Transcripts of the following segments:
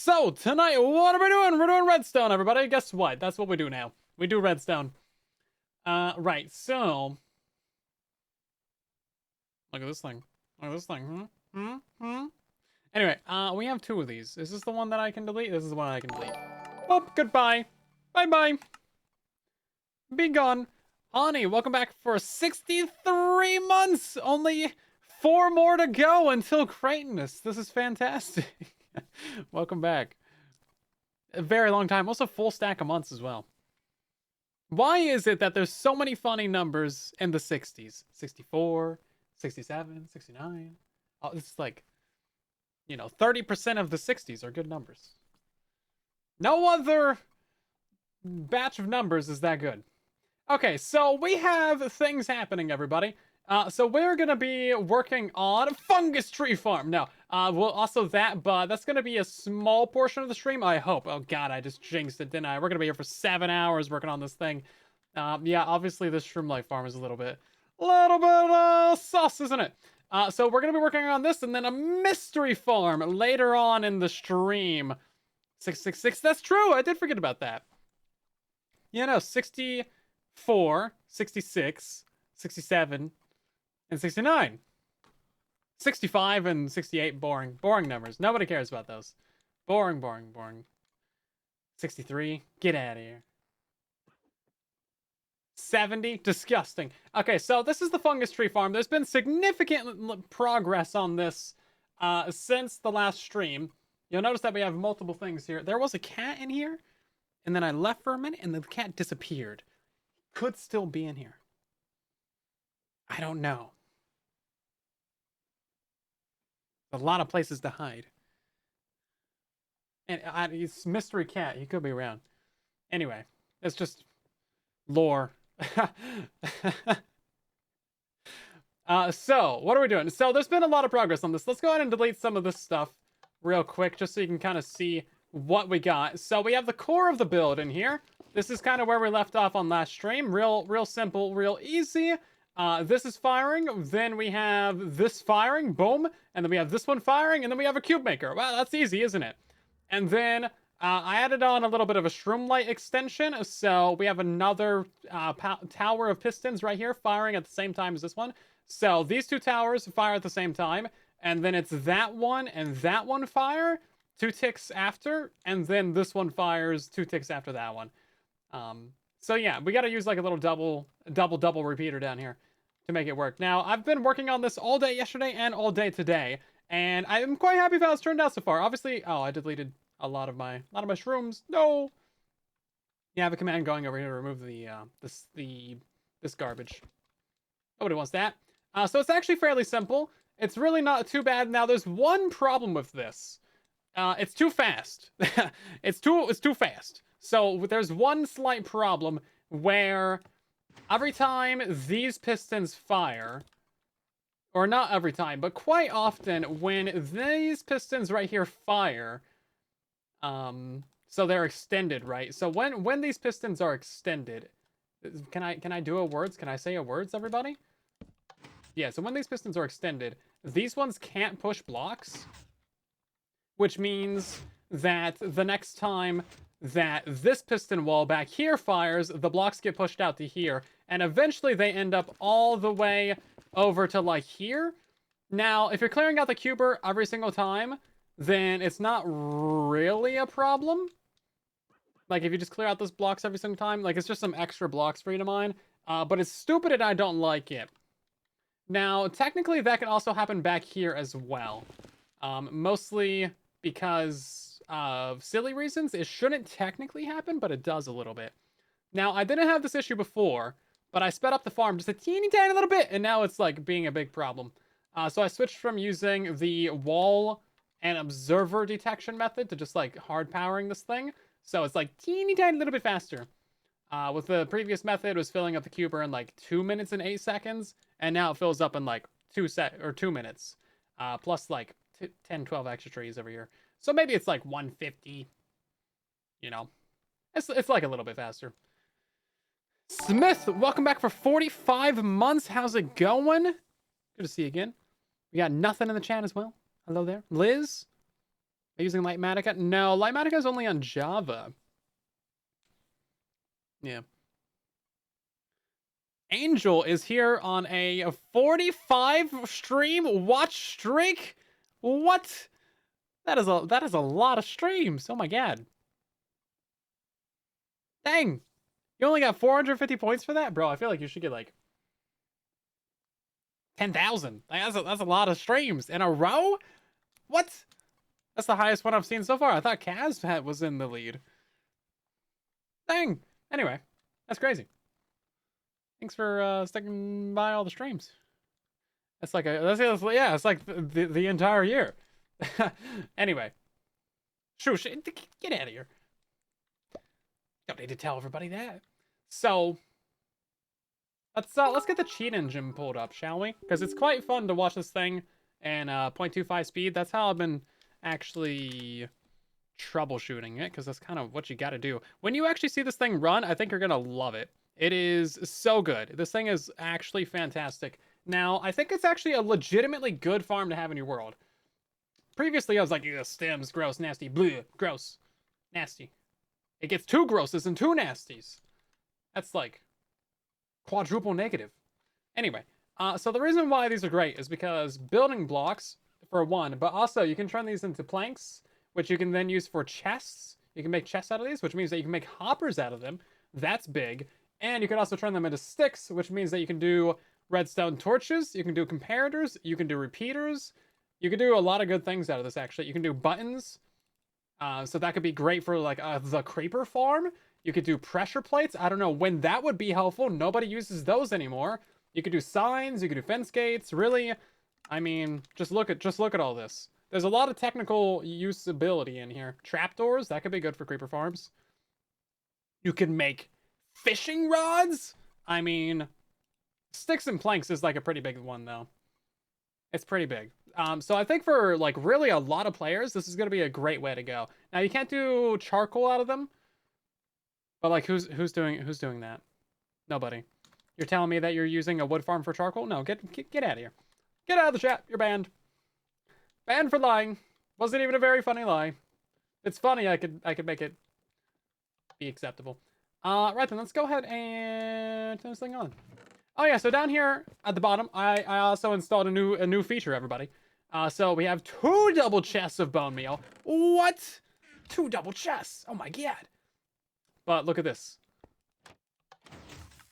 So, tonight, what are we doing? We're doing Redstone, everybody. Guess what? That's what we do now. We do Redstone. Right, so... Look at this thing. Look at this thing. Anyway, we have two of these. Is this the one that I can delete? This is the one I can delete. Oh, goodbye. Bye-bye. Be gone. Honey, welcome back for 63 months! Only 4 more to go until Kratos. This is fantastic. Welcome back. A very long time. Also, full stack of months as well. Why is it that there's so many funny numbers in the 60s? 64, 67, 69. Oh, it's like, 30% of the 60s are good numbers. No other batch of numbers is that good. Okay, so we have things happening, everybody. So we're gonna be working on Fungus tree farm. No, well, also that, but that's gonna be a small portion of the stream, I hope. Oh god, I just jinxed it, didn't I? We're gonna be here for 7 hours working on this thing. Yeah, obviously this Shroomlight farm is a little bit sauce, isn't it? So we're gonna be working on this and then a mystery farm later on in the stream. 666, that's true, I did forget about that. 64, 66, 67, and 69. 65 and 68, boring. Boring numbers. Nobody cares about those. Boring. 63, get out of here. 70, disgusting. Okay, so this is the Fungus tree farm. There's been significant progress on this since the last stream. You'll notice that we have multiple things here. There was a cat in here, and then I left for a minute, and the cat disappeared. Could still be in here. I don't know. A lot of places to hide. And he's mystery cat. He could be around. Anyway, it's just lore. So, what are we doing? So, there's been a lot of progress on this. Let's go ahead and delete some of this stuff real quick, just so you can kind of see what we got. So, we have the core of the build in here. This is kind of where we left off on last stream. Real simple, real easy. This is firing, then we have this firing, boom, and then we have this one firing, and then we have a cube maker. Wow, that's easy, isn't it? And then I added on a little bit of a Shroomlight extension, so we have another tower of pistons right here firing at the same time as this one. So these two towers fire at the same time, and then it's that one and that one fire 2 ticks after, and then this one fires 2 ticks after that one. So yeah, we got to use like a little double repeater down here to make it work. Now, I've been working on this all day yesterday and all day today, and I'm quite happy with how it's turned out so far. Obviously, oh, I deleted a lot of my shrooms. No. Yeah, I have a command going over here to remove the this garbage. Nobody wants that. So it's actually fairly simple. It's really not too bad. Now, there's one problem with this. It's too fast. It's too fast. So there's one slight problem where every time these pistons fire, or not every time, but quite often when these pistons right here fire, so they're extended, right? So when these pistons are extended, can I do a words? Can I say a words, everybody? Yeah, so when these pistons are extended, these ones can't push blocks, which means that the next time that this piston wall back here fires, the blocks get pushed out to here, and eventually they end up all the way over to like here. Now, if you're clearing out the cuber every single time, then it's not really a problem. Like, if you just clear out those blocks every single time, like, it's just some extra blocks for you to mine. But it's stupid and I don't like it. Now, technically, that can also happen back here as well. Mostly because of silly reasons. It shouldn't technically happen, but it does a little bit. Now, I didn't have this issue before, but I sped up the farm just a teeny tiny little bit, and now it's like being a big problem. So I switched from using the wall and observer detection method to just like hard powering this thing. So it's like teeny tiny little bit faster. With the previous method, it was filling up the cuber in like 2 minutes and 8 seconds, and now it fills up in like 2 minutes. Plus like 10, 12 extra trees over here. So maybe it's like 150. It's like a little bit faster. Smith, welcome back for 45 months. How's it going? Good to see you again. We got nothing in the chat as well. Hello there. Liz, Are you using Lightmatica? No, Lightmatica is only on Java. Yeah. Angel is here on a 45 stream watch streak. What? That is a lot of streams. Oh my god. Dang. You only got 450 points for that? Bro, I feel like you should get like 10,000. That's a lot of streams in a row? What? That's the highest one I've seen so far. I thought Kaz was in the lead. Dang. Anyway, that's crazy. Thanks for sticking by all the streams. That's like yeah, it's like the entire year. Anyway. Shoo, get out of here. Don't need to tell everybody that. So let's get the cheat engine pulled up, shall we? Because it's quite fun to watch this thing in 0.25 speed. That's how I've been actually troubleshooting it, because that's kind of what you got to do. When you actually see this thing run, I think you're gonna love it. It is so good. This thing is actually fantastic. Now, I think it's actually a legitimately good farm to have in your world. Previously, I was like, yeah, stems, gross, nasty, bleh, gross, nasty. It gets two grosses and two nasties. That's like quadruple negative. Anyway, so the reason why these are great is because building blocks, for one, but also you can turn these into planks, which you can then use for chests. You can make chests out of these, which means that you can make hoppers out of them. That's big. And you can also turn them into sticks, which means that you can do redstone torches, you can do comparators, you can do repeaters. You can do a lot of good things out of this, actually. You can do buttons. So that could be great for, like, the creeper farm. You could do pressure plates. I don't know when that would be helpful. Nobody uses those anymore. You could do signs. You could do fence gates. Really, I mean, just look at all this. There's a lot of technical usability in here. Trapdoors, that could be good for creeper farms. You can make fishing rods. I mean, sticks and planks is like a pretty big one, though. It's pretty big. So I think for like really a lot of players, this is going to be a great way to go. Now you can't do charcoal out of them, but like who's doing that? Nobody. You're telling me that you're using a wood farm for charcoal? No, get out of here. Get out of the chat. You're banned. Banned for lying. Wasn't even a very funny lie. It's funny. I could make it be acceptable. Right then, let's go ahead and turn this thing on. Oh yeah, so down here at the bottom, I also installed a new feature, everybody. So we have 2 double chests of bone meal. What? 2 double chests? Oh my god. But look at this.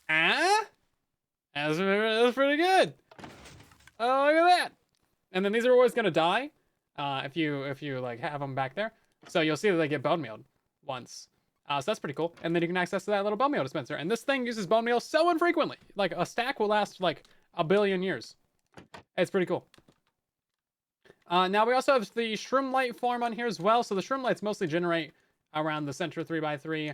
That's pretty good. Oh, look at that. And then these are always gonna die, if you like have them back there. So you'll see that they get bone mealed once. So that's pretty cool. And then you can access that little bone meal dispenser. And this thing uses bone meal so infrequently. Like, a stack will last, like, 1 billion years. It's pretty cool. Now, we also have the shroomlight farm on here as well. So the shroomlights mostly generate around the center 3x3.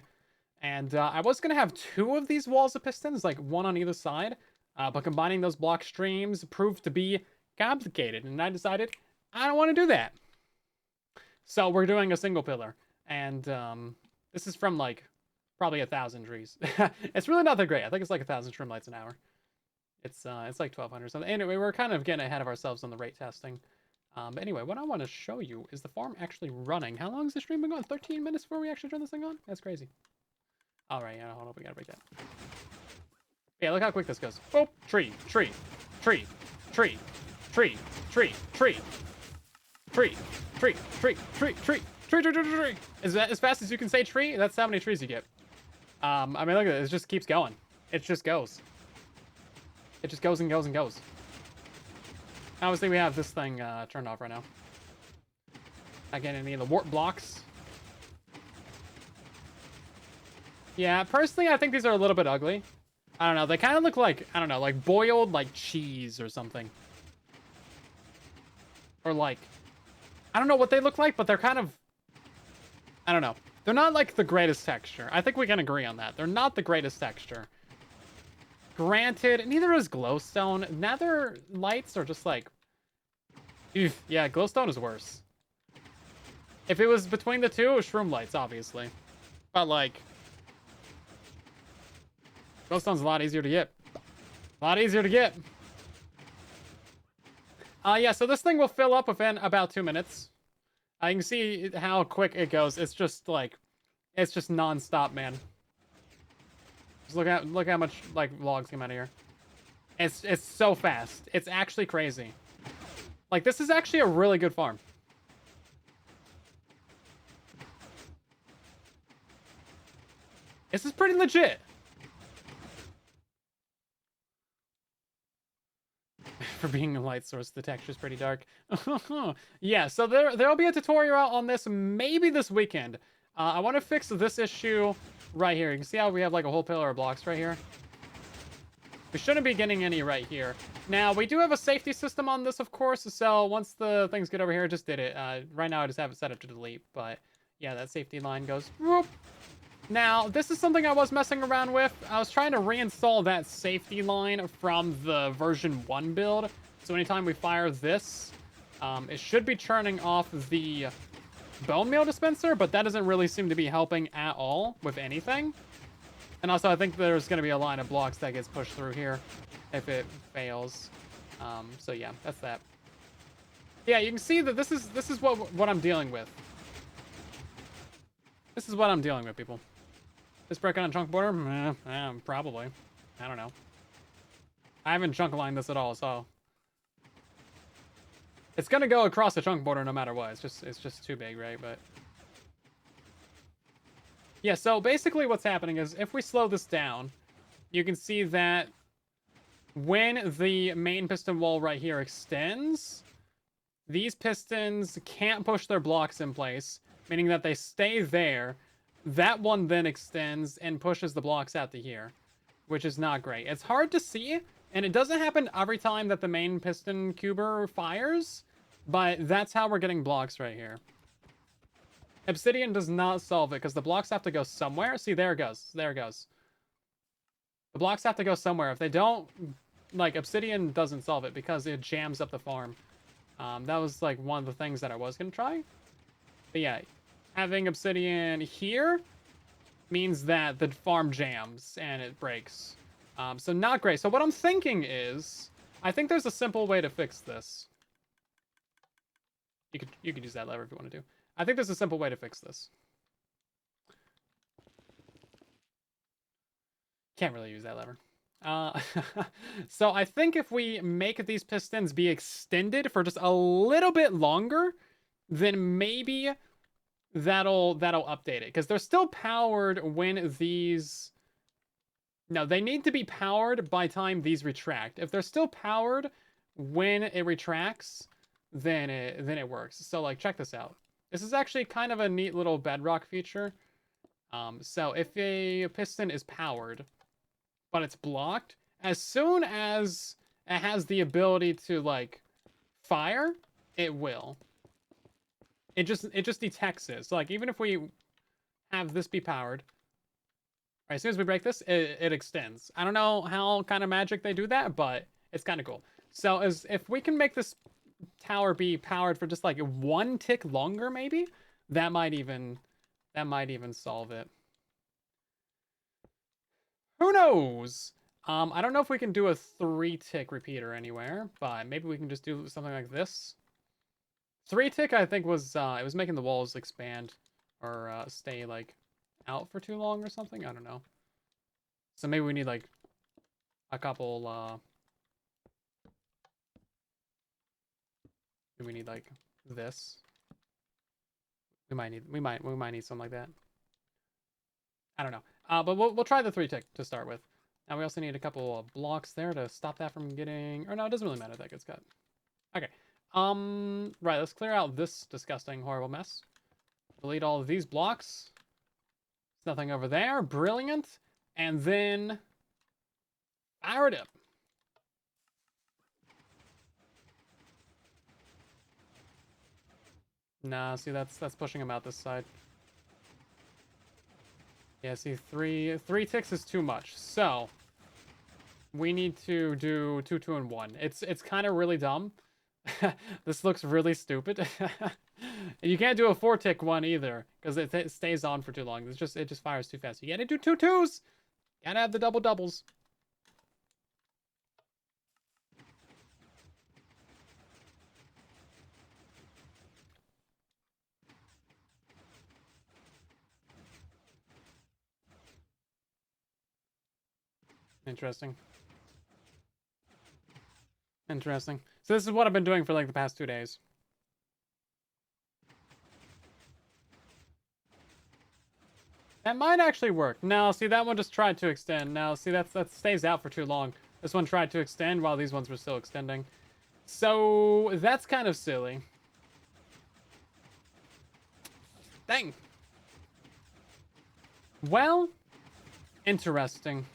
And I was going to have 2 of these walls of pistons, like 1 on either side. But combining those block streams proved to be complicated. And I decided I don't want to do that. So we're doing a single pillar. And this is from, like, probably 1,000 trees. It's really not that great. I think it's like 1,000 shroomlights an hour. It's like 1,200 something. Anyway, we're kind of getting ahead of ourselves on the rate testing. But anyway, what I want to show you is the farm actually running. How long has the stream been going? 13 minutes before we actually turn this thing on? That's crazy. All right, yeah, hold on. We gotta break that. Yeah, look how quick this goes. Oh, tree, tree, tree, tree, tree, tree, tree, tree, tree, tree, tree, tree. Tree. Is that as fast as you can say tree? That's how many trees you get. I mean, look at it. It just keeps going. It just goes. It just goes and goes and goes. Obviously, we have this thing turned off right now. Not getting any of the warp blocks. Yeah, personally, I think these are a little bit ugly. I don't know. They kind of look like, I don't know, like boiled like cheese or something. Or like, I don't know what they look like, but they're kind of, I don't know. They're not like the greatest texture. I think we can agree on that. They're not the greatest texture. Granted, neither is glowstone. Nether lights are just like, oof. Yeah, glowstone is worse. If it was between the two, shroom lights, obviously. But like, glowstone's a lot easier to get. A lot easier to get. Yeah, so this thing will fill up within about 2 minutes. I can see how quick it goes. It's just like, it's just non-stop, man. Just look how much like logs come out of here. It's so fast. It's actually crazy. Like, this is actually a really good farm. This is pretty legit. For being a light source, the texture's pretty dark. Yeah, so there'll be a tutorial out on this maybe this weekend. I want to fix this issue right here. You can see how we have like a whole pillar of blocks right here. We shouldn't be getting any right here. Now, we do have a safety system on this, of course, so once the things get over here, I just did it. Right now, I just have it set up to delete, but yeah, that safety line goes whoop. Now, this is something I was messing around with. I was trying to reinstall that safety line from the version 1 build. So anytime we fire this, it should be turning off the bone meal dispenser, but that doesn't really seem to be helping at all with anything. And also, I think there's going to be a line of blocks that gets pushed through here if it fails. So yeah, that's that. Yeah, you can see that this is what I'm dealing with. This is what I'm dealing with, people. This breaking on chunk border? Probably. I don't know. I haven't chunk lined this at all, so it's gonna go across the chunk border no matter what. It's just too big, right? But yeah, so basically what's happening is if we slow this down, you can see that when the main piston wall right here extends, these pistons can't push their blocks in place, meaning that they stay there. That one then extends and pushes the blocks out to here, which is not great. It's hard to see, and it doesn't happen every time that the main piston cuber fires, but that's how we're getting blocks right here. Obsidian does not solve it because the blocks have to go somewhere. See, there it goes. There it goes. The blocks have to go somewhere. If they don't, like, Obsidian doesn't solve it because it jams up the farm. That was, like, one of the things that I was going to try. But yeah, having Obsidian here means that the farm jams and it breaks. So not great. So what I'm thinking is, I think there's a simple way to fix this. You could use that lever if you want to do. I think there's a simple way to fix this. Can't really use that lever. So I think if we make these pistons be extended for just a little bit longer, then maybe that'll update it, because they're still powered when these... No, they need to be powered by time these retract. If they're still powered when it retracts, then it works. So like, check this out. This is actually kind of a neat little Bedrock feature. So if a piston is powered, but it's blocked, as soon as it has the ability to like fire, it will. It just detects it. So like, even if we have this be powered, right, as soon as we break this, it extends. I don't know how kind of magic they do that, but it's kind of cool. So if we can make this tower be powered for just like 1 tick longer, maybe that might even solve it. Who knows? I don't know if we can do a 3-tick repeater anywhere, but maybe we can just do something like this. 3-tick, I think, was it was making the walls expand or stay like out for too long or something. I don't know. So maybe we need like a couple. We need like this. We might need something like that. I don't know. But we'll try the 3-tick to start with. Now we also need a couple of blocks there to stop that from getting... Or no, it doesn't really matter if that gets cut. Okay. Right, let's clear out this disgusting, horrible mess. Delete all of these blocks. There's nothing over there. Brilliant. And then... fire it up. Nah, see, that's pushing him out this side. Yeah, see, three ticks is too much. So... we need to do 2, 2, and 1. It's kind of really dumb. This looks really stupid. You can't do a 4-tick one either, because it stays on for too long. It just fires too fast. You gotta do 2 2s. Gotta have the double doubles. Interesting. Interesting. So this is what I've been doing for like the past 2 days. That might actually work. Now, see, that one just tried to extend. Now, see, that stays out for too long. This one tried to extend while these ones were still extending. So, that's kind of silly. Dang. Well, interesting.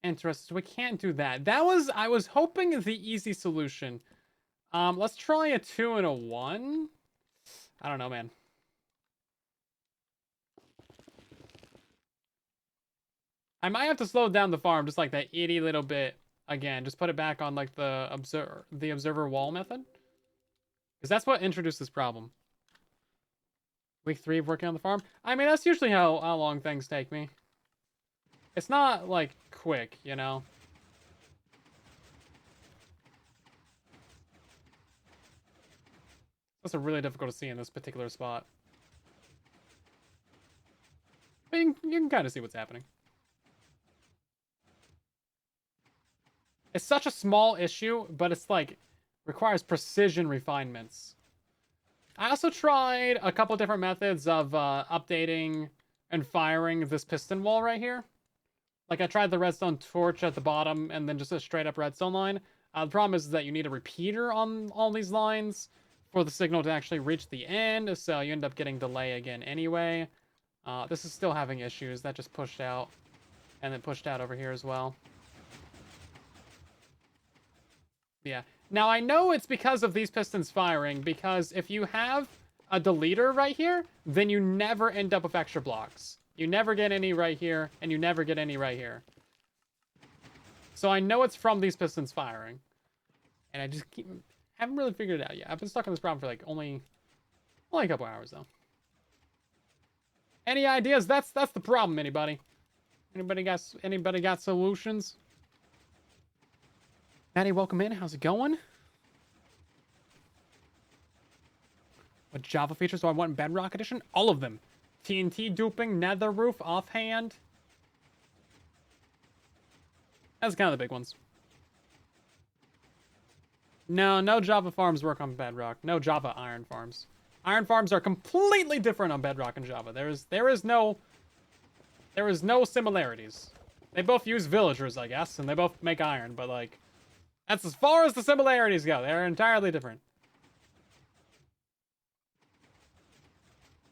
Interesting. We can't do that. I was hoping the easy solution. Let's try a 2 and a 1. I don't know, man. I might have to slow down the farm just like that itty little bit again. Just put it back on like the observer wall method. Because that's what introduced this problem. Week 3 of working on the farm. I mean, that's usually how long things take me. It's not like quick, you know? That's really difficult to see in this particular spot. But you can kind of see what's happening. It's such a small issue, but it's like requires precision refinements. I also tried a couple different methods of updating and firing this piston wall right here. Like I tried the redstone torch at the bottom and then just a straight up redstone line. The problem is that you need a repeater on all these lines for the signal to actually reach the end, so you end up getting delay again anyway. This is still having issues. That just pushed out and then pushed out over here as well. Yeah. Now, I know it's because of these pistons firing, because if you have a deleter right here, then you never end up with extra blocks. You never get any right here, and you never get any right here. So I know it's from these pistons firing. And I just haven't really figured it out yet. I've been stuck on this problem for like only a couple hours, though. Any ideas? That's the problem, anybody? Anybody got solutions? Maddie, welcome in. How's it going? What Java features do I want in Bedrock Edition? All of them. TNT duping, nether roof, offhand. That's kind of the big ones. No Java farms work on Bedrock. No Java iron farms. Iron farms are completely different on Bedrock and Java. There is no similarities. They both use villagers, I guess, and they both make iron, but like that's as far as the similarities go. They're entirely different.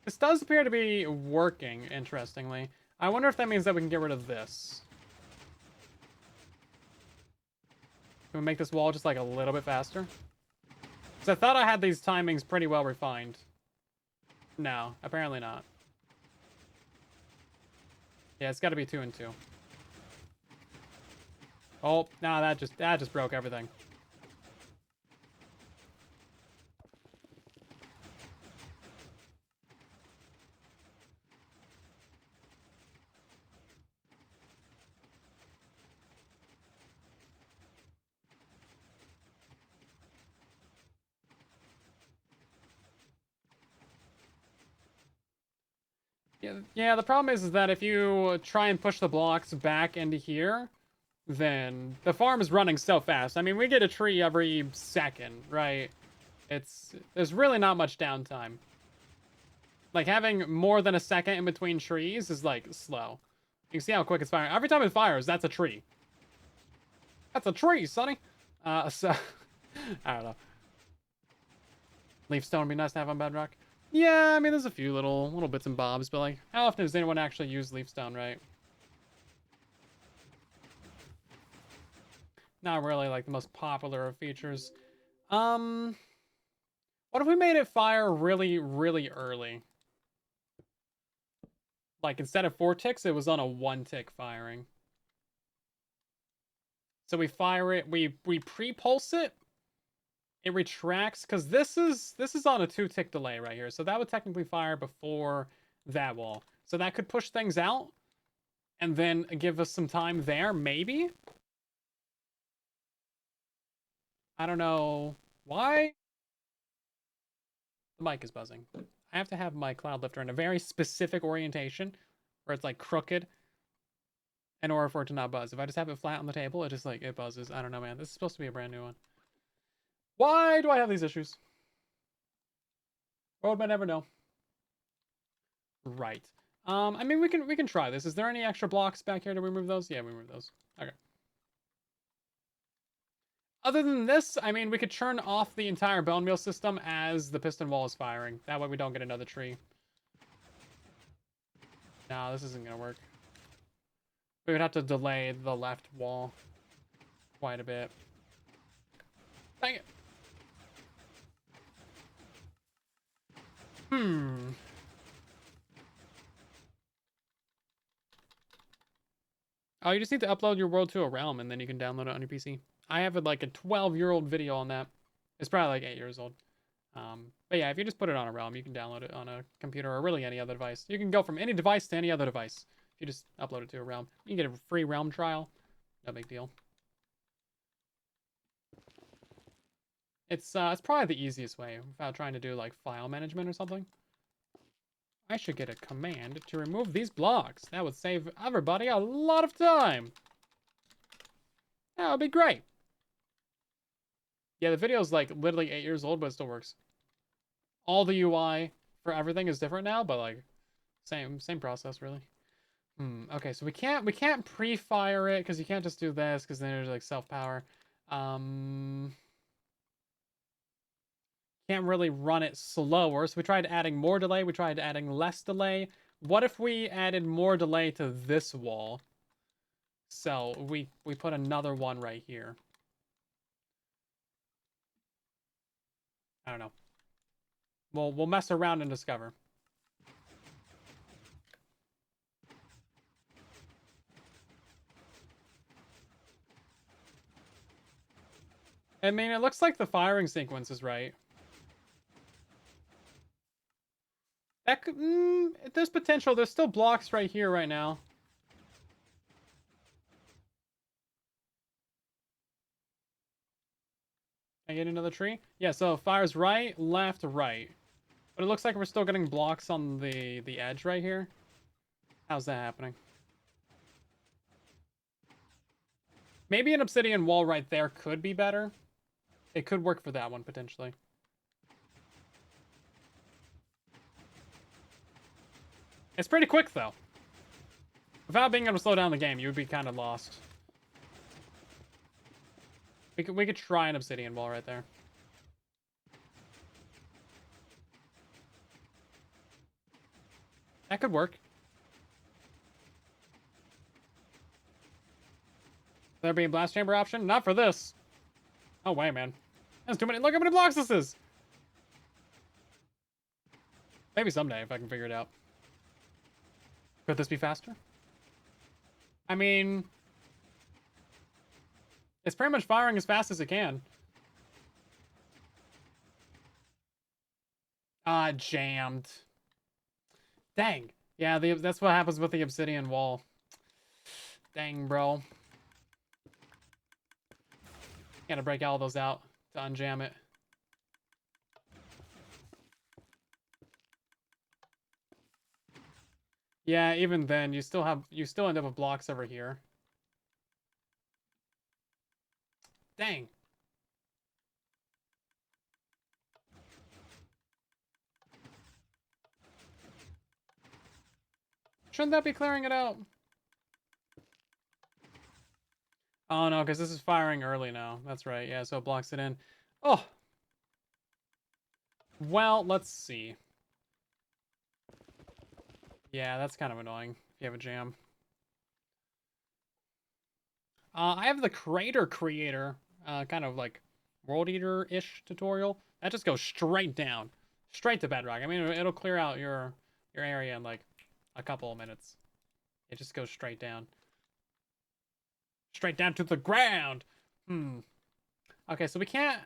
This does appear to be working, interestingly. I wonder if that means that we can get rid of this. Can we make this wall just like a little bit faster? Because I thought I had these timings pretty well refined. No, apparently not. Yeah, it's got to be 2 and 2. Oh, no, that just broke everything. Yeah, the problem is that if you try and push the blocks back into here, then the farm is running so fast. I mean, we get a tree every second, right? There's really not much downtime. Like, having more than a second in between trees is, like, slow. You can see how quick it's firing. Every time it fires, that's a tree. That's a tree, sonny! So... I don't know. Leaf stone would be nice to have on Bedrock. Yeah, I mean, there's a few little bits and bobs, but, like, how often does anyone actually use leaf stone, right? Not really, like, the most popular of features. What if we made it fire really, really early? Like, instead of 4 ticks, it was on a 1 tick firing. So we fire it, we pre-pulse it, it retracts, because this is on a 2 tick delay right here, so that would technically fire before that wall. So that could push things out, and then give us some time there, maybe? I don't know why. The mic is buzzing. I have to have my cloud lifter in a very specific orientation, where it's like crooked. in order for it to not buzz. If I just have it flat on the table, it just like it buzzes. I don't know, man. This is supposed to be a brand new one. Why do I have these issues? World might never know. Right. I mean, we can try this. Is there any extra blocks back here to remove those? Yeah, we remove those. Okay. Other than this, I mean, we could turn off the entire bone meal system as the piston wall is firing. That way we don't get another tree. No, this isn't gonna work. We would have to delay the left wall quite a bit. Dang it. Hmm. Oh, you just need to upload your world to a realm and then you can download it on your PC. I have like a 12-year-old video on that. It's probably like 8 years old. But yeah, if you just put it on a realm, you can download it on a computer or really any other device. You can go from any device to any other device. If you just upload it to a realm, you can get a free realm trial. No big deal. It's probably the easiest way without trying to do like file management or something. I should get a command to remove these blocks. That would save everybody a lot of time. That would be great. Yeah, the video's like literally 8 years old, but it still works. All the UI for everything is different now, but like same process really. Okay, so we can't pre-fire it because you can't just do this because then there's like self-power. Can't really run it slower, so we tried adding more delay, we tried adding less delay. What if we added more delay to this wall? So we put another one right here. I don't know. We'll mess around and discover. I mean, it looks like the firing sequence is right. That could, there's potential. There's still blocks right here right now. Can I get another tree? Yeah, so it fires right, left, right. But it looks like we're still getting blocks on the edge right here. How's that happening? Maybe an obsidian wall right there could be better. It could work for that one, potentially. It's pretty quick, though. Without being able to slow down the game, you would be kind of lost. We could try an obsidian wall right there. That could work. There be a blast chamber option? Not for this. Oh, way, man. That's too many. Look how many blocks this is. Maybe someday if I can figure it out. Could this be faster? I mean, it's pretty much firing as fast as it can. Jammed. Dang. Yeah, that's what happens with the obsidian wall. Dang, bro. Gotta break all those out to unjam it. Yeah, even then, you still end up with blocks over here. Dang. Shouldn't that be clearing it out? Oh, no, because this is firing early now. That's right. Yeah, so it blocks it in. Oh. Well, let's see. Yeah, that's kind of annoying if you have a jam. I have the Crater Creator, kind of like World Eater-ish tutorial. That just goes straight down. Straight to Bedrock. I mean, it'll clear out your area in like a couple of minutes. It just goes straight down. Straight down to the ground! Okay, so we can't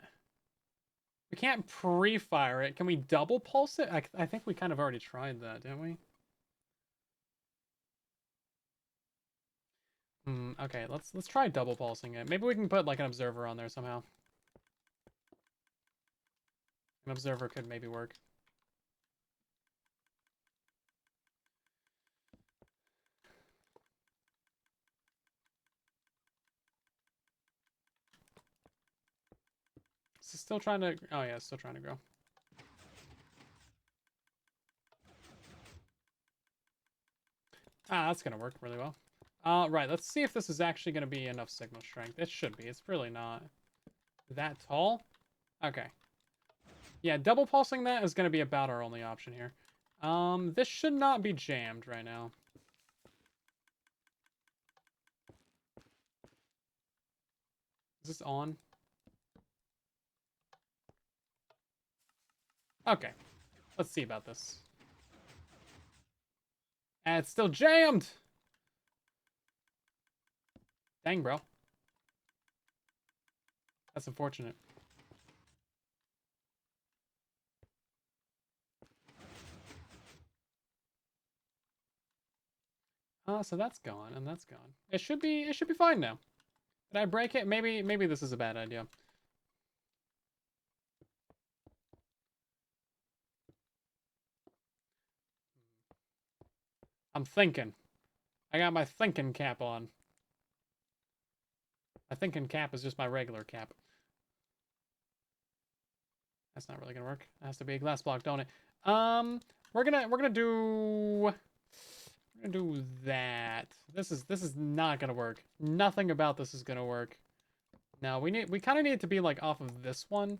pre-fire it. Can we double pulse it? I think we kind of already tried that, didn't we? Okay, let's try double pulsing it. Maybe we can put like an observer on there somehow. An observer could maybe work. Is it still trying to... Oh, yeah, it's still trying to grow. Ah, that's going to work really well. Right, let's see if this is actually going to be enough signal strength. It should be. It's really not that tall. Okay. Yeah, double pulsing that is going to be about our only option here. This should not be jammed right now. Is this on? Okay. Let's see about this. And it's still jammed! Dang, bro. That's unfortunate. So that's gone, and that's gone. It should be fine now. Did I break it? Maybe this is a bad idea. I'm thinking. I got my thinking cap on. My thinking cap is just my regular cap. That's not really gonna work. It has to be a glass block, don't it? We're gonna do that. This is not gonna work. Nothing about this is gonna work. No, we kind of need it to be like off of this one.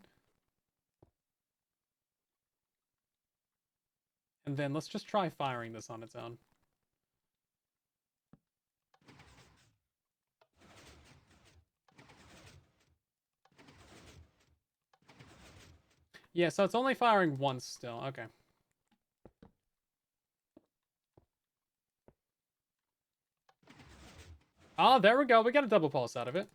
And then let's just try firing this on its own. Yeah, so it's only firing once still. Okay. Oh, there we go. We got a double pulse out of it.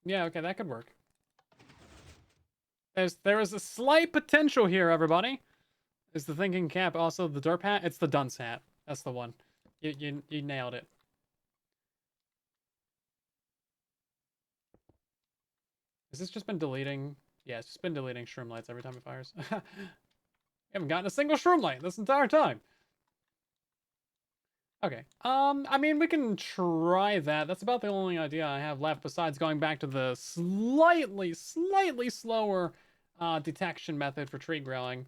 Yeah, okay, that could work. There is a slight potential here, everybody. Is the thinking cap also the derp hat? It's the dunce hat. That's the one. You nailed it. Has this just been deleting? Yeah, it's just been deleting shroom lights every time it fires. We haven't gotten a single shroom light this entire time. Okay. I mean, we can try that. That's about the only idea I have left besides going back to the slightly slower detection method for tree growing.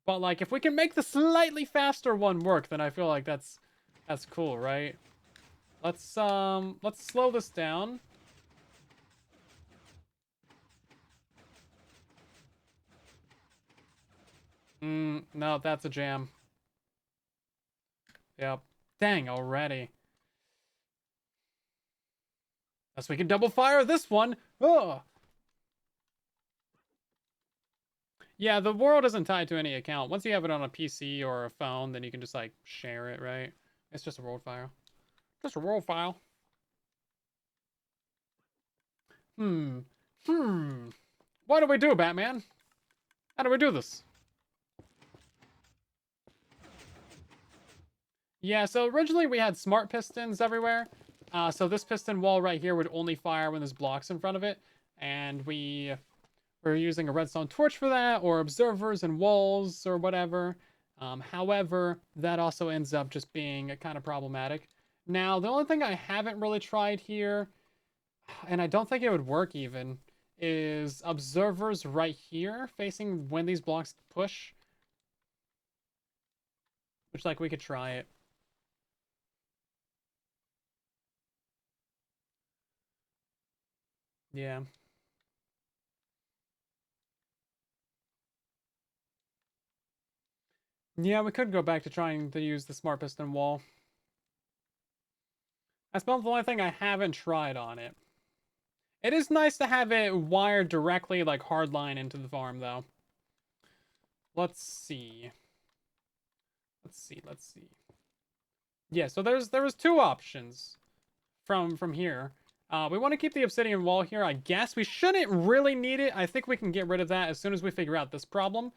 But like, if we can make the slightly faster one work, then I feel like that's cool, right? Let's slow this down. No, that's a jam. Yep. Dang, already. Guess we can double fire this one. Oh. Yeah, the world isn't tied to any account. Once you have it on a PC or a phone, then you can just like share it, right? It's just a world file. Just a world file. What do we do, Batman? How do we do this? Yeah, so originally we had smart pistons everywhere. So this piston wall right here would only fire when there's blocks in front of it. And we're using a redstone torch for that, or observers and walls, or whatever. However, that also ends up just being kind of problematic. Now, the only thing I haven't really tried here, and I don't think it would work even, is observers right here, facing when these blocks push. Which, like, we could try it. Yeah. Yeah, we could go back to trying to use the smart piston wall. That's about the only thing I haven't tried on it. It is nice to have it wired directly, like, hardline into the farm, though. Let's see. Let's see. Yeah, so there was two options from here. We want to keep the obsidian wall here. I guess we shouldn't really need it. I think we can get rid of that as soon as we figure out this problem.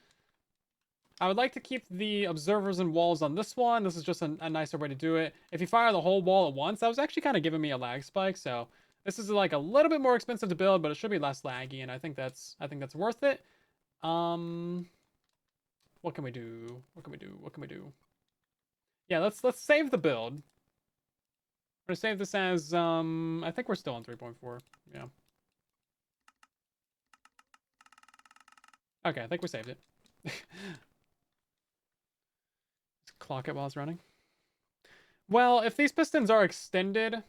I would like to keep the observers and walls on this one. This is just a nicer way to do it. If you fire the whole wall at once, that was actually kind of giving me a lag spike. So this is like a little bit more expensive to build, but it should be less laggy, and I think that's worth it. What can we do? What can we do? Yeah, let's save the build. We're gonna save this as I think we're still on 3.4. Yeah. Okay, I think we saved it. Clock it while it's running. Well, if these pistons are extended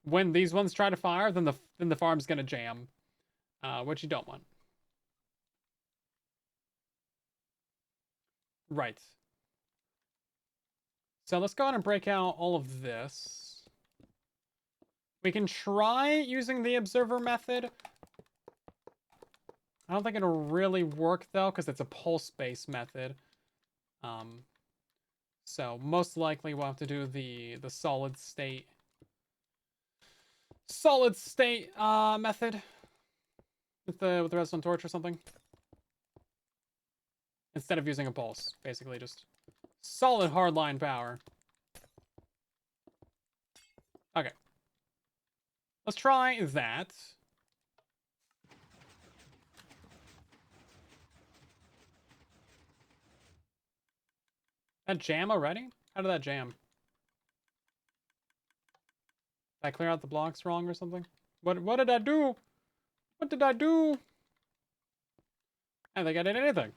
when these ones try to fire, then the farm's gonna jam, which you don't want. Right. So let's go ahead and break out all of this. We can try using the observer method. I don't think it'll really work though, because it's a pulse-based method. So most likely we'll have to do the solid state method with the redstone torch or something. Instead of using a pulse, basically just solid hardline power. Okay. Let's try that. That jam already? How did that jam? Did I clear out the blocks wrong or something? What did I do? What did I do? I don't think I did anything.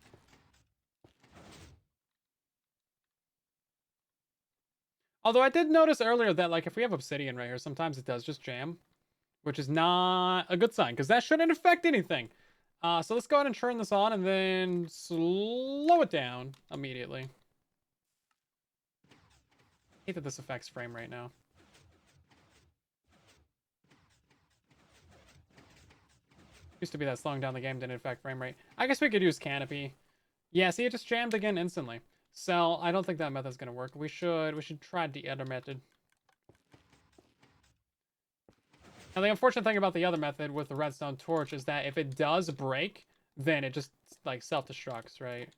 Although I did notice earlier that, like, if we have obsidian right here, sometimes it does just jam. Which is not a good sign, because that shouldn't affect anything. So let's go ahead and turn this on, and then slow it down immediately. I hate that this affects frame rate now. Used to be that slowing down the game didn't affect frame rate. I guess we could use canopy. Yeah, see, it just jammed again instantly. So I don't think that method's gonna work. We should try the other method. Now the unfortunate thing about the other method with the redstone torch is that if it does break, then it just like self-destructs, right?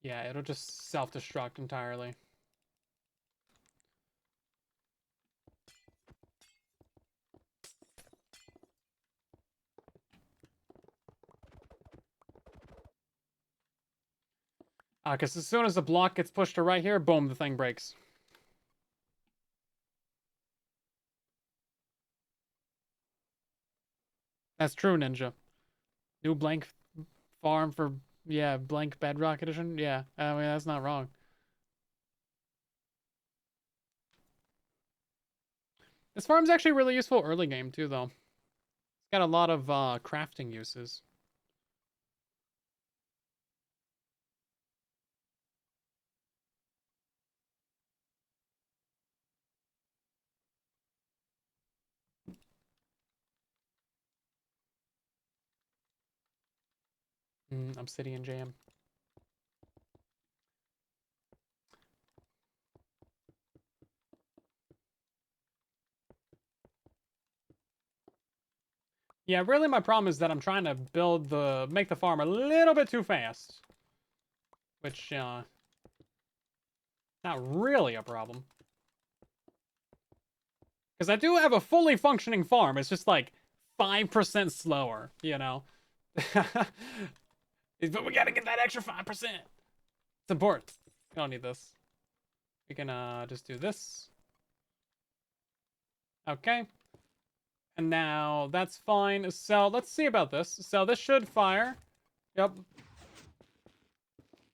Yeah, it'll just self-destruct entirely. Because as soon as the block gets pushed to right here, boom, the thing breaks. That's true, Ninja. New blank farm for, yeah, blank Bedrock edition. Yeah, I mean, that's not wrong. This farm's actually really useful early game, too, though. It's got a lot of crafting uses. Obsidian jam. Yeah, really my problem is that I'm trying to make the farm a little bit too fast. Which, not really a problem. Because I do have a fully functioning farm. It's just like 5% slower, you know? But we gotta get that extra 5%. It's important. We don't need this. We can just do this. Okay. And now that's fine. So let's see about this. So this should fire. Yep.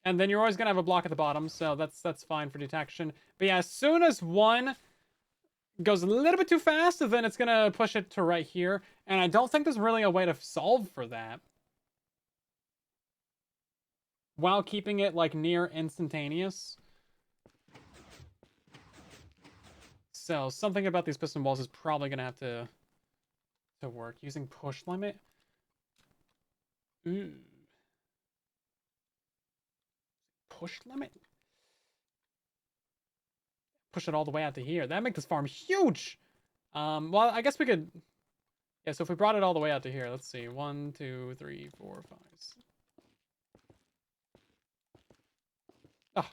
And then you're always gonna have a block at the bottom, so that's fine for detection. But yeah, as soon as one goes a little bit too fast, then it's gonna push it to right here. And I don't think there's really a way to solve for that while keeping it like near instantaneous. So something about these piston walls is probably gonna have to work. Using push limit. Ooh. Push limit? Push it all the way out to here. That'd make this farm huge. Well, I guess we could. Yeah, so if we brought it all the way out to here, let's see. 1, 2, 3, 4, 5. Oh.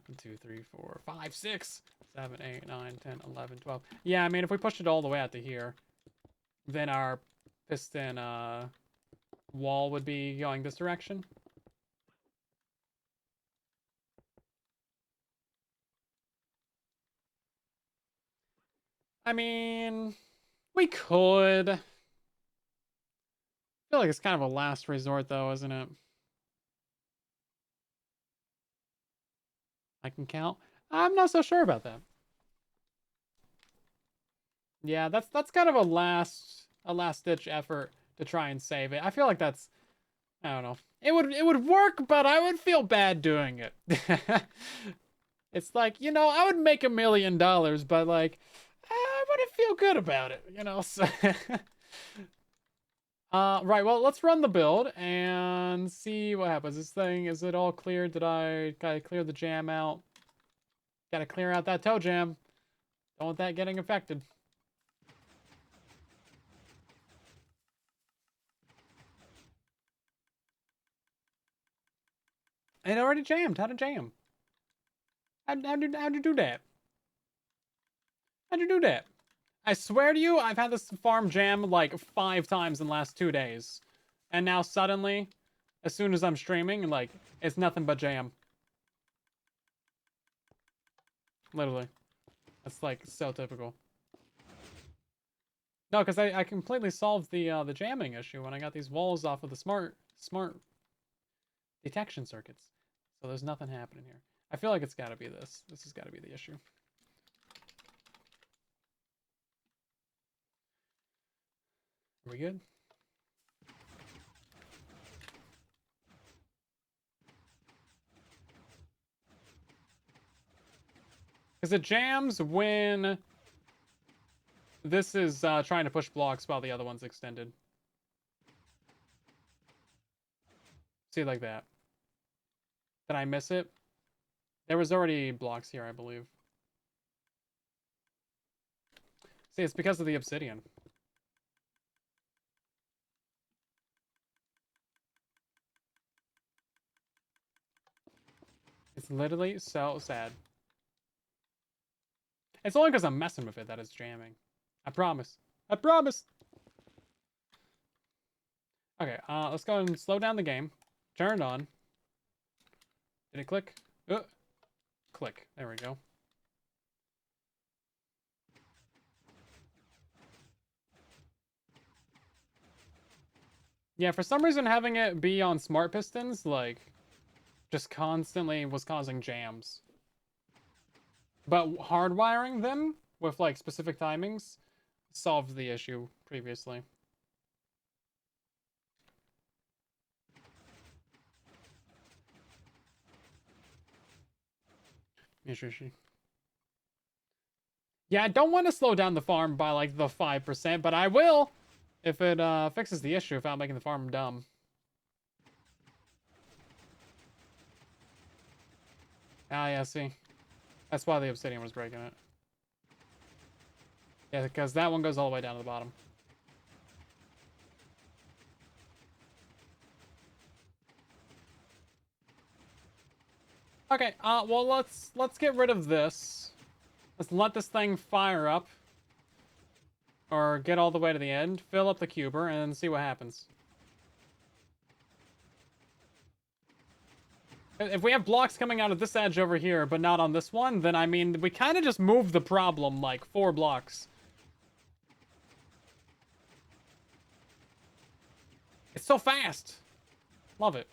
1, 2, 3, 4, 5, 6, 7, 8, 9, 10, 11, 12. Yeah, I mean, if we pushed it all the way out to here, then our piston wall would be going this direction. I mean, we could. I feel like it's kind of a last resort, though, isn't it? I can count. I'm not so sure about that. Yeah, that's kind of a last ditch effort to try and save it. I feel like that's, I don't know. It would work, but I would feel bad doing it. It's like, I would make $1 million, but like I wouldn't feel good about it. So right, well, let's run the build and see what happens. This thing, is it all cleared? Gotta clear the jam out? Gotta clear out that toe jam. Don't want that getting affected. It already jammed. How'd it jam? How'd you do that? How'd you do that? I swear to you, I've had this farm jam like 5 times in the last 2 days. And now suddenly, as soon as I'm streaming, like, it's nothing but jam. Literally. That's like so typical. No, because I completely solved the jamming issue when I got these walls off of the smart detection circuits. So there's nothing happening here. I feel like it's gotta be this. This has gotta be the issue. Are we good? Because it jams when this is trying to push blocks while the other one's extended. See, like that. Did I miss it? There was already blocks here, I believe. See, it's because of the obsidian. It's literally so sad. It's only because I'm messing with it that it's jamming. I promise. I promise! Okay, let's go and slow down the game. Turn it on. Did it click? Click. There we go. Yeah, for some reason having it be on smart pistons, like, just constantly was causing jams. But hardwiring them with, like, specific timings solved the issue previously. Yeah, I don't want to slow down the farm by, like, the 5%, but I will if it fixes the issue without making the farm dumb. Ah, yeah, see. That's why the obsidian was breaking it. Yeah, because that one goes all the way down to the bottom. Okay, well, let's get rid of this. Let's let this thing fire up. Or get all the way to the end, fill up the cuber, and see what happens. If we have blocks coming out of this edge over here, but not on this one, then, I mean, we kind of just moved the problem, like, 4 blocks. It's so fast! Love it.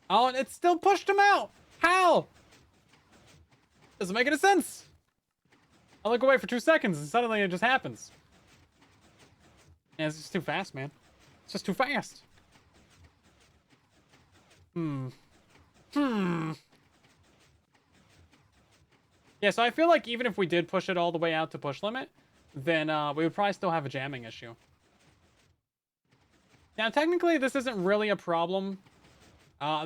Oh, and it still pushed him out! How? Doesn't make any sense! I look away for 2 seconds, and suddenly it just happens. Yeah, it's just too fast, man. It's just too fast. Yeah, so I feel like even if we did push it all the way out to push limit, then we would probably still have a jamming issue. Now, technically, this isn't really a problem.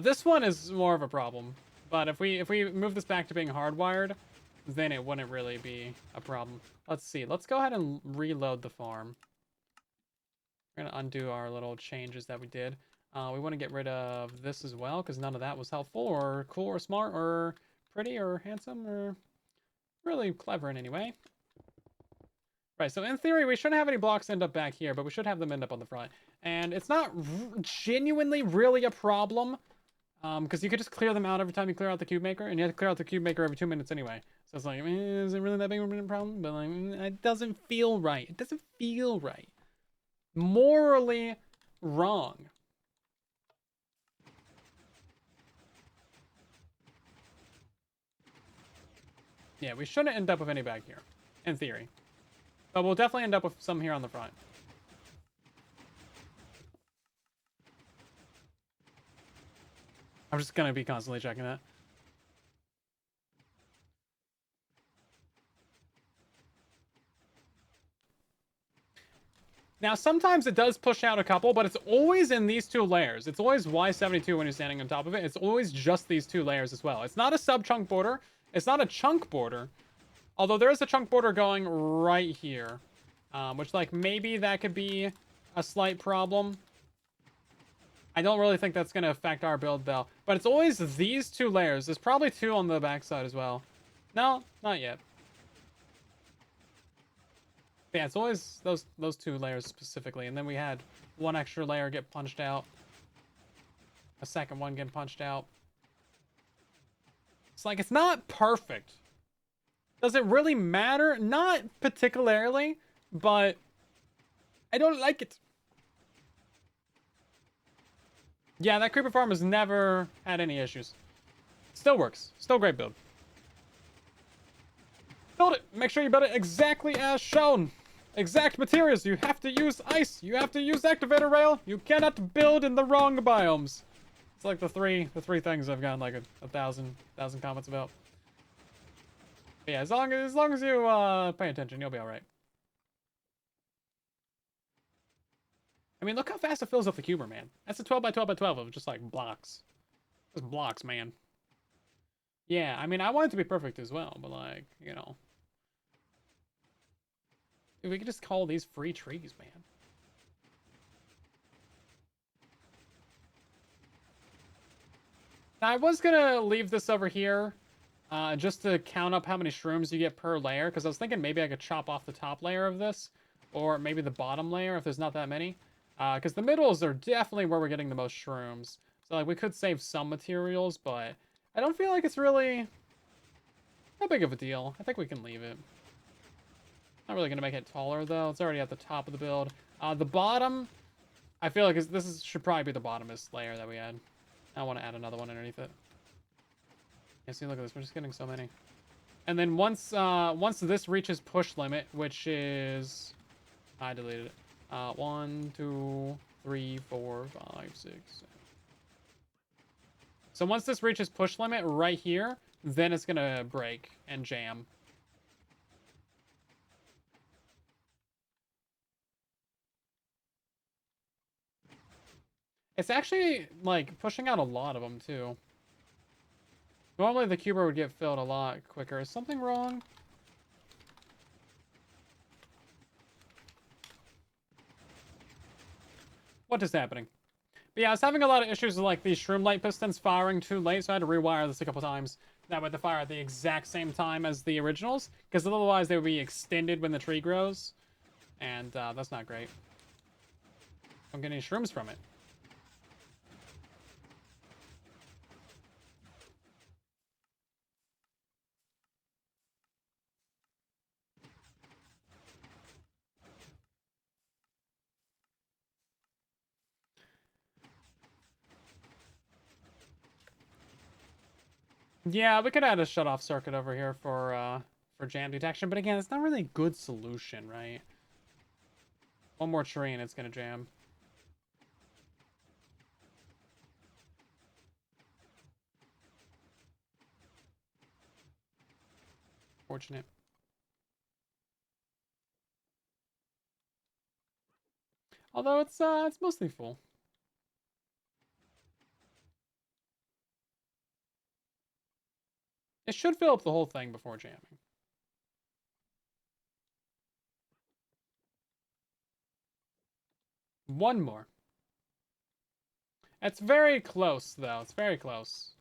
This one is more of a problem. But if we move this back to being hardwired, then it wouldn't really be a problem. Let's see. Let's go ahead and reload the farm. We're going to undo our little changes that we did. We want to get rid of this as well, because none of that was helpful or cool or smart or pretty or handsome or really clever in any way. Right, so in theory, we shouldn't have any blocks end up back here, but we should have them end up on the front. And it's not genuinely really a problem, because you could just clear them out every time you clear out the cube maker, and you have to clear out the cube maker every 2 minutes anyway. So it's like, is it really that big of a problem? But like, it doesn't feel right. It doesn't feel right. Morally wrong. Yeah, we shouldn't end up with any back here, in theory. But we'll definitely end up with some here on the front. I'm just gonna be constantly checking that. Now, sometimes it does push out a couple, but it's always in these 2 layers. It's always Y72 when you're standing on top of it. It's always just these 2 layers as well. It's not a sub-chunk border. It's not a chunk border. Although there is a chunk border going right here. Which, like, maybe that could be a slight problem. I don't really think that's going to affect our build, though. But it's always these 2 layers. There's probably 2 on the backside as well. No, not yet. Yeah, it's always those 2 layers specifically, and then we had 1 extra layer get punched out. A second one get punched out. It's like, it's not perfect. Does it really matter? Not particularly, but I don't like it. Yeah, that creeper farm has never had any issues. Still works. Still great build. Build it. Make sure you build it exactly as shown. Exact materials. You have to use ice. You have to use activator rail. You cannot build in the wrong biomes. It's like the three things I've gotten like a thousand comments about. But yeah, as long as you pay attention, you'll be all right. I mean, look how fast it fills up the cuber, man. That's a 12 by 12 by 12 of just like blocks. Just blocks, man. Yeah, I mean, I want it to be perfect as well, but like, you know. We could just call these free trees, man. Now, I was gonna leave this over here, just to count up how many shrooms you get per layer, because I was thinking maybe I could chop off the top layer of this, or maybe the bottom layer if there's not that many. Because the middles are definitely where we're getting the most shrooms. So like we could save some materials, but I don't feel like it's really that big of a deal. I think we can leave it. Not really gonna make it taller though. It's already at the top of the build. The bottom, I feel like this should probably be the bottomest layer that we had. I want to add another one underneath it. Yeah, see, look at this. We're just getting so many. And then once this reaches push limit, which is, I deleted it. 1, 2, 3, 4, 5, 6, 7. So once this reaches push limit right here, then it's gonna break and jam. It's actually, like, pushing out a lot of them, too. Normally, the cuber would get filled a lot quicker. Is something wrong? What is happening? But yeah, I was having a lot of issues with, like, these shroom light pistons firing too late, so I had to rewire this a couple times. That way they fire at the exact same time as the originals, because otherwise they would be extended when the tree grows. And, that's not great. Don't get any shrooms from it. Yeah, we could add a shut-off circuit over here for jam detection, but again, it's not really a good solution, right? One more tree and it's gonna jam. Fortunate. Although it's mostly full. It should fill up the whole thing before jamming. One more. It's very close, though. It's very close.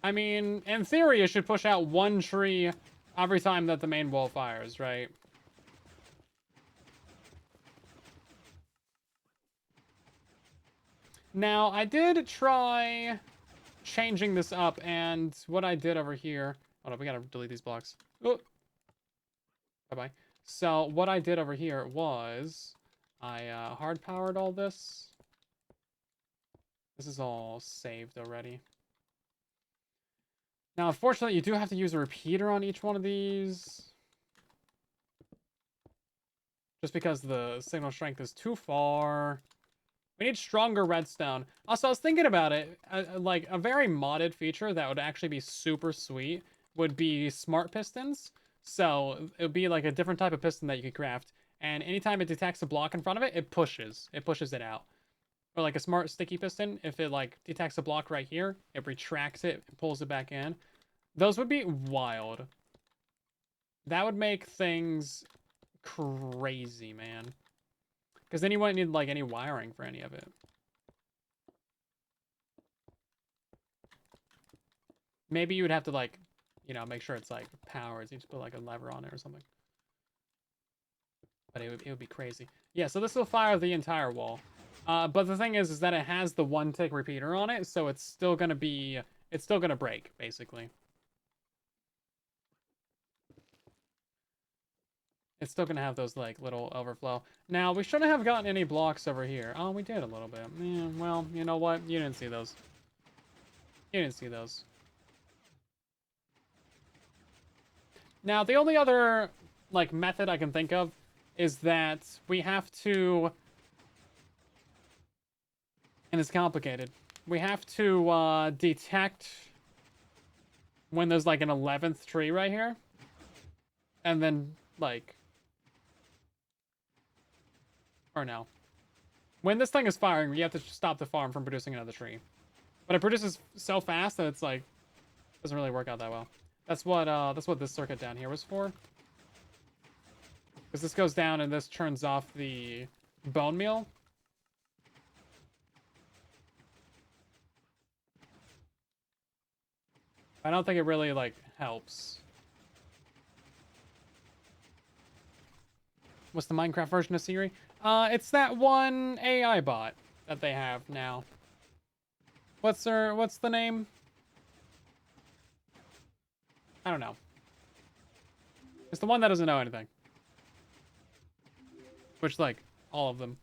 I mean, in theory, it should push out one tree every time that the main wall fires, right? Now, I did try changing this up, and what I did over here... Hold on, we gotta delete these blocks. Oh! Bye-bye. So, what I did over here was... I hard-powered all this. This is all saved already. Now, unfortunately, you do have to use a repeater on each one of these. Just because the signal strength is too far. We need stronger redstone. Also, I was thinking about it. Like, a very modded feature that would actually be super sweet would be smart pistons. So, it would be like a different type of piston that you could craft. And anytime it detects a block in front of it, it pushes. It pushes it out. Or like a smart sticky piston, if it like detects a block right here, it retracts it and pulls it back in. Those would be wild. That would make things crazy, man. Because then you wouldn't need like any wiring for any of it. Maybe you would have to like, you know, make sure it's like powered. So you just put like a lever on it or something. But it would be crazy. Yeah, so this will fire the entire wall. But the thing is that it has the one tick repeater on it, so it's still gonna be, it's still gonna break, basically. It's still gonna have those like little overflow. Now we shouldn't have gotten any blocks over here. Oh, we did a little bit. Yeah, well, you know what? You didn't see those. You didn't see those. Now the only other like method I can think of is that we have to, and it's complicated. We have to detect when there's like an 11th tree right here, and then like, or no. When this thing is firing, you have to stop the farm from producing another tree. But it produces so fast that it's like, doesn't really work out that well. That's what this circuit down here was for. Because this goes down and this turns off the bone meal. I don't think it really like helps. What's the Minecraft version of Siri? It's that one AI bot that they have now. What's the name? I don't know. It's the one that doesn't know anything. Which, like, all of them.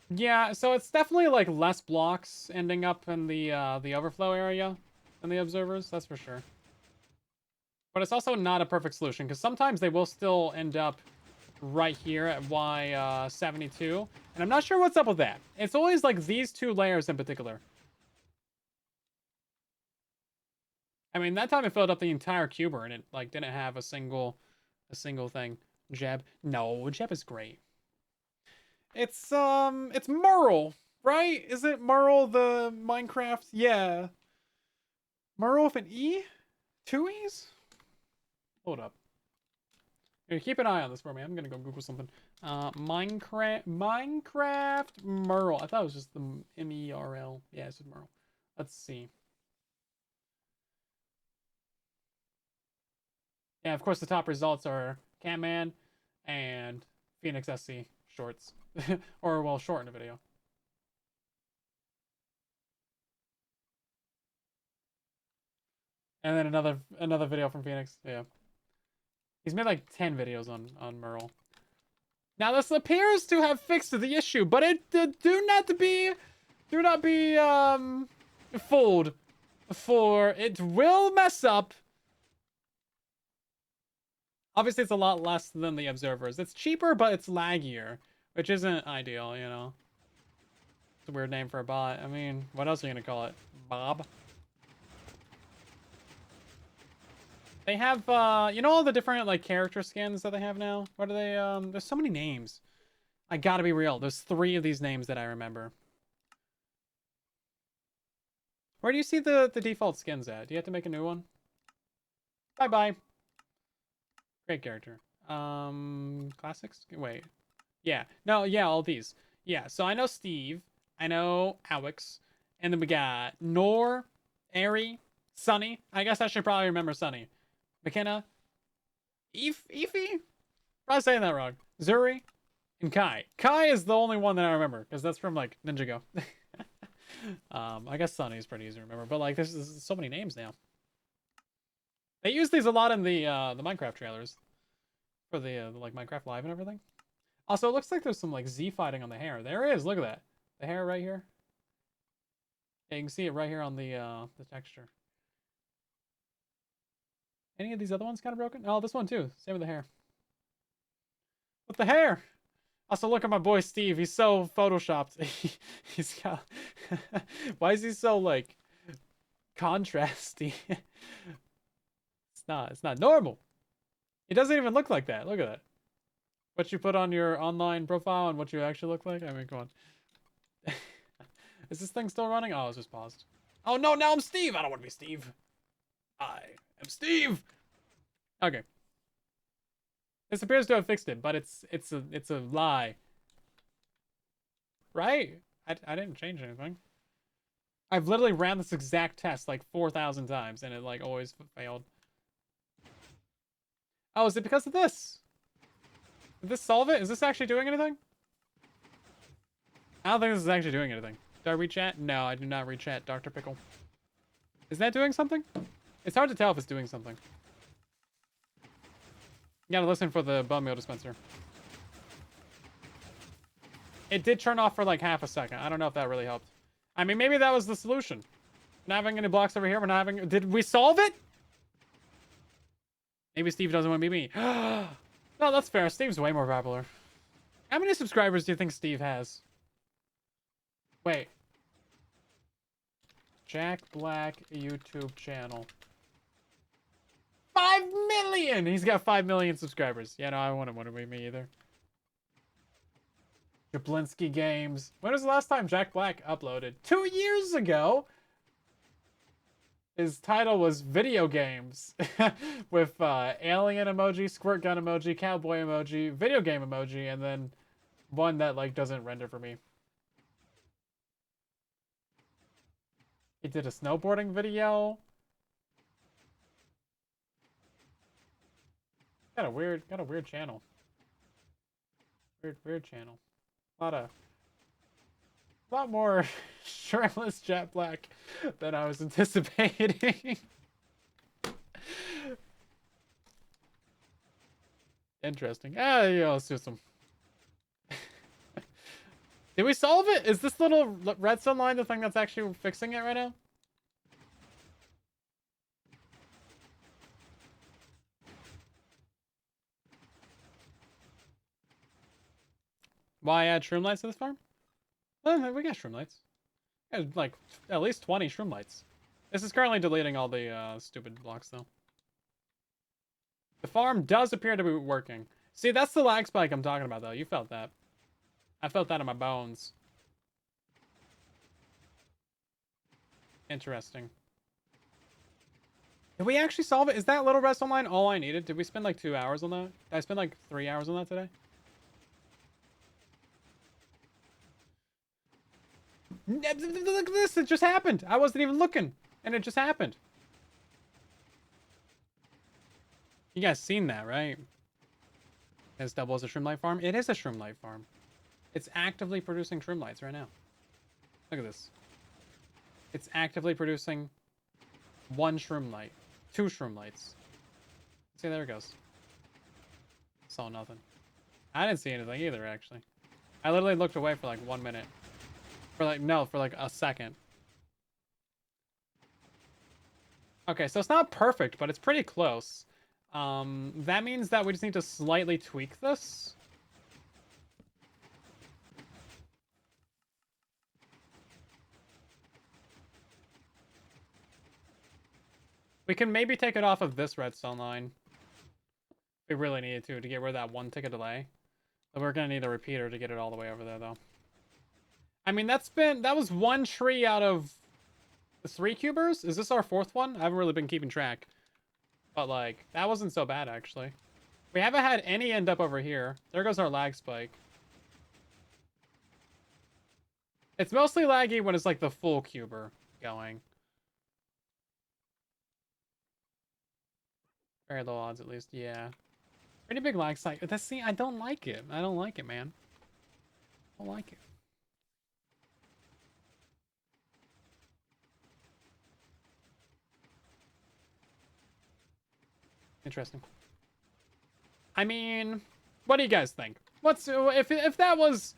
Yeah, so it's definitely, like, less blocks ending up in the overflow area than the observers, that's for sure. But it's also not a perfect solution, because sometimes they will still end up right here at Y72. And I'm not sure what's up with that. It's always, like, these two layers in particular. I mean, that time it filled up the entire cuber, and it, like, didn't have a single thing. Jeb. No, Jeb is great. It's Merle, right? Is it Merle the Minecraft? Yeah. Merle with an E? Two E's? Hold up. Here, keep an eye on this for me. I'm gonna go Google something. Minecraft Merle. I thought it was just the M-E-R-L. Yeah, it's just Merle. Let's see. Yeah, of course the top results are Catman and Phoenix SC shorts. Or, well, short in a video. And then another video from Phoenix. Yeah. He's made like 10 videos on Merle. Now this appears to have fixed the issue, but it do not be fooled, for it will mess up. Obviously, it's a lot less than the observers. It's cheaper, but it's laggier, which isn't ideal, you know. It's a weird name for a bot. I mean, what else are you gonna call it? Bob? They have, you know all the different, like, character skins that they have now? What are they, there's so many names. I gotta be real. There's 3 of these names that I remember. Where do you see the default skins at? Do you have to make a new one? Bye-bye. Great character. Classics? Wait. Yeah. No, yeah, all these. Yeah, so I know Steve. I know Alex. And then we got Nor, Ari, Sunny. I guess I should probably remember Sunny. McKenna, Efi? Probably saying that wrong. Zuri, and Kai. Kai is the only one that I remember, because that's from, like, Ninjago. I guess Sunny is pretty easy to remember, but, like, there's so many names now. They use these a lot in the Minecraft trailers. For the like, Minecraft Live and everything. Also, it looks like there's some, like, Z fighting on the hair. There is, look at that. The hair right here. Yeah, you can see it right here on the texture. Any of these other ones kind of broken? Oh, this one too. Same with the hair. With the hair! Also, look at my boy Steve. He's so photoshopped. He's got... Why is he so, like, contrasty? It's not normal. He doesn't even look like that. Look at that. What you put on your online profile and what you actually look like? I mean, come on. Is this thing still running? Oh, it's just paused. Oh, no, now I'm Steve. I don't want to be Steve. I am Steve. Okay. This appears to have fixed it, but it's a lie. Right? I didn't change anything. I've literally ran this exact test like 4,000 times and it, like, always failed. Oh, is it because of this? Did this solve it? Is this actually doing anything? I don't think this is actually doing anything. Do I re-chat? No, I do not re-chat, Dr. Pickle. Is that doing something? It's hard to tell if it's doing something. You gotta listen for the bone meal dispenser. It did turn off for like half a second. I don't know if that really helped. I mean, maybe that was the solution. We're not having any blocks over here. We're not having... Did we solve it? Maybe Steve doesn't want to be me. No, that's fair. Steve's way more popular. How many subscribers do you think Steve has? Wait. Jack Black YouTube channel. 5 million! He's got 5 million subscribers. Yeah, no, I wouldn't want to be me either. Jablinski Games. When was the last time Jack Black uploaded? 2 years ago! His title was Video Games. With alien emoji, squirt gun emoji, cowboy emoji, video game emoji, and then one that, like, doesn't render for me. He did a snowboarding video. Got a weird channel. Weird channel. A lot more shirtless Jack Black than I was anticipating. Interesting. Ah, yeah, let's do some. Did we solve it? Is this little redstone line the thing that's actually fixing it right now? Why add shroom lights to this farm? Well, we got shroom lights. Like, at least 20 shroom lights. This is currently deleting all the stupid blocks, though. The farm does appear to be working. See, that's the lag spike I'm talking about, though. You felt that. I felt that in my bones. Interesting. Did we actually solve it? Is that little redstone line all I needed? Did we spend like 2 hours on that? Did I spend like 3 hours on that today? Look at this! It just happened! I wasn't even looking! And it just happened! You guys seen that, right? As double as a shroom light farm? It is a shroom light farm. It's actively producing shroom lights right now. Look at this. It's actively producing 1 shroom light. 2 shroom lights. See, there it goes. Saw nothing. I didn't see anything either, actually. I literally looked away for like 1 minute. For like a second. Okay, so it's not perfect, but it's pretty close. That means that we just need to slightly tweak this. We can maybe take it off of this redstone line. We really needed to get rid of that 1 tick of delay. But we're gonna need a repeater to get it all the way over there, though. I mean, that was 1 tree out of the 3 cubers? Is this our 4th one? I haven't really been keeping track. But, like, that wasn't so bad, actually. We haven't had any end up over here. There goes our lag spike. It's mostly laggy when it's like the full cuber going. Very low odds, at least. Yeah. Pretty big lag spike. That's, see, I don't like it. I don't like it, man. I don't like it. Interesting. I mean, what do you guys think? What's if that was,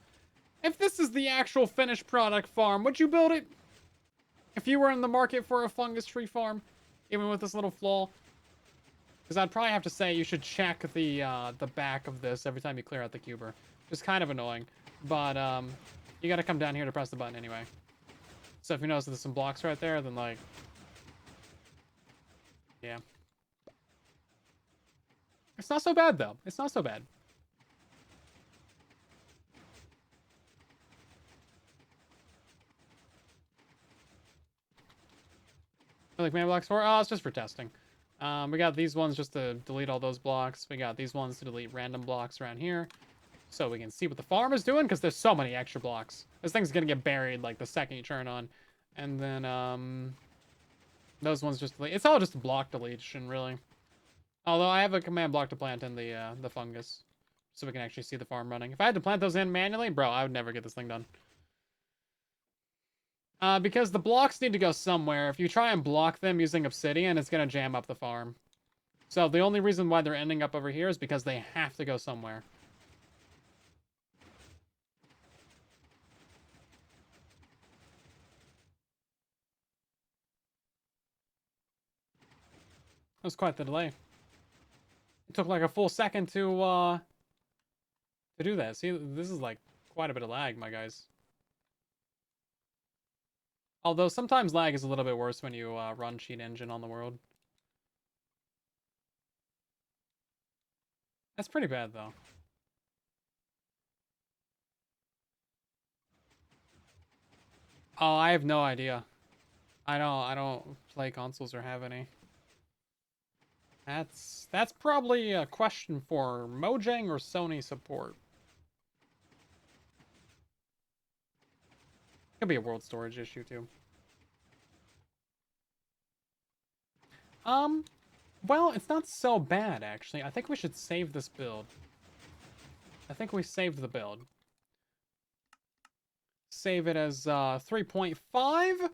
if this is the actual finished product farm, would you build it? If you were in the market for a fungus tree farm, even with this little flaw? Because I'd probably have to say you should check the back of this every time you clear out the cuber. It's kind of annoying, but you got to come down here to press the button anyway. So if you notice there's some blocks right there, then like, yeah. It's not so bad though. It's not so bad. Like mana blocks for? Oh, it's just for testing. We got these ones just to delete all those blocks. We got these ones to delete random blocks around here. So we can see what the farm is doing, because there's so many extra blocks. This thing's gonna get buried like the second you turn on. And then those ones just delete. It's all just block deletion, really. Although I have a command block to plant in the fungus. So we can actually see the farm running. If I had to plant those in manually, bro, I would never get this thing done. Because the blocks need to go somewhere. If you try and block them using obsidian, it's going to jam up the farm. So the only reason why they're ending up over here is because they have to go somewhere. That was quite the delay. It took like a full second to do that. See, this is like quite a bit of lag, my guys. Although sometimes lag is a little bit worse when you run cheat engine on the world. That's pretty bad though. Oh, I have no idea. I don't play consoles or have any. That's probably a question for Mojang or Sony support. Could be a world storage issue too. Well, it's not so bad actually. I think we should save this build. I think we saved the build. Save it as 3.5.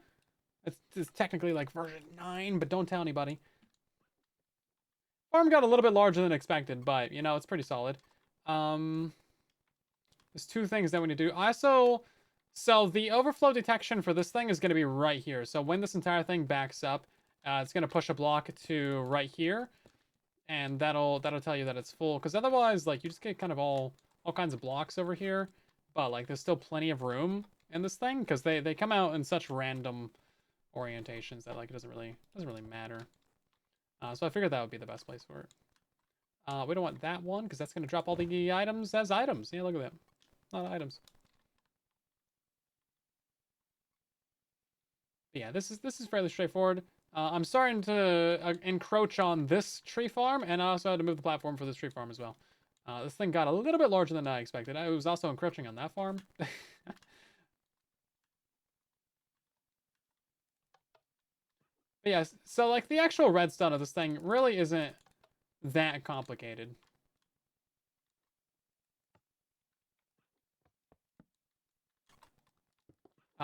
It's technically like version 9, but don't tell anybody. Farm got a little bit larger than expected, but you know, it's pretty solid. There's two things that we need to do. So the overflow detection for this thing is going to be right here. So when this entire thing backs up, it's going to push a block to right here, and that'll tell you that it's full. Because otherwise, like, you just get kind of all kinds of blocks over here, but like there's still plenty of room in this thing because they come out in such random orientations that like it doesn't really matter. So I figured that would be the best place for it. We don't want that one because that's going to drop all the items as items. Yeah, look at that. A lot of items. But yeah, this is fairly straightforward. I'm starting to encroach on this tree farm, and I also had to move the platform for this tree farm as well. This thing got a little bit larger than I expected. I was also encroaching on that farm. But yeah, so like the actual redstone of this thing really isn't that complicated.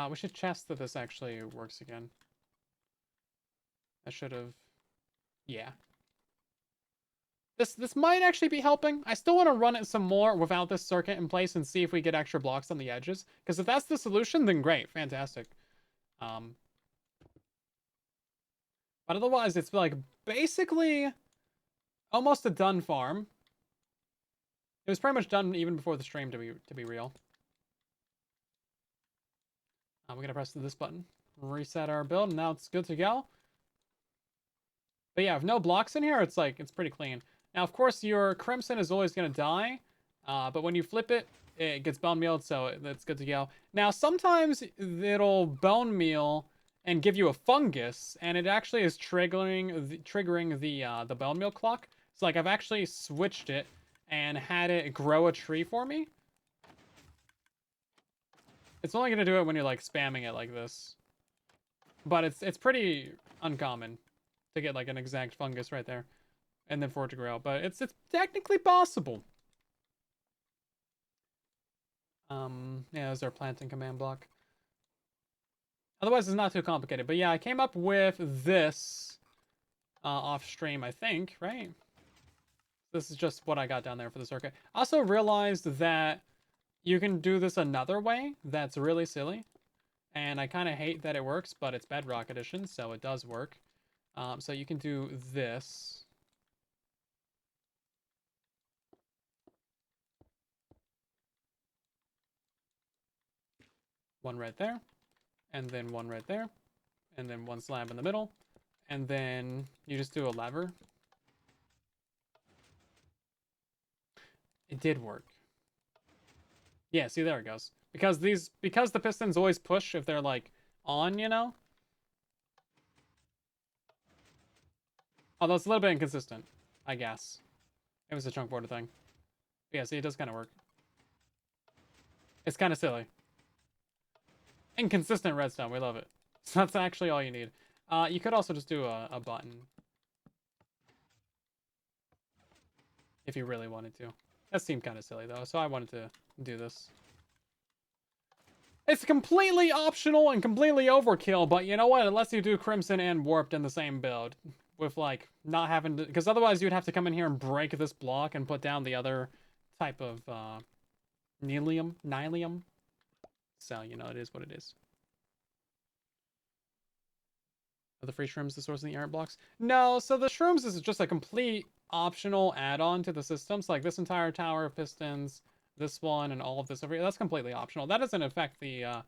We should test that this actually works again. I should have... Yeah. This might actually be helping. I still want to run it some more without this circuit in place and see if we get extra blocks on the edges. Because if that's the solution, then great. Fantastic. But otherwise, it's like basically almost a done farm. It was pretty much done even before the stream, to be real. We're going to press this button. Reset our build, and now it's good to go. But yeah, with no blocks in here, it's like, it's pretty clean. Now, of course, your Crimson is always going to die. But when you flip it, it gets bone mealed, so that's good to go. Now, sometimes it'll bone meal and give you a fungus, and it actually is triggering the bone meal clock. So like I've actually switched it and had it grow a tree for me. It's only gonna do it when you're like spamming it like this. But it's pretty uncommon to get like an exact fungus right there. And then for it to grow. But it's technically possible. Yeah, there's our planting command block. Otherwise, it's not too complicated. But yeah, I came up with this off stream, I think, right? This is just what I got down there for the circuit. Also realized that you can do this another way that's really silly. And I kind of hate that it works, but it's Bedrock edition, so it does work. So you can do this. One right there. And then one right there. And then one slab in the middle. And then you just do a lever. It did work. Yeah, see, there it goes. Because the pistons always push if they're like on, you know? Although it's a little bit inconsistent, I guess. It was a chunk border thing. But yeah, see, it does kind of work. It's kind of silly. Inconsistent redstone, we love it. So that's actually all you need. You could also just do a button. If you really wanted to. That seemed kind of silly, though, so I wanted to do this. It's completely optional and completely overkill, but you know what? It lets you do Crimson and Warped in the same build. With, like, not having to... Because otherwise you'd have to come in here and break this block and put down the other type of, Nylium. So, you know, it is what it is. Are the free shrooms the source of the errant blocks? No, so the shrooms is just a complete optional add-on to the system. So, like, this entire tower of pistons, this one, and all of this over here, that's completely optional. That doesn't affect the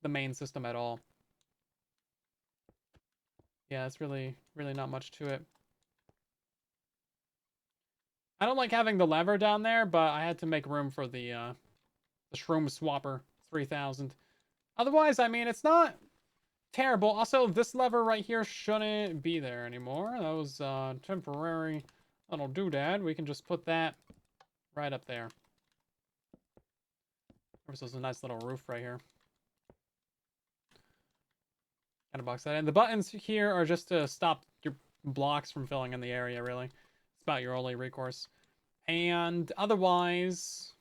main system at all. Yeah, it's really not much to it. I don't like having the lever down there, but I had to make room for the Shroom Swapper 3000. Otherwise, I mean, it's not terrible. Also, this lever right here shouldn't be there anymore. That was temporary little doodad. We can just put that right up there. There's a nice little roof right here. Kind of box that in. The buttons here are just to stop your blocks from filling in the area, really. It's about your only recourse. And otherwise,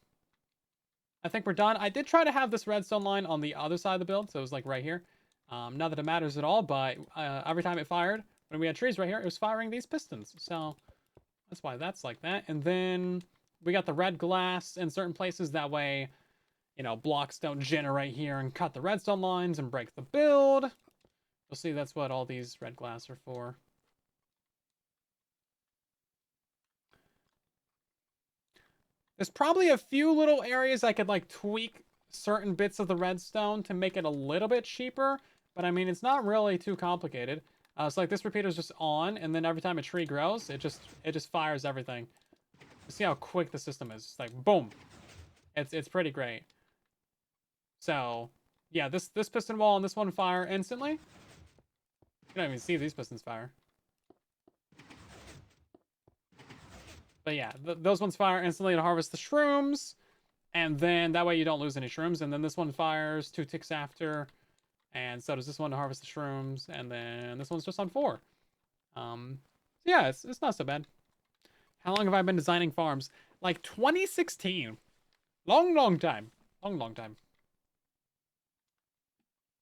I think we're done. I did try to have this redstone line on the other side of the build, so it was like right here. Not that it matters at all, but every time it fired, when we had trees right here, it was firing these pistons. So that's why that's like that. And then we got the red glass in certain places. That way, you know, blocks don't generate here and cut the redstone lines and break the build. You'll see that's what all these red glass are for. There's probably a few little areas I could, like, tweak certain bits of the redstone to make it a little bit cheaper. But, I mean, it's not really too complicated. So, like, this repeater's just on, and then every time a tree grows, it just fires everything. You see how quick the system is. It's like, boom. It's pretty great. So, yeah, this piston wall and this one fire instantly. You don't even see these pistons fire. But yeah, those ones fire instantly to harvest the shrooms. And then that way you don't lose any shrooms. And then this one fires 2 ticks after. And so does this one to harvest the shrooms. And then this one's just on 4. Yeah, it's not so bad. How long have I been designing farms? Like 2016. Long time. Long time.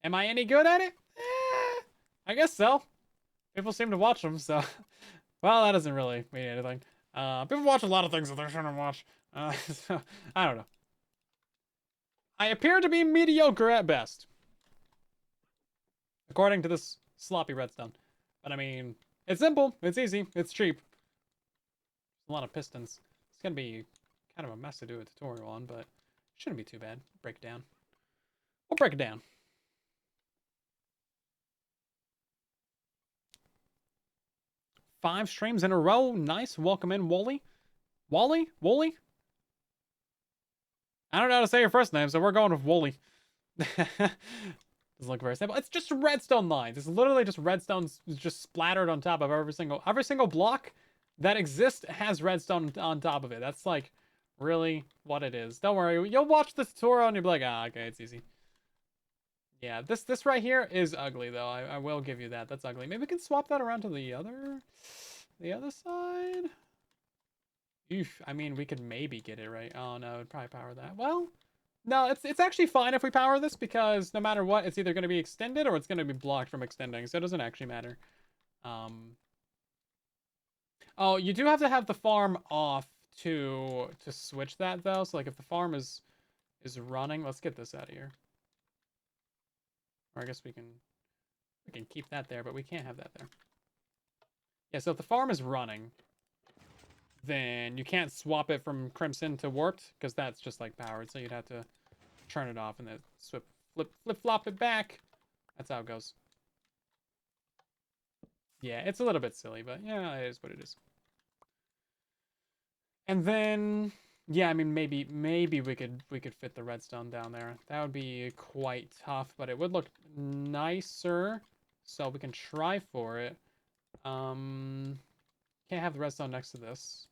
Am I any good at it? I guess so. People seem to watch them, so... Well, that doesn't really mean anything. People watch a lot of things that they shouldn't watch. So, I don't know. I appear to be mediocre at best. According to this sloppy redstone. But I mean, it's simple, it's easy, it's cheap. A lot of pistons. It's gonna be kind of a mess to do a tutorial on, but it shouldn't be too bad. Break it down. We'll break it down. Five streams in a row. Nice. Welcome in, Wooly. Wally? Wooly? I don't know how to say your first name, so we're going with Wooly. Doesn't look very simple. It's just redstone lines. It's literally just redstones just splattered on top of every single block. that exists has redstone on top of it. That's like really what it is. Don't worry, you'll watch the tutorial and you'll be like, ah, okay, it's easy. Yeah, this right here is ugly though. I will give you that. That's ugly. Maybe we can swap that around to the other side. Oof, I mean, we could maybe get it right. Oh no, it'd probably power that. Well, no, it's actually fine if we power this because no matter what, it's either going to be extended or it's going to be blocked from extending, so it doesn't actually matter. Oh, you do have to have the farm off to switch that though. So like if the farm is running, let's get this out of here. Or I guess we can keep that there, but we can't have that there. Yeah, so if the farm is running, then you can't swap it from crimson to warped because that's just like powered. So you'd have to turn it off and then flip flop it back. That's how it goes. Yeah, it's a little bit silly, but yeah, it is what it is. And then yeah, I mean maybe we could fit the redstone down there. That would be quite tough, but it would look nicer. So we can try for it. Can't have the redstone next to this.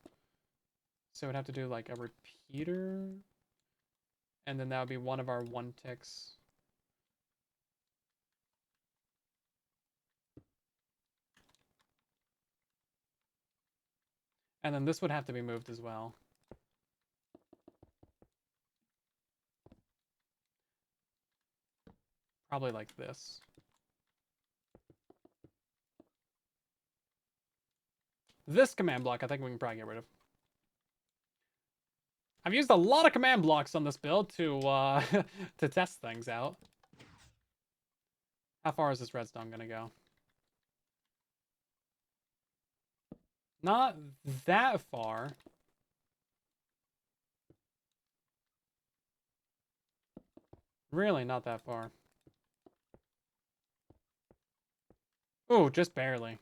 So we'd have to do like a repeater. And then that would be one of our 1 ticks. And then this would have to be moved as well. Probably like this. This command block, I think we can probably get rid of. I've used a lot of command blocks on this build to to test things out. How far is this redstone gonna go? Not that far. Really, not that far. Ooh, just barely.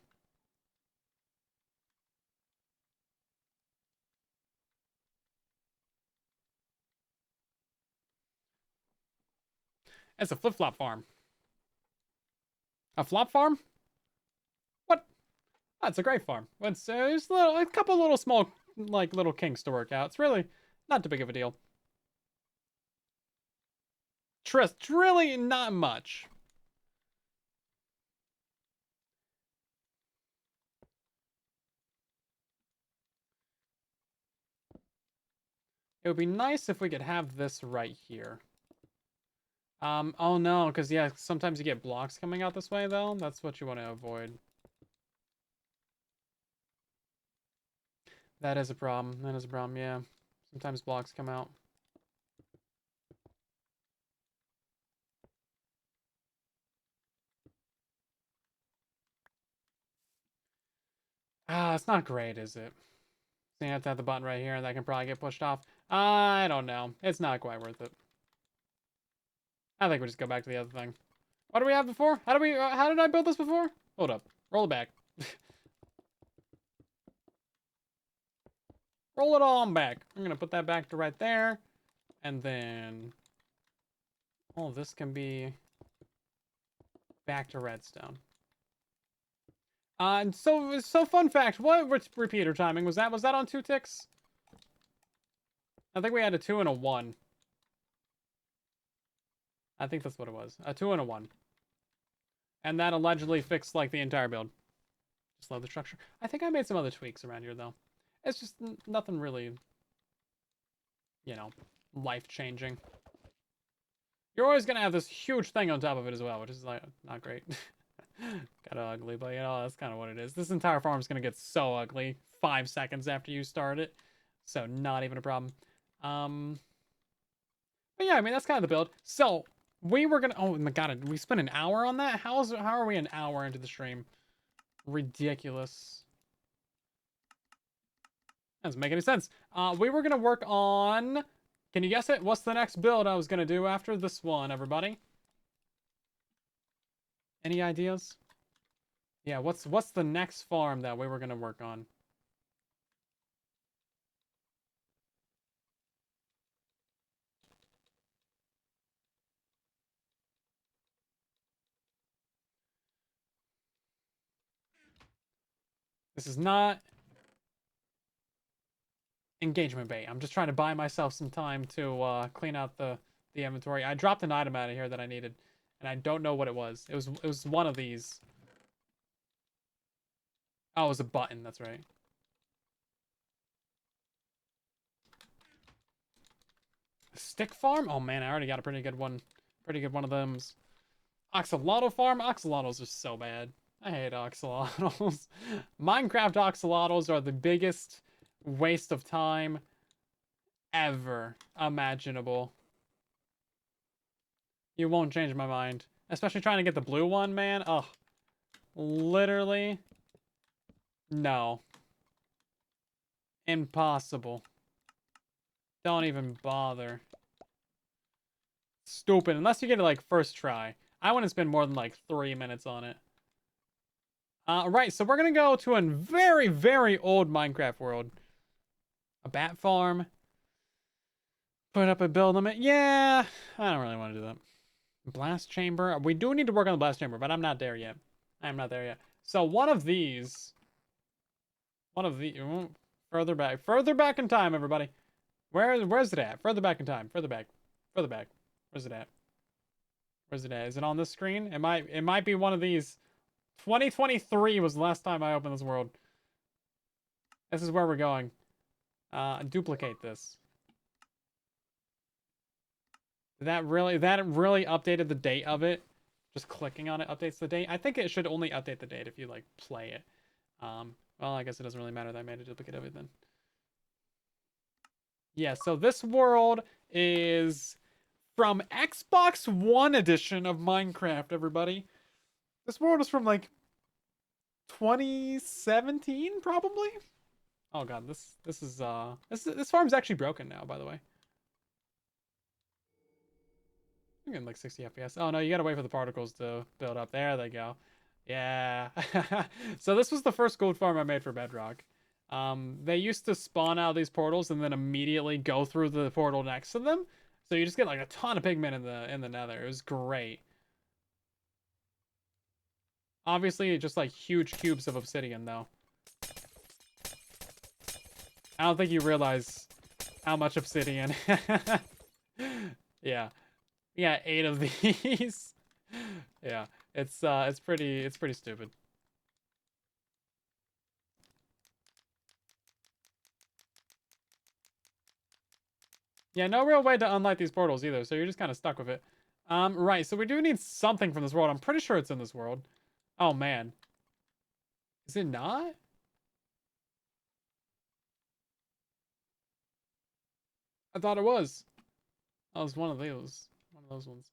It's a flip-flop farm. A flop farm? What? Oh, it's a great farm. It's a couple little small, like, little kinks to work out. It's really not too big of a deal. Trust, really not much. It would be nice if we could have this right here. Oh no, because yeah, sometimes you get blocks coming out this way though. That's what you want to avoid. That is a problem. That is a problem, yeah. Sometimes blocks come out. Ah, it's not great, is it? So you have to have the button right here and that can probably get pushed off. I don't know. It's not quite worth it. I think we just go back to the other thing. What do we have before? How did I build this before? Hold up. Roll it back. Roll it on back. I'm gonna put that back to right there. And then all of this can be back to redstone. And so fun fact, what repeater timing was that? Was that on 2 ticks? I think we had a 2 and a 1. I think that's what it was. A 2 and a 1. And that allegedly fixed like the entire build. Just love the structure. I think I made some other tweaks around here though. It's just nothing really, you know, life-changing. You're always gonna have this huge thing on top of it as well, which is like not great. Kind of ugly, but you know, that's kind of what it is. This entire farm is gonna get so ugly 5 seconds after you start it. So not even a problem. But yeah, I mean, that's kind of the build. So we were gonna, oh my God, we spent an hour on that? How are we an hour into the stream? Ridiculous. Doesn't make any sense. We were gonna work on, can you guess it? What's the next build I was gonna do after this one, everybody? Any ideas? Yeah, what's the next farm that we were gonna work on? This is not engagement bait. I'm just trying to buy myself some time to clean out the inventory. I dropped an item out of here that I needed, and I don't know what it was. It was one of these. Oh, it was a button. That's right. Stick farm? Oh man, I already got a pretty good one. Pretty good one of them. Axolotl farm? Axolotls are so bad. I hate axolotls. Minecraft axolotls are the biggest waste of time ever imaginable. You won't change my mind. Especially trying to get the blue one, man. Oh, literally. No. Impossible. Don't even bother. Stupid. Unless you get it, like, first try. I wouldn't spend more than, like, 3 minutes on it. Right, so we're gonna go to a very, very old Minecraft world. A bat farm. Put up a build limit. Yeah, I don't really want to do that. Blast chamber. We do need to work on the blast chamber, but I'm not there yet. I'm not there yet. So one of these... Further back in time, everybody. Where's it at? Further back in time. Further back. Further back. Where's it at? Where's it at? Is it on this screen? It might be one of these. 2023 was the last time I opened this world. This is where we're going. Duplicate this. That really updated the date of it. Just clicking on it updates the date. I think it should only update the date if you like play it. Well, I guess it doesn't really matter that I made a duplicate of it then. Yeah, so this world is from Xbox One edition of Minecraft, everybody. This world is from like 2017, probably. Oh god, this farm's actually broken now, by the way. I'm getting like 60 FPS. Oh no, you gotta wait for the particles to build up. There they go. Yeah. So this was the first gold farm I made for Bedrock. They used to spawn out these portals and then immediately go through the portal next to them. So you just get like a ton of pigment in the nether. It was great. Obviously, just like huge cubes of obsidian though. I don't think you realize how much obsidian. Yeah. Yeah, 8 of these. Yeah. It's pretty stupid. Yeah, no real way to unlight these portals either, so you're just kind of stuck with it. Right, so we do need something from this world. I'm pretty sure it's in this world. Oh, man. Is it not? I thought it was. Oh, it was one of those. One of those ones.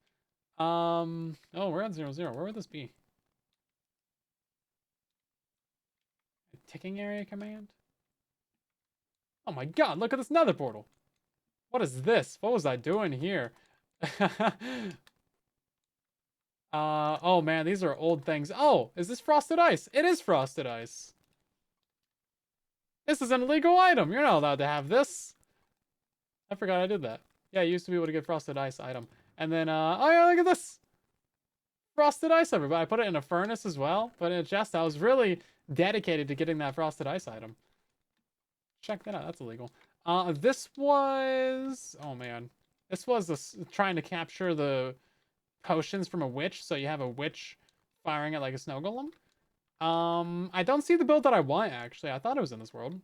Oh, we're at 0, 0. Where would this be? A ticking area command? Oh my god, look at this nether portal. What is this? What was I doing here? Oh man, these are old things. Oh, is this frosted ice? It is frosted ice. This is an illegal item. You're not allowed to have this. I forgot I did that. Yeah, you used to be able to get frosted ice item. And then, oh yeah, look at this. Frosted ice, everybody. I put it in a furnace as well. But in a chest, I was really dedicated to getting that frosted ice item. Check that out. That's illegal. This was... Oh, man. This was trying to capture the potions from a witch. So you have a witch firing at like a snow golem. I don't see the build that I want, actually. I thought it was in this world.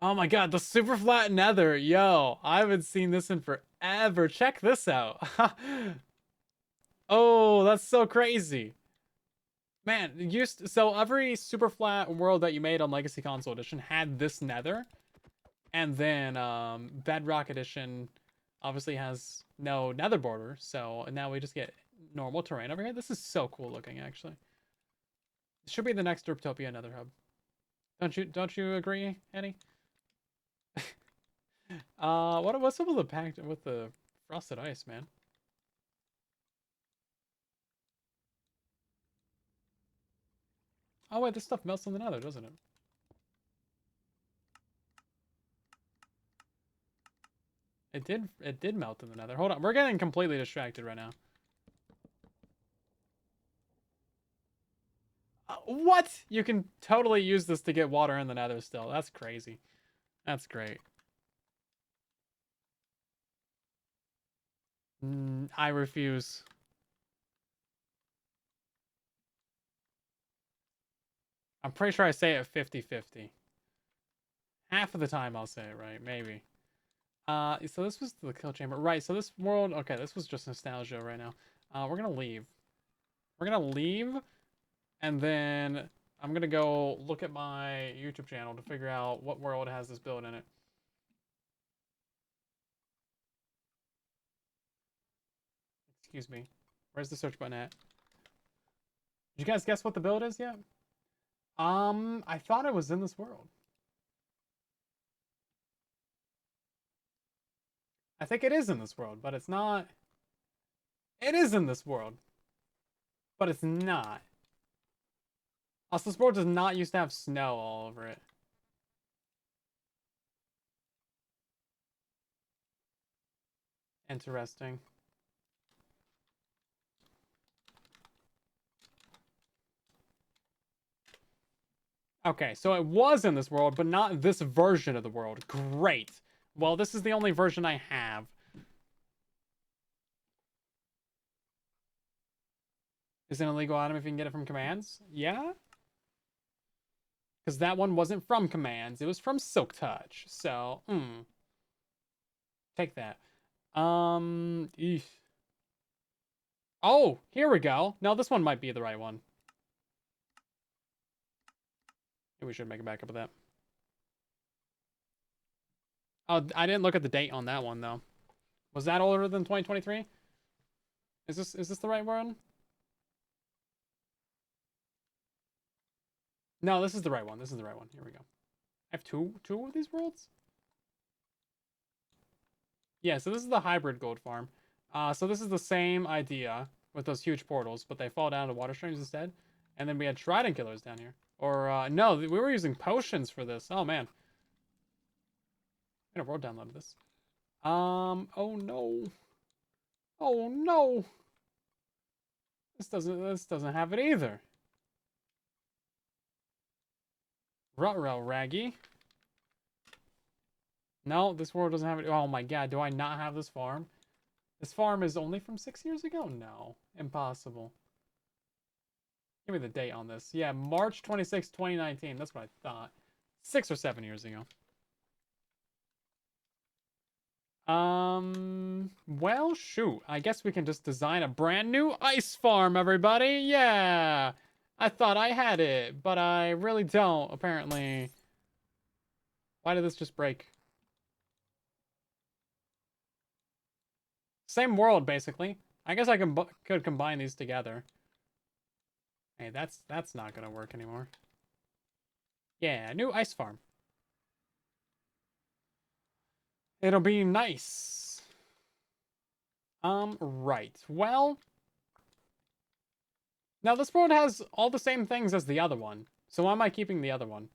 Oh my god, the super flat nether. Yo, I haven't seen this in forever. Check this out. Oh, that's so crazy. Man, so every super flat world that you made on Legacy Console Edition had this nether. And then Bedrock Edition obviously has no nether border. So now we just get normal terrain over here. This is so cool looking, actually. It should be the next Derptopia nether hub. Don't you agree, Eddie? What's up with the pact with the frosted ice, man? Oh wait, this stuff melts in the nether, doesn't it? It did melt in the nether. Hold on, we're getting completely distracted right now. What? You can totally use this to get water in the nether still. That's crazy. That's great. I refuse. I'm pretty sure I say it 50-50. Half of the time I'll say it right, maybe. So this was the kill chamber. Right, so this world... Okay, this was just nostalgia right now. We're gonna leave. We're gonna leave, and then I'm gonna go look at my YouTube channel to figure out what world has this build in it. Excuse me. Where's the search button at? Did you guys guess what the build is yet? I thought it was in this world. I think it is in this world, but it's not. It is in this world, but it's not. Also, this world does not used to have snow all over it. Interesting. Okay, so it was in this world, but not this version of the world. Great. Well, this is the only version I have. Is it an illegal item if you can get it from commands? Yeah? Because that one wasn't from commands. It was from Silk Touch. So, take that. Eesh. Oh, here we go. No, this one might be the right one. Maybe we should make a backup of that. Oh, I didn't look at the date on that one, though. Was that older than 2023? Is this the right one? No, this is the right one. This is the right one. Here we go. I have two of these worlds? Yeah, so this is the hybrid gold farm. So this is the same idea with those huge portals, but they fall down to water streams instead. And then we had trident killers down here. Or, no, we were using potions for this. Oh, man. I'm gonna world download this. Oh, no. Oh, no. This doesn't have it either. Ruh-roh, Raggy. No, this world doesn't have it. Oh my god, do I not have this farm? This farm is only from 6 years ago? No. Impossible. Give me the date on this. Yeah, March 26, 2019. That's what I thought. 6 or 7 years ago. Well, shoot. I guess we can just design a brand new ice farm, everybody. Yeah. I thought I had it, but I really don't, apparently. Why did this just break? Same world, basically. I guess I could combine these together. Hey, that's not gonna work anymore. Yeah, new ice farm. It'll be nice. Right. Well, now this world has all the same things as the other one. So why am I keeping the other one?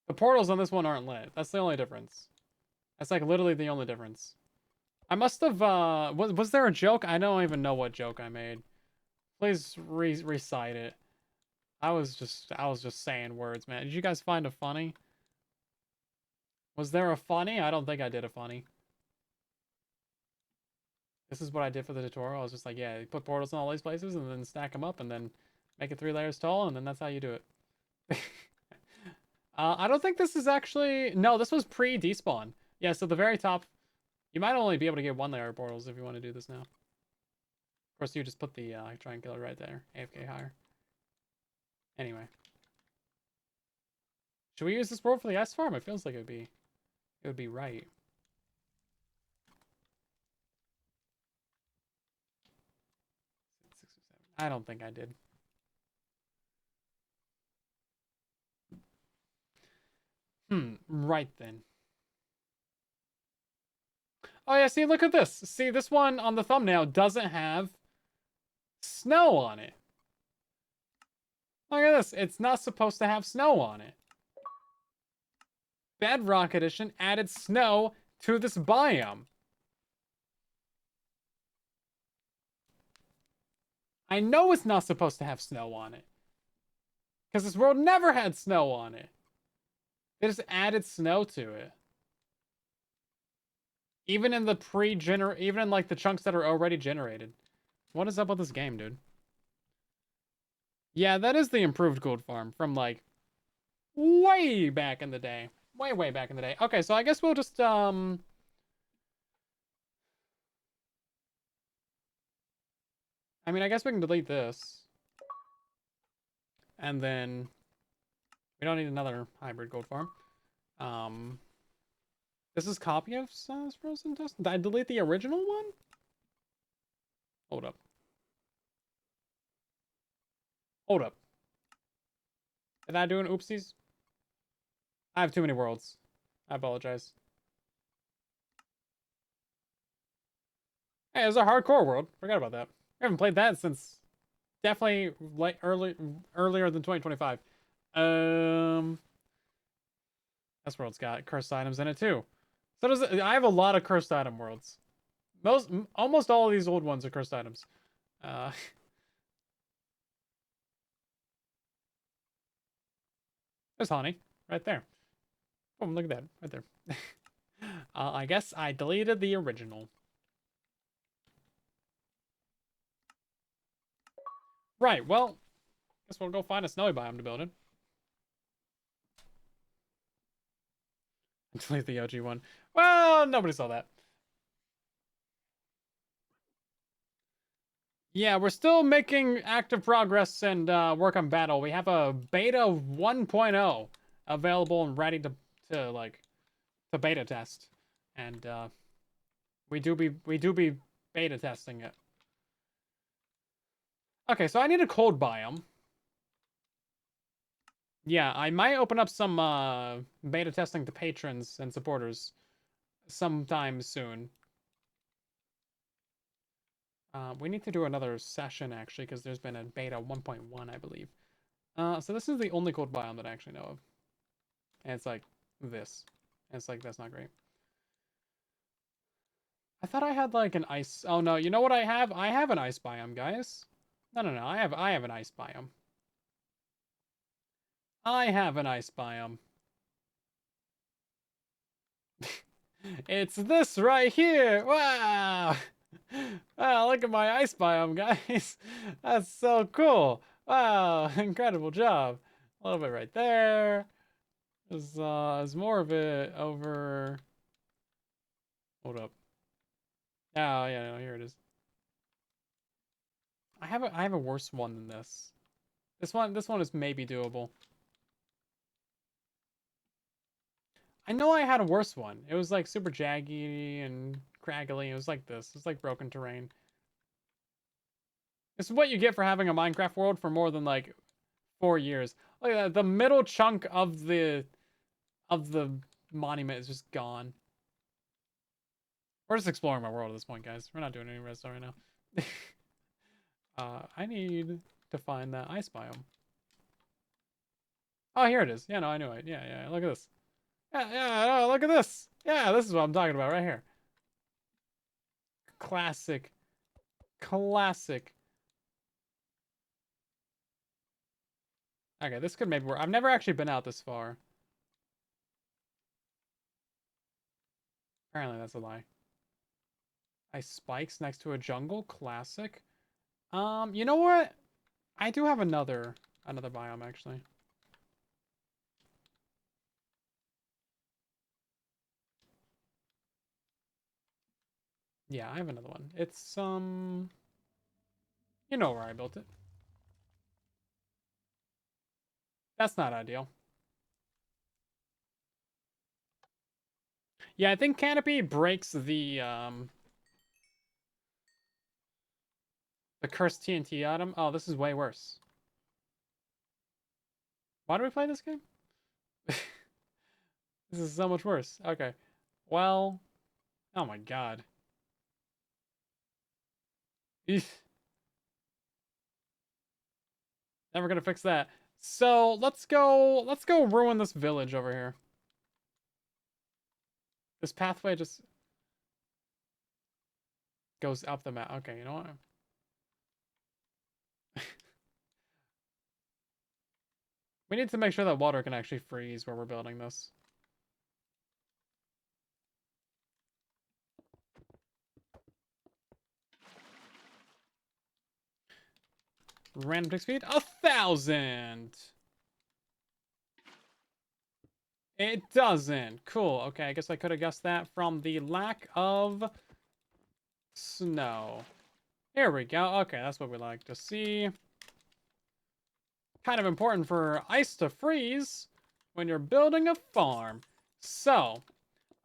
The portals on this one aren't lit. That's the only difference. That's like literally the only difference. I must have, was there a joke? I don't even know what joke I made. Please recite it. I was just saying words, man. Did you guys find a funny? Was there a funny? I don't think I did a funny. This is what I did for the tutorial. I was just like, yeah, you put portals in all these places and then stack them up and then make it 3 layers tall and then that's how you do it. I don't think this is actually... No, this was pre-despawn. Yeah, so the very top... You might only be able to get 1 layer of portals if you want to do this now. Of course, you just put the triangular right there. AFK higher. Anyway. Should we use this world for the ice farm? It feels like it would be right. I don't think I did. Right then. Oh yeah, see, look at this. See, this one on the thumbnail doesn't have snow on it. Look at this. It's not supposed to have snow on it. Bedrock Edition added snow to this biome. I know it's not supposed to have snow on it. Because this world never had snow on it. They just added snow to it. Even in the even in like the chunks that are already generated. What is up with this game, dude? Yeah, that is the improved gold farm from like way back in the day. Way back in the day. Okay, so I guess we'll just I mean, I guess we can delete this. And then we don't need another hybrid gold farm. This is copy of Frozen Test. Did I delete the original one? Hold up. Hold up. Did I do an oopsies? I have too many worlds. I apologize. Hey, it was a hardcore world. Forgot about that. I haven't played that since definitely like earlier than 2025. This world's got cursed items in it too. So does it, I have a lot of cursed item worlds. Almost all of these old ones are cursed items. Uh, there's honey right there. Oh, look at that right there. I guess I deleted the original. Right. Well, guess we'll go find a snowy biome to build in. Delete the OG one. Well, nobody saw that. Yeah, we're still making active progress and work on battle. We have a beta 1.0 available and ready to like to beta test, and we do be beta testing it. Okay, so I need a cold biome. Yeah, I might open up some beta testing to patrons and supporters sometime soon. We need to do another session actually because there's been a beta 1.1, I believe. So this is the only cold biome that I actually know of, and it's like this. And it's like that's not great. I thought I had like an ice. Oh no, you know what I have? I have an ice biome, guys. No, no, no. I have an ice biome. I have an ice biome. It's this right here. Wow. Wow, look at my ice biome, guys. That's so cool. Wow, incredible job. A little bit right there. There's more of it over. Hold up. Oh yeah, no, here it is. I have a worse one than this. This one is maybe doable. I know I had a worse one. It was like super jaggy and craggly. It was like this. It's like broken terrain. This is what you get for having a Minecraft world for more than like 4 years. Look at that. The middle chunk of the monument is just gone. We're just exploring my world at this point, guys. We're not doing any redstone right now. I need to find that ice biome. Oh, here it is. Yeah, no, I knew it. Yeah, yeah. Look at this. Yeah, yeah. Oh, look at this. Yeah, this is what I'm talking about right here. Classic. Classic. Okay, this could maybe work. I've never actually been out this far. Apparently that's a lie. Ice spikes next to a jungle. Classic. You know what? I do have another biome actually. Yeah, I have another one. It's you know where I built it. That's not ideal. Yeah, I think Canopy breaks the cursed TNT item. Oh, this is way worse. Why do we play this game? This is so much worse. Okay. Well, oh my god. Eesh. Never gonna fix that. So let's go ruin this village over here. This pathway just goes up the map. Okay, you know what? We need to make sure that water can actually freeze where we're building this. Random tick speed, 1,000. It doesn't. Cool. Okay, I guess I could have guessed that from the lack of snow. Here we go. Okay, that's what we like to see. Kind of important for ice to freeze when you're building a farm. So,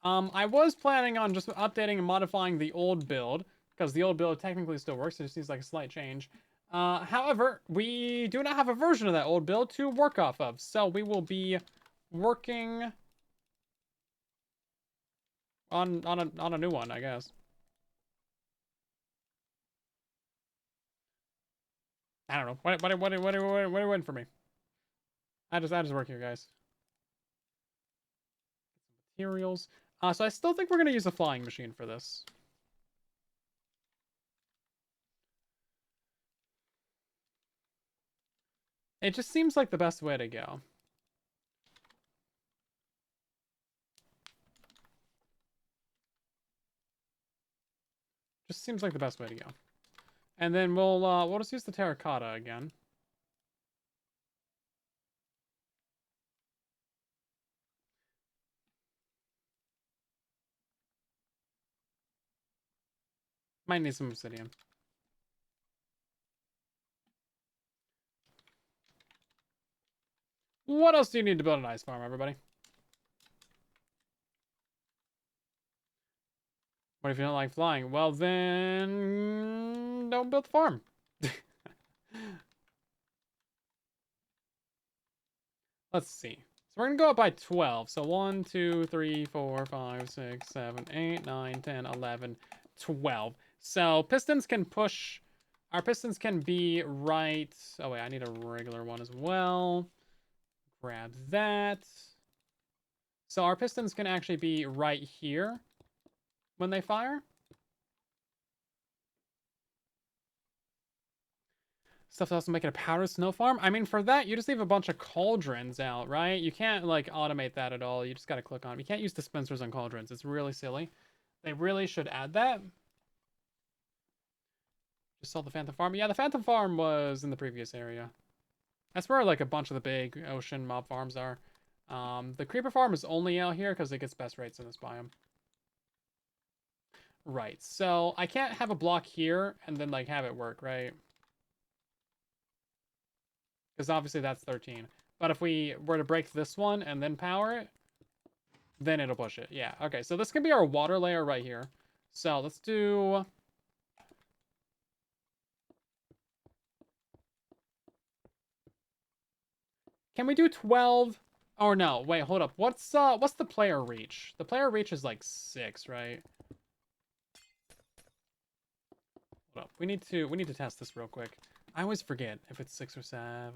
I was planning on just updating and modifying the old build, because the old build technically still works. It just needs like a slight change. However, we do not have a version of that old build to work off of, so we will be working on a new one, I guess. I don't know. What are you waiting for me? I just work here, guys. Materials. So I still think we're gonna use a flying machine for this. It just seems like the best way to go. Just seems like the best way to go. And then we'll just use the terracotta again. Might need some obsidian. What else do you need to build an ice farm, everybody? What if you don't like flying? Well, then don't build the farm. Let's see. So we're going to go up by 12. So 1, 2, 3, 4, 5, 6, 7, 8, 9, 10, 11, 12. So pistons can push... Our pistons can be right... Oh, wait. I need a regular one as well. Grab that. So our pistons can actually be right here when they fire. Stuff that also make it a powder snow farm. I mean, for that, you just leave a bunch of cauldrons out, right? You can't, like, automate that at all. You just gotta click on. You can't use dispensers on cauldrons. It's really silly. They really should add that. Just saw the Phantom Farm. Yeah, the Phantom Farm was in the previous area. That's where, like, a bunch of the big ocean mob farms are. The Creeper Farm is only out here because it gets best rates in this biome. Right, so I can't have a block here and then, like, have it work, right? Because obviously that's 13. But if we were to break this one and then power it, then it'll push it. Yeah, okay. So this can be our water layer right here. So let's do... Can we do 12? Oh, no. Wait, hold up. What's the player reach? The player reach is like 6, right? Hold up. We need to test this real quick. I always forget if it's 6 or 7.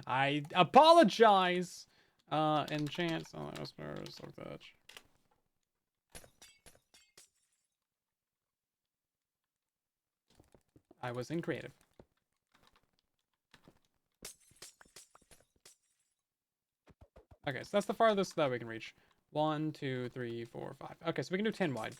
I apologize. Enchant. Oh, that was so touch. I was in creative. Okay, so that's the farthest that we can reach. 1, 2, 3, 4, 5. Okay, so we can do 10 wide.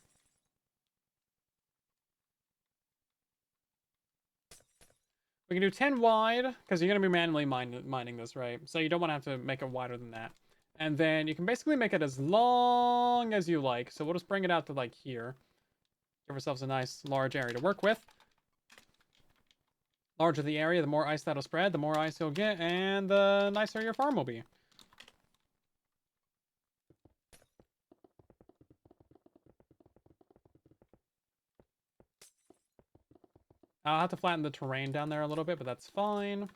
We can do 10 wide, because you're going to be manually mining this, right? So you don't want to have to make it wider than that. And then you can basically make it as long as you like. So we'll just bring it out to, like, here. Give ourselves a nice large area to work with. Larger the area, the more ice that'll spread, the more ice you'll get, and the nicer your farm will be. I'll have to flatten the terrain down there a little bit, but that's fine.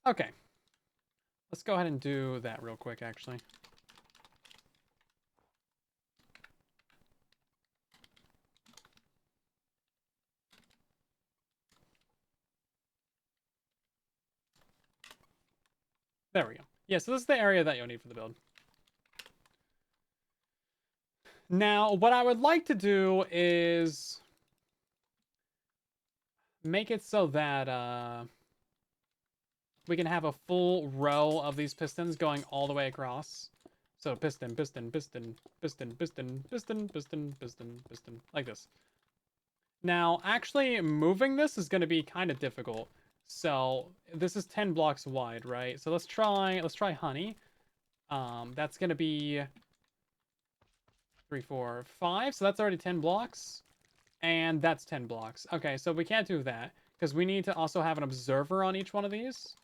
Okay. Let's go ahead and do that real quick, actually. There we go. Yeah, so this is the area that you'll need for the build. Now, what I would like to do is make it so that we can have a full row of these pistons going all the way across. So piston, piston, piston, piston, piston, piston, piston, piston, piston, like this. Now, actually moving this is going to be kind of difficult. So this is 10 blocks wide, right? So let's try honey. That's going to be 3, 4, 5. So that's already 10 blocks. And that's 10 blocks. Okay, so we can't do that because we need to also have an observer on each one of these.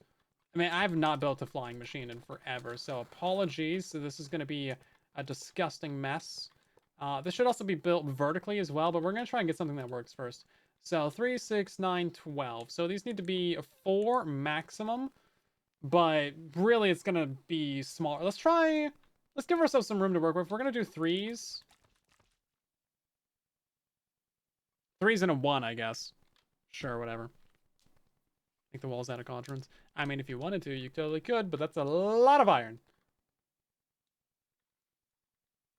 I mean, I've not built a flying machine in forever, so apologies. So this is going to be a disgusting mess. This should also be built vertically as well, but we're going to try and get something that works first. So 3, 6, 9, 12. So these need to be 4 maximum, but really it's going to be smaller. Let's give ourselves some room to work with. We're going to do 3s. 3s and a 1, I guess. Sure, whatever. Make the walls out of cauldrons. I mean, if you wanted to, you totally could, but that's a lot of iron.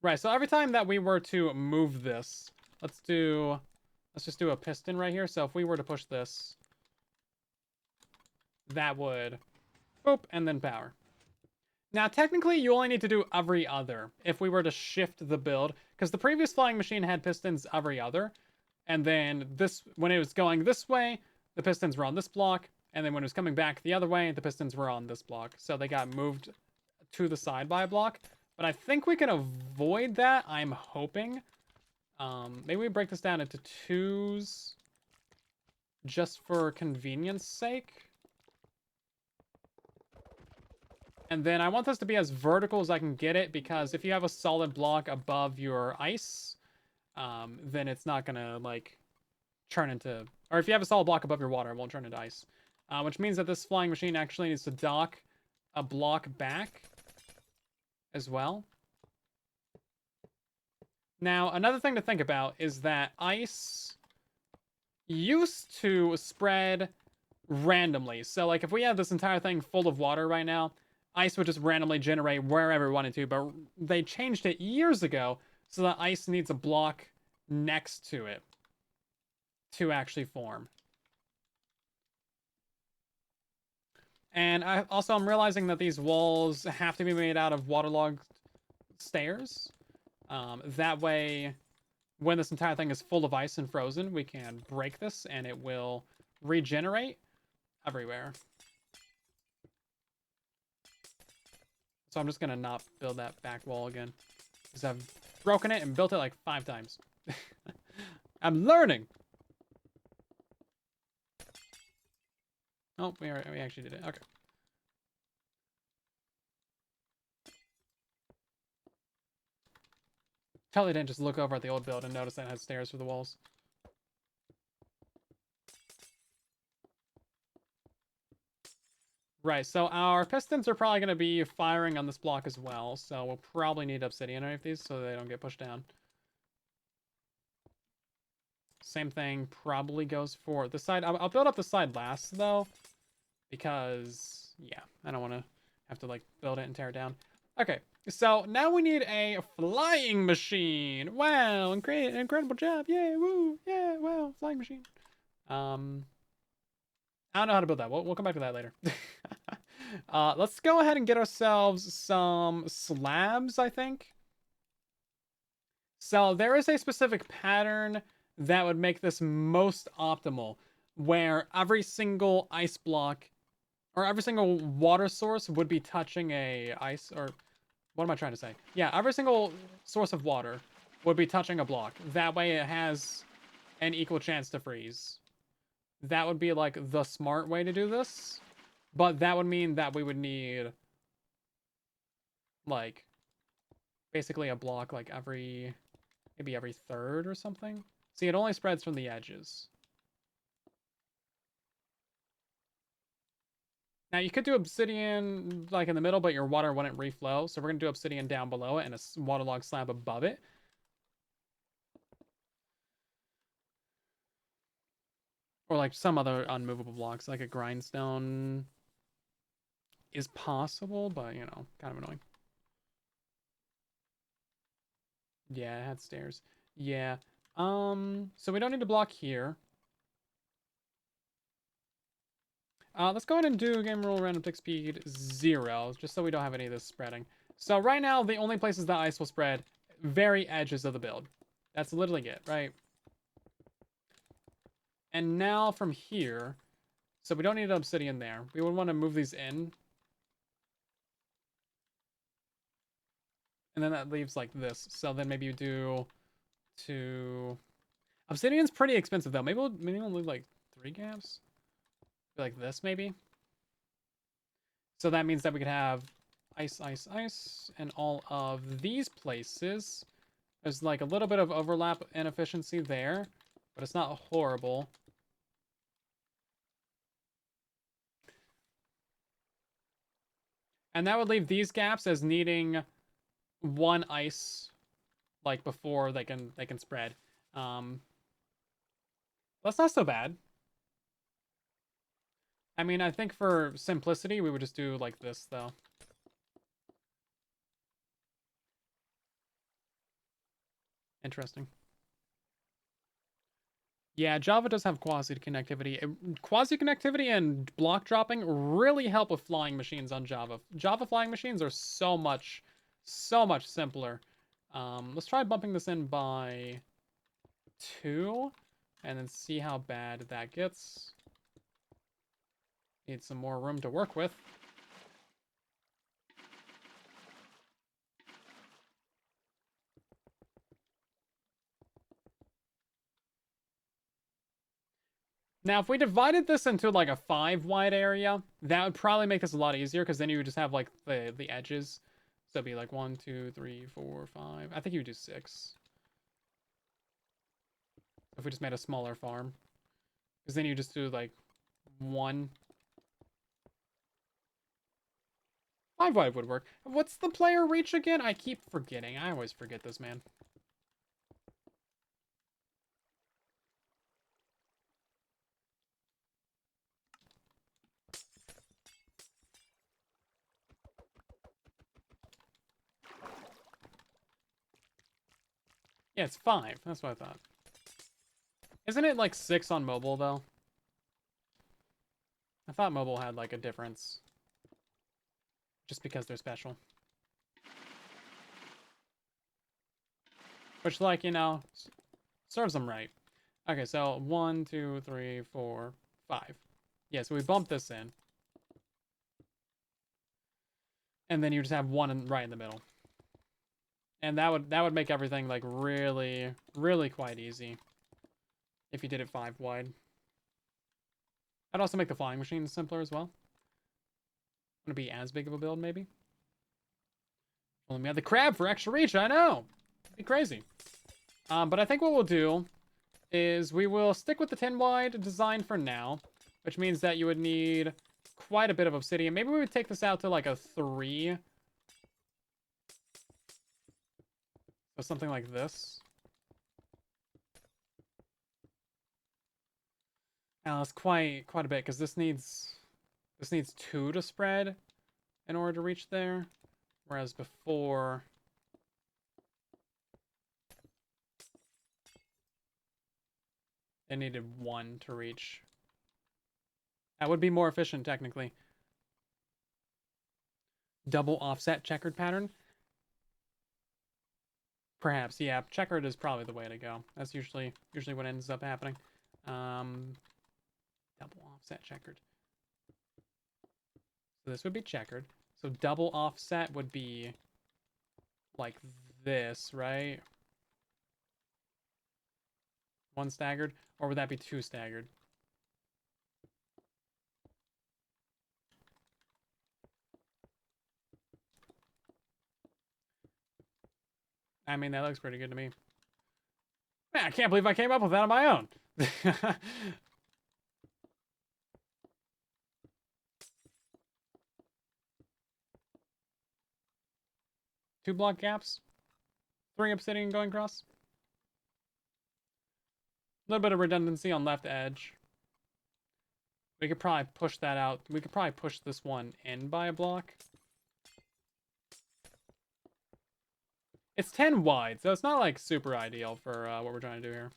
Right, so every time that we were to move this, let's just do a piston right here. So if we were to push this, that would boop, and then power. Now, technically, you only need to do every other if we were to shift the build, because the previous flying machine had pistons every other, and then this, when it was going this way, the pistons were on this block, and then when it was coming back the other way, the pistons were on this block. So they got moved to the side by a block. But I think we can avoid that, I'm hoping. Maybe we break this down into 2s just for convenience sake. And then I want this to be as vertical as I can get it, because if you have a solid block above your ice, then it's not gonna, like, turn into... Or if you have a solid block above your water, it won't turn into ice. Which means that this flying machine actually needs to dock a block back as well. Now, another thing to think about is that ice used to spread randomly. So, like, if we had this entire thing full of water right now, ice would just randomly generate wherever it wanted to, but they changed it years ago so that ice needs a block next to it to actually form. And I'm realizing that these walls have to be made out of waterlogged stairs. That way, when this entire thing is full of ice and frozen, we can break this and it will regenerate everywhere. So I'm just going to not build that back wall again, because I've broken it and built it like 5 times. I'm learning! Oh, we actually did it. Okay. Totally didn't just look over at the old build and notice that it has stairs for the walls. Right, so our pistons are probably going to be firing on this block as well, so we'll probably need obsidian underneath these so they don't get pushed down. Same thing probably goes for this side. I'll build up the side last, though, because, yeah, I don't want to have to, like, build it and tear it down. Okay, so now we need a flying machine. Wow, incredible job. Yeah, woo, yeah, wow, flying machine. I don't know how to build that. We'll come back to that later. Let's go ahead and get ourselves some slabs, I think. So there is a specific pattern that would make this most optimal, where every single ice block or every single water source would be touching a ice, or what am I trying to say? Yeah, every single source of water would be touching a block. That way it has an equal chance to freeze. That would be like the smart way to do this. But that would mean that we would need, like, basically a block like maybe every third or something. See, it only spreads from the edges. Now, you could do obsidian, like, in the middle, but your water wouldn't reflow. So we're going to do obsidian down below it and a waterlogged slab above it. Or, like, some other unmovable blocks, like a grindstone is possible, but, you know, kind of annoying. Yeah, it had stairs. Yeah. So we don't need to block here. Let's go ahead and do game rule random tick speed 0, just so we don't have any of this spreading. So right now, the only places that ice will spread, very edges of the build. That's literally it, right? And now from here, so we don't need an obsidian there. We would want to move these in. And then that leaves like this. So then maybe you do two... Obsidian's pretty expensive though. Maybe we'll leave like 3 gaps. Like this maybe. So that means that we could have ice, ice, ice, and all of these places. There's like a little bit of overlap inefficiency there, but it's not horrible. And that would leave these gaps as needing 1 ice, like before they can spread. That's not so bad. I mean, I think for simplicity, we would just do like this though. Interesting. Yeah, Java does have quasi-connectivity. Quasi-connectivity and block dropping really help with flying machines on Java. Java flying machines are so much simpler. Let's try bumping this in by 2, and then see how bad that gets. Need some more room to work with. Now, if we divided this into like a 5 wide area, that would probably make this a lot easier, because then you would just have like the edges. So it'd be like 1, 2, 3, 4, 5. I think you would do 6. If we just made a smaller farm. Because then you just do like 1. 5 wide would work. What's the player reach again? I keep forgetting. I always forget this, man. Yeah, it's 5. That's what I thought. Isn't it like 6 on mobile, though? I thought mobile had like a difference. Just because they're special. Which, like, you know, serves them right. Okay, so 1, 2, 3, 4, 5. Yeah, so we bump this in. And then you just have 1 right in the middle. And that would make everything like really, really quite easy. If you did it 5 wide. I'd also make the flying machine simpler as well. Wouldn't be as big of a build, maybe. Only we had the crab for extra reach, I know! It'd be crazy. But I think what we'll do is we will stick with the 10 wide design for now, which means that you would need quite a bit of obsidian. Maybe we would take this out to like a 3. So something like this. Now that's quite a bit, because this needs 2 to spread in order to reach there, whereas before it needed 1 to reach. That would be more efficient technically. Double offset checkered pattern. Perhaps, yeah. Checkered is probably the way to go. That's usually what ends up happening. Double offset checkered. So this would be checkered. So double offset would be like this, right? 1 staggered, or would that be 2 staggered? I mean, that looks pretty good to me. Man, I can't believe I came up with that on my own. 2 block gaps. 3 obsidian going across. A little bit of redundancy on left edge. We could probably push that out. We could probably push this one in by a block. It's 10 wide, so it's not like super ideal for what we're trying to do here.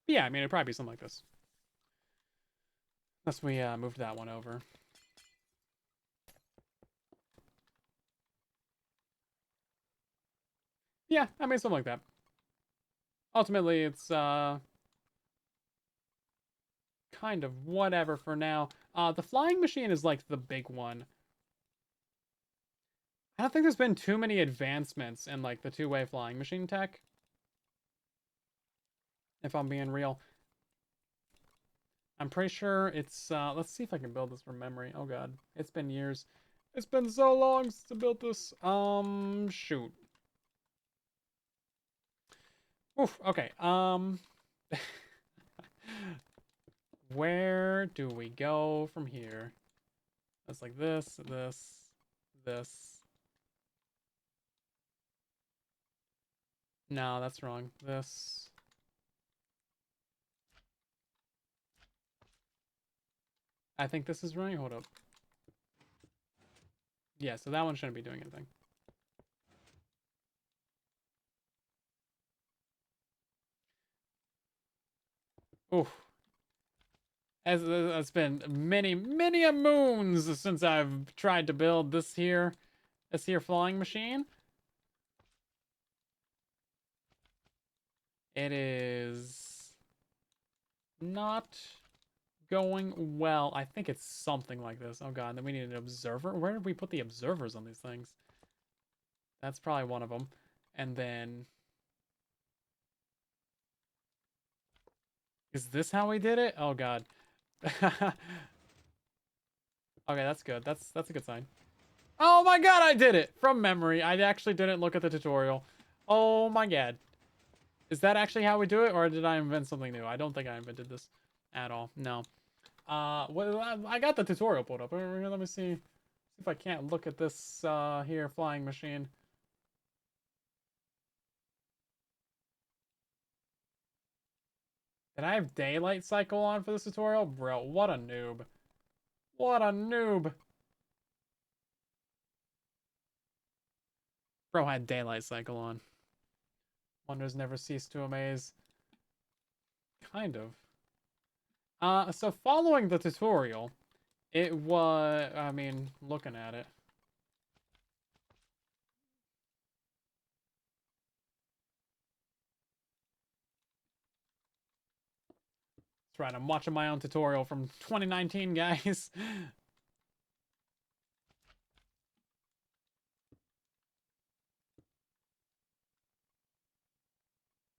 But yeah, I mean, it'd probably be something like this. Unless we moved that one over. Yeah, I mean, something like that. Ultimately, it's kind of whatever for now. The flying machine is like the big one. I don't think there's been too many advancements in like the two-way flying machine tech. If I'm being real. I'm pretty sure it's let's see if I can build this from memory. Oh god. It's been years. It's been so long since I built this. Shoot. Oof, okay. Where do we go from here? That's like this, this. No, that's wrong. This. I think this is right. Hold up. Yeah, so that one shouldn't be doing anything. Oof. It's been many a moons since I've tried to build this here flying machine. It is not going well. I think it's something like this. Oh god, then we need an observer. Where did we put the observers on these things? That's probably one of them. And then... Is this how we did it? Oh god. Okay, that's good. That's a good sign. Oh my god, I did it! From memory. I actually didn't look at the tutorial. Oh my god. Is that actually how we do it, or did I invent something new? I don't think I invented this at all. No. Well, I got the tutorial pulled up. Let me see if I can't look at this here flying machine. Did I have daylight cycle on for this tutorial? Bro, what a noob. What a noob. Bro had daylight cycle on. Wonders never cease to amaze. Kind of. So following the tutorial, it was, I mean, looking at it. That's right, I'm watching my own tutorial from 2019, guys.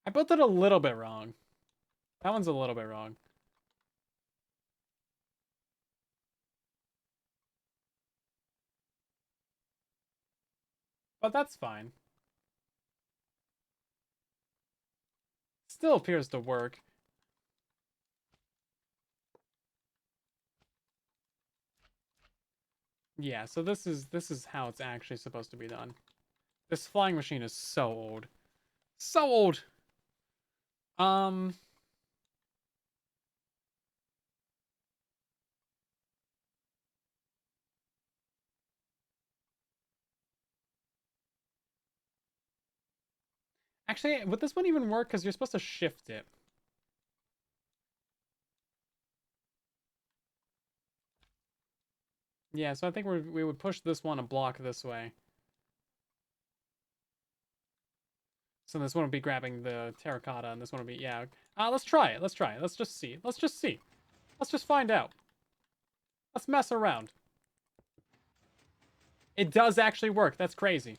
I built it a little bit wrong. That one's a little bit wrong. But that's fine. Still appears to work. Yeah, so this is how it's actually supposed to be done. This flying machine is so old. So old. Um Actually, would this one even work? Because you're supposed to shift it. Yeah, so I think we would push this one a block this way. So this one would be grabbing the terracotta, and this one would be, yeah. Let's try it. Let's try it. Let's just see. Let's just see. Let's just find out. Let's mess around. It does actually work. That's crazy.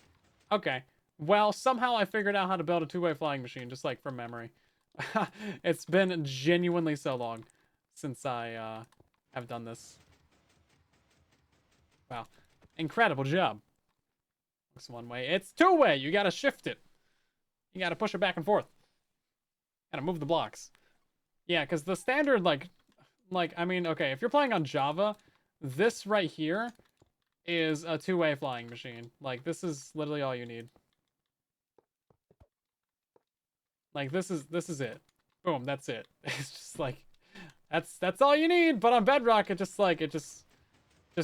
Okay. Well, somehow I figured out how to build a two-way flying machine, just like from memory. It's been genuinely so long since I have done this. Wow. Incredible job. Looks one way. It's two-way. You gotta shift it. You gotta push it back and forth. Gotta move the blocks. Yeah, because the standard, I mean, okay, if you're playing on Java, this right here is a two-way flying machine. Like, this is literally all you need. Like, this is it. Boom, that's it. It's just like, That's all you need. But on Bedrock, it just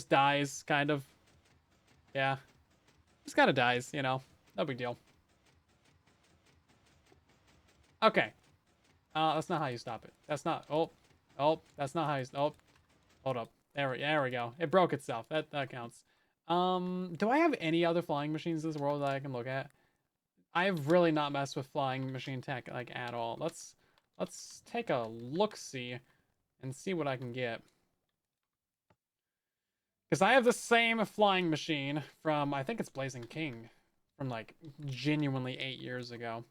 dies, kind of. Yeah, just kind of dies. You know, no big deal. Okay. That's not how you stop it. That's not. Oh, that's not how you. Oh, hold up. There we go. It broke itself. That counts. Do I have any other flying machines in this world that I can look at? I've really not messed with flying machine tech like at all. Let's take a look-see and see what I can get. Because I have the same flying machine from, I think it's Blazing King, from like genuinely 8 years ago.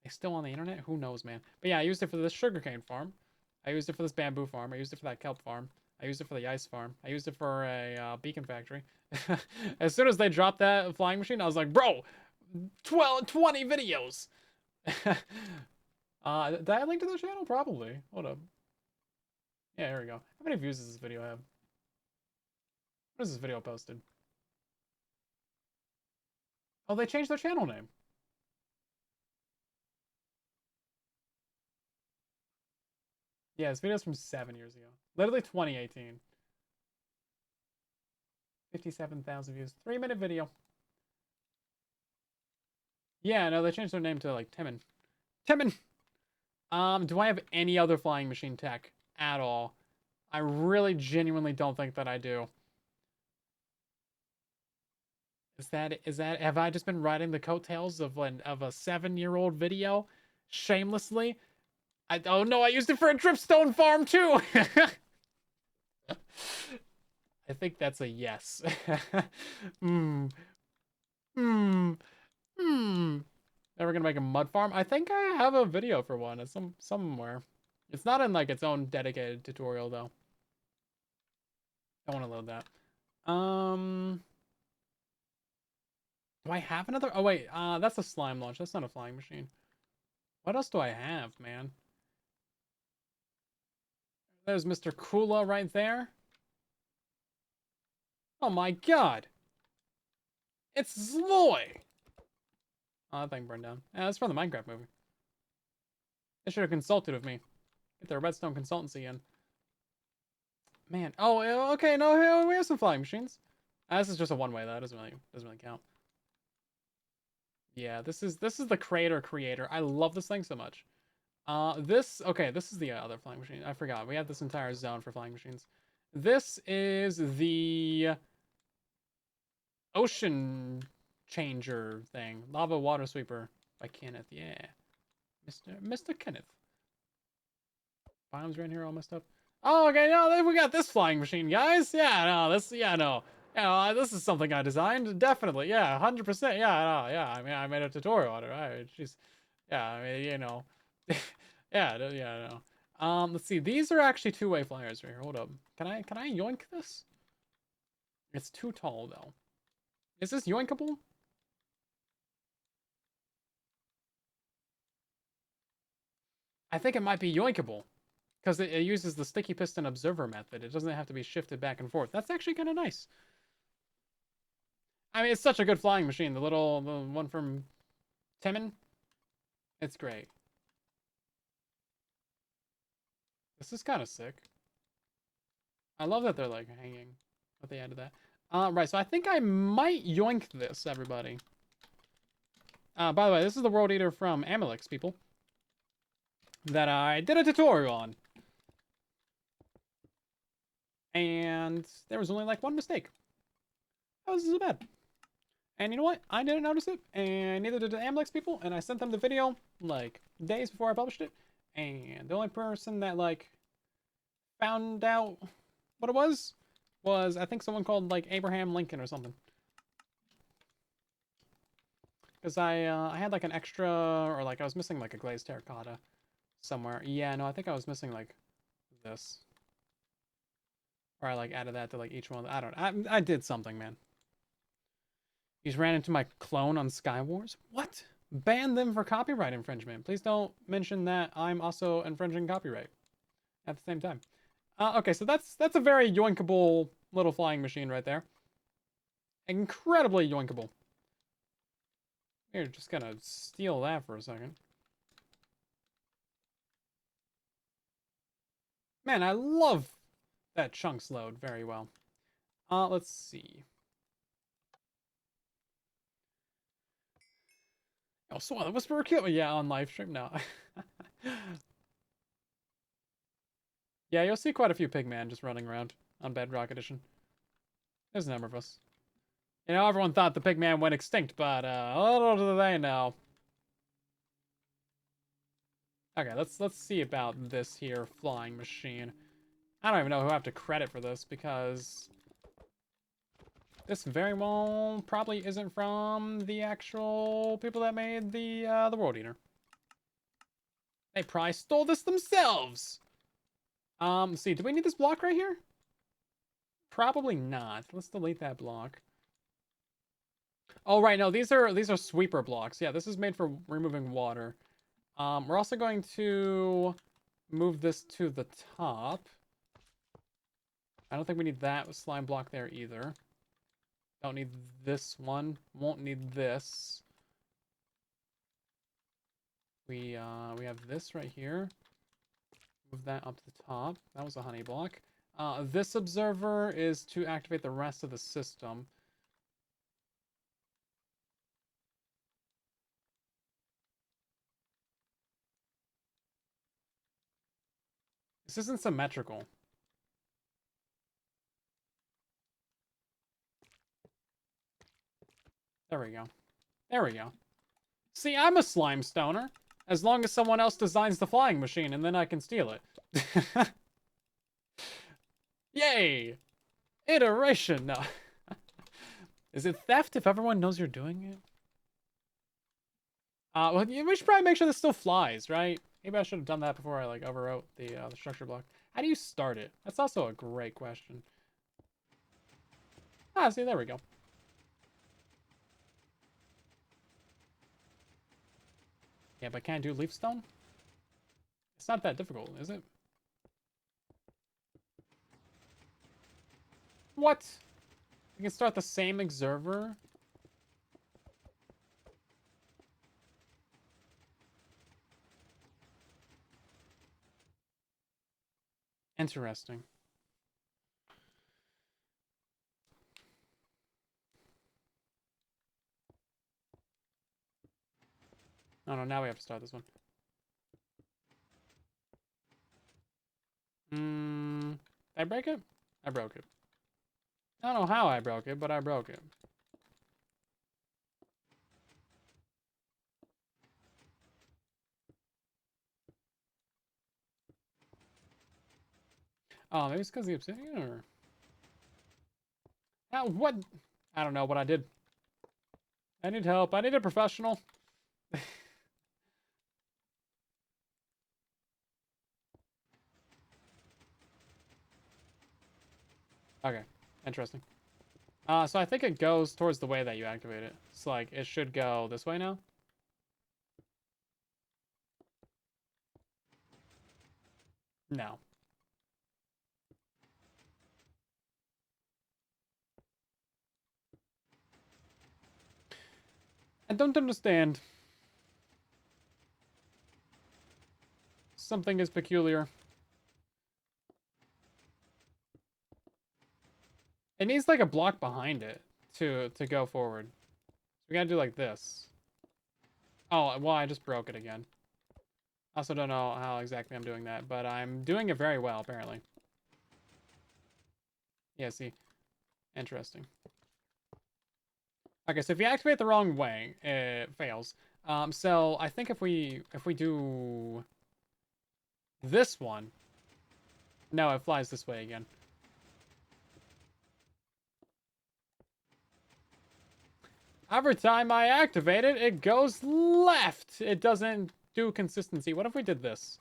They still on the internet? Who knows, man. But yeah, I used it for this sugarcane farm. I used it for this bamboo farm. I used it for that kelp farm. I used it for the ice farm. I used it for a beacon factory. As soon as they dropped that flying machine, I was like, bro, 20 videos. Did I link to the channel? Probably. Hold up. Yeah, here we go. How many views does this video have? What is this video posted? Oh, they changed their channel name. Yeah, this video's from 7 years ago. Literally 2018. 57,000 views. 3-minute video. Yeah, no, they changed their name to like Timon. Timon! Do I have any other flying machine tech at all? I really genuinely don't think that I do. Is that have I just been riding the coattails of a 7-year-old video shamelessly? Oh no, I used it for a dripstone farm too. I think that's a yes. Hmm. Hmm. Hmm. Never gonna make a mud farm. I think I have a video for one. It's somewhere. It's not in like its own dedicated tutorial though. Don't want to load that. Do I have another? Oh wait, that's a slime launch. That's not a flying machine. What else do I have, man? There's Mr. Kula right there. Oh my god. It's Zloy! Oh, that thing burned down. Yeah, that's from the Minecraft movie. They should have consulted with me. Get their Redstone consultancy in. Man. Oh, okay. No, we have some flying machines. This is just a one-way though. It doesn't really count. Yeah, this is the creator. I love this thing so much. This is the other flying machine. I forgot. We have this entire zone for flying machines. This is the ocean changer thing. Lava water sweeper by Kenneth. Yeah. Mr. Kenneth. Biomes right here all messed up. Oh, okay, no, we got this flying machine, guys. Yeah, no, no. Yeah, this is something I designed. Definitely, yeah, 100%. Yeah, no, yeah. I mean, I made a tutorial on it. Right? She's, yeah. I mean, you know, yeah. No. Let's see. These are actually two-way flyers right here. Hold up. Can I yoink this? It's too tall though. Is this yoinkable? I think it might be yoinkable. Because it uses the sticky piston observer method. It doesn't have to be shifted back and forth. That's actually kind of nice. I mean, it's such a good flying machine. The one from Timon. It's great. This is kind of sick. I love that they're like hanging. What they added that. Right, so I think I might yoink this, everybody. By the way, this is the World Eater from Amalex, people. That I did a tutorial on. And there was only like one mistake. How is this bad? And you know what? I didn't notice it, and neither did the Amalex people, and I sent them the video, like, days before I published it, and the only person that, like, found out what it was, I think someone called, like, Abraham Lincoln or something. Because I had, like, an extra, or, like, I was missing, like, a glazed terracotta somewhere. Yeah, no, I think I was missing, like, this. Or I, like, added that to, like, each one. I don't know. I did something, man. He's ran into my clone on Skywars. What? Ban them for copyright infringement. Please don't mention that I'm also infringing copyright at the same time. Okay, so that's a very yoinkable little flying machine right there. Incredibly yoinkable. Here, just gonna steal that for a second. Man, I love that chunks load very well. Let's see. Oh, Swan the Whisperer kill me. Yeah, on live stream. No. Yeah, you'll see quite a few pigman just running around on Bedrock Edition. There's a number of us. You know, everyone thought the pigman went extinct, but little do they know. Okay, let's see about this here flying machine. I don't even know who I have to credit for this because this very well probably isn't from the actual people that made the World Eater. They probably stole this themselves. See, do we need this block right here? Probably not. Let's delete that block. Oh, right, no, these are sweeper blocks. Yeah, this is made for removing water. We're also going to move this to the top. I don't think we need that slime block there either. Don't need this one. Won't need this. We have this right here. Move that up to the top. That was a honey block. This observer is to activate the rest of the system. This isn't symmetrical. There we go. There we go. See, I'm a slime stoner. As long as someone else designs the flying machine, and then I can steal it. Yay! Iteration! No. Is it theft if everyone knows you're doing it? Well, we should probably make sure this still flies, right? Maybe I should have done that before I, like, overwrote the structure block. How do you start it? That's also a great question. Ah, see, there we go. Yeah, but can I do leaf stone? It's not that difficult, is it? What? We can start the same observer? Interesting. Oh no, now we have to start this one. Did I break it? I broke it. I don't know how I broke it, but I broke it. Oh, maybe it's because of the obsidian, or... what? I don't know what I did. I need help. I need a professional. Okay, interesting. So I think it goes towards the way that you activate it. It's like, it should go this way now. No. I don't understand. Something is peculiar. It needs like a block behind it to go forward. We gotta do like this. Oh, well, I just broke it again. I also don't know how exactly I'm doing that, but I'm doing it very well, apparently. Yeah, see? Interesting. Okay, so if you activate the wrong way, it fails. So I think if we do this one, no, it flies this way again. Every time I activate it, it goes left. It doesn't do consistency. What if we did this?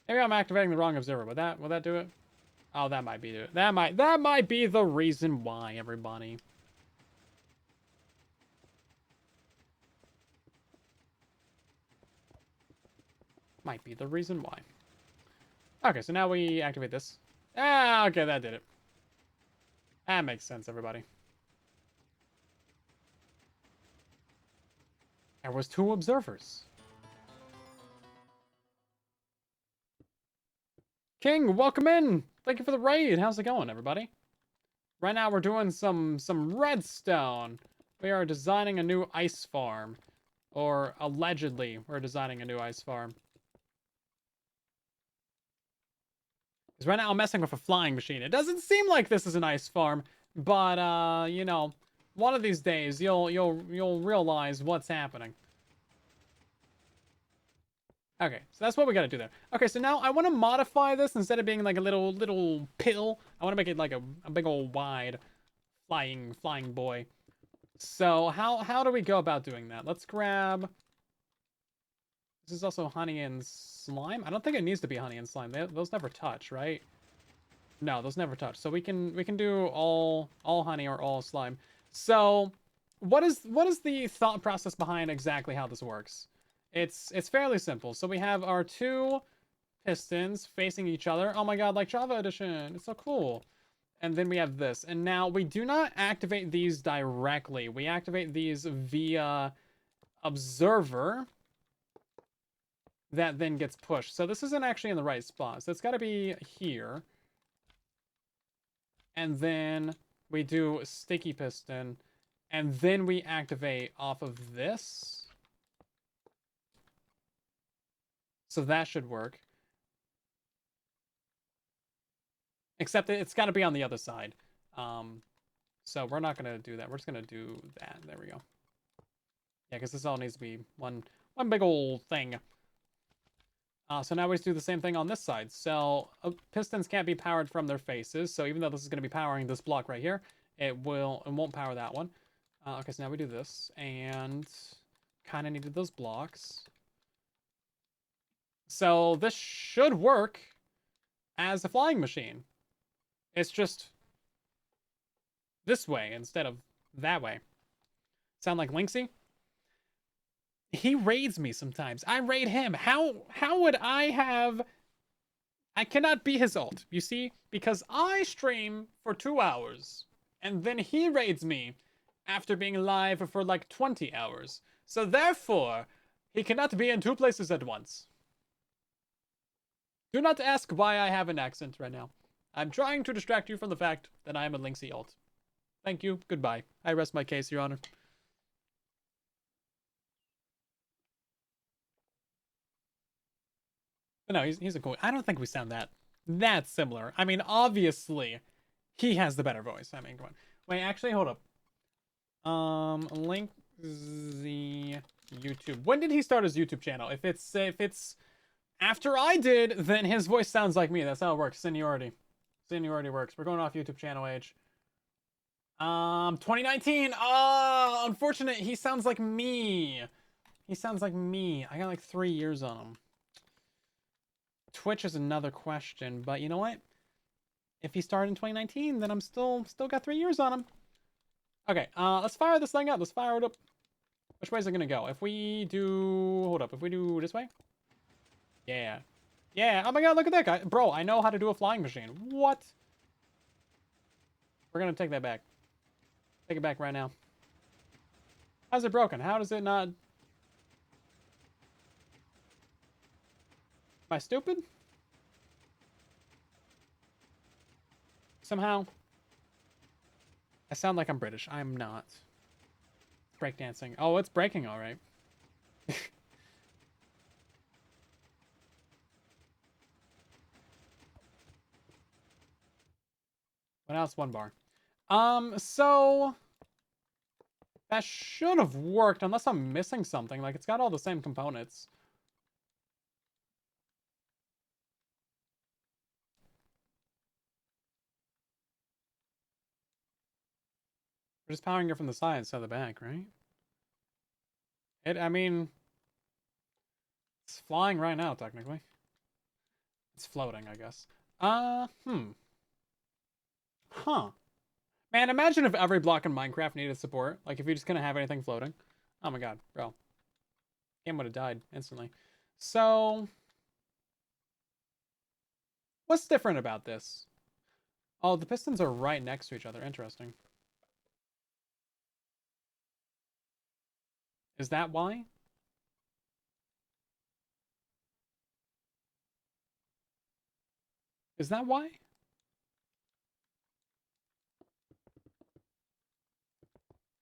Maybe I'm activating the wrong observer. Would that do it? Oh, that might be it. That might be the reason why, everybody. Might be the reason why. Okay, so now we activate this. Ah, okay, that did it. That makes sense, everybody. There was 2 observers. King, welcome in. Thank you for the raid. How's it going, everybody? Right now we're doing some redstone. We are designing a new ice farm. Or allegedly, we're designing a new ice farm. Because right now I'm messing with a flying machine. It doesn't seem like this is an ice farm, but you know, one of these days you'll realize what's happening. Okay, so that's what we gotta do there. Okay, so now I want to modify this instead of being like a little pill. I want to make it like a big old wide flying boy. So how do we go about doing that? Let's grab. This is also honey and slime. I don't think it needs to be honey and slime. Those never touch, right? No, those never touch. So we can do all honey or all slime. So what is the thought process behind exactly how this works? It's fairly simple. So we have our two pistons facing each other. Oh my god, like Java Edition. It's so cool. And then we have this. And now we do not activate these directly. We activate these via observer that then gets pushed. So this isn't actually in the right spot. So it's got to be here. And then we do sticky piston. And then we activate off of this. So that should work. Except it's got to be on the other side. So we're not going to do that. We're just going to do that. There we go. Yeah, because this all needs to be one big old thing. So now we just do the same thing on this side. So pistons can't be powered from their faces. So even though this is going to be powering this block right here, it won't power that one. Okay, so now we do this. And kind of needed those blocks. So this should work as a flying machine. It's just this way instead of that way. Sound like Linksy? He raids me sometimes. I raid him. How would I have... I cannot be his ult, you see? Because I stream for 2 hours. And then he raids me after being live for like 20 hours. So therefore, he cannot be in 2 places at once. Do not ask why I have an accent right now. I'm trying to distract you from the fact that I am a Linksy ult. Thank you. Goodbye. I rest my case, Your Honor. But no, he's a cool... I don't think we sound that similar. I mean, obviously, he has the better voice. I mean, come on. Wait, actually, hold up. Link the YouTube. When did he start his YouTube channel? If it's after I did, then his voice sounds like me. That's how it works. Seniority works. We're going off YouTube channel age. 2019. Oh, unfortunate. He sounds like me. He sounds like me. I got like 3 years on him. Twitch is another question, but you know what? If he started in 2019, then I'm still got 3 years on him. Okay, let's fire this thing up. Let's fire it up. Which way is it gonna go? If we do... Hold up. If we do this way? Yeah. Yeah. Oh my god, look at that guy. Bro, I know how to do a flying machine. What? We're gonna take that back. Take it back right now. How's it broken? How does it not... Am I stupid? Somehow. I sound like I'm British. I'm not. Breakdancing. Oh, it's breaking all right. What else? 1 bar. So... That should have worked, unless I'm missing something. Like, it's got all the same components. We're just powering it from the side instead of the back, right? I mean... It's flying right now, technically. It's floating, I guess. Huh. Man, imagine if every block in Minecraft needed support. Like, if you just couldn't have anything floating. Oh my god, bro. Game would have died instantly. So... What's different about this? Oh, the pistons are right next to each other. Interesting. Is that why? Is that why?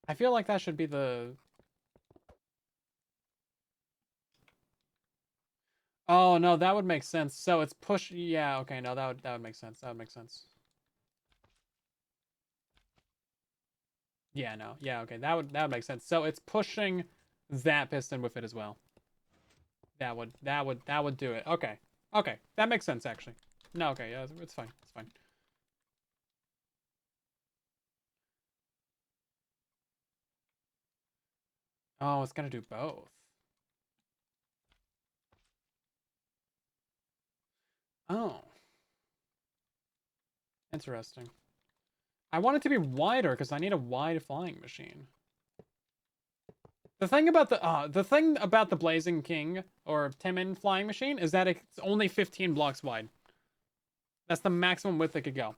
I feel like that should be the... Oh, no, that would make sense. So it's push... Yeah, okay, no, that would make sense. That would make sense. Yeah, no. Yeah, okay. That would make sense. So it's pushing that piston with it as well. That would do it. Okay. Okay. That makes sense actually. No, okay, yeah, it's fine. It's fine. Oh, it's gonna do both. Oh. Interesting. I want it to be wider because I need a wide flying machine. The thing about the Blazing King or Timon flying machine is that it's only 15 blocks wide. That's the maximum width it could go.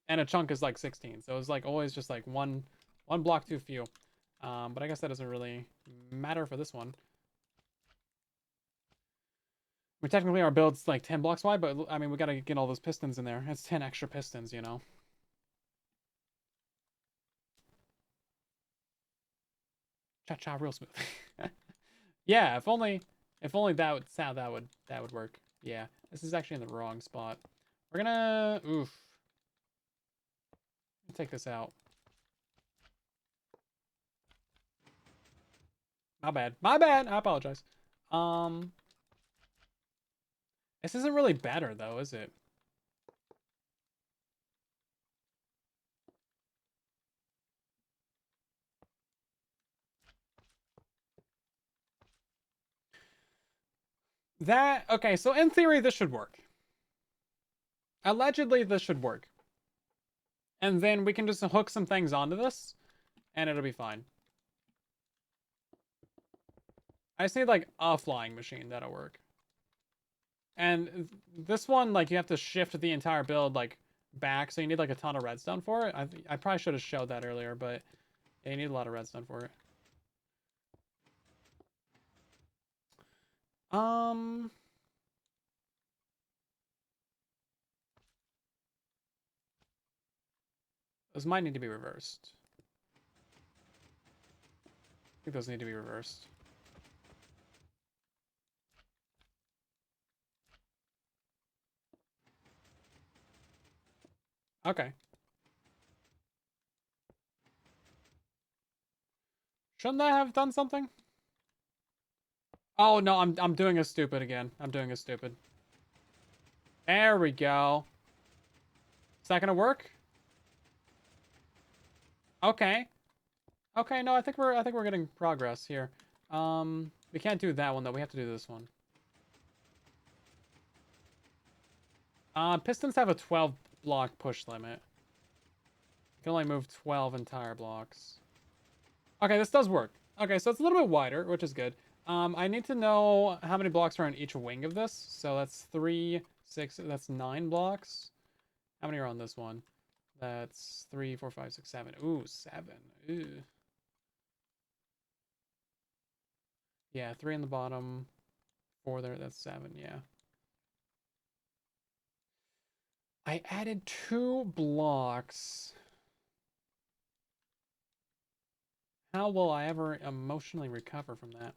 And a chunk is like 16. So it's like always just like one block too few. But I guess that doesn't really matter for this one. We technically our build's like 10 blocks wide, but I mean we gotta get all those pistons in there. It's 10 extra pistons, you know. Cha-cha real smooth. Yeah, if only that would sound that would work. Yeah. This is actually in the wrong spot. We're gonna take this out. My bad. My bad. I apologize. Um this isn't really better though, is it? Okay, so in theory this should work. Allegedly this should work. And then we can just hook some things onto this and it'll be fine. I just need like a flying machine that'll work. And this one, like, you have to shift the entire build like back, so you need like a ton of redstone for it. I probably should have showed that earlier, but yeah, you need a lot of redstone for it. Um, those might need to be reversed. I think those need to be reversed. Okay. Shouldn't that have done something? Oh no, I'm doing a stupid again. I'm doing a stupid. There we go. Is that gonna work? Okay. Okay, no, I think we're getting progress here. We can't do that one though. We have to do this one. Pistons have a 12 block push limit. You can only move 12 entire blocks. Okay, this does work. Okay, so it's a little bit wider, which is good. I need to know how many blocks are on each wing of this. So that's 3, 6, that's 9 blocks. How many are on this one? That's 3, 4, 5, 6, 7. Ooh, 7. Ooh. Yeah, 3 in the bottom, 4 there, that's 7, yeah. I added 2 blocks. How will I ever emotionally recover from that?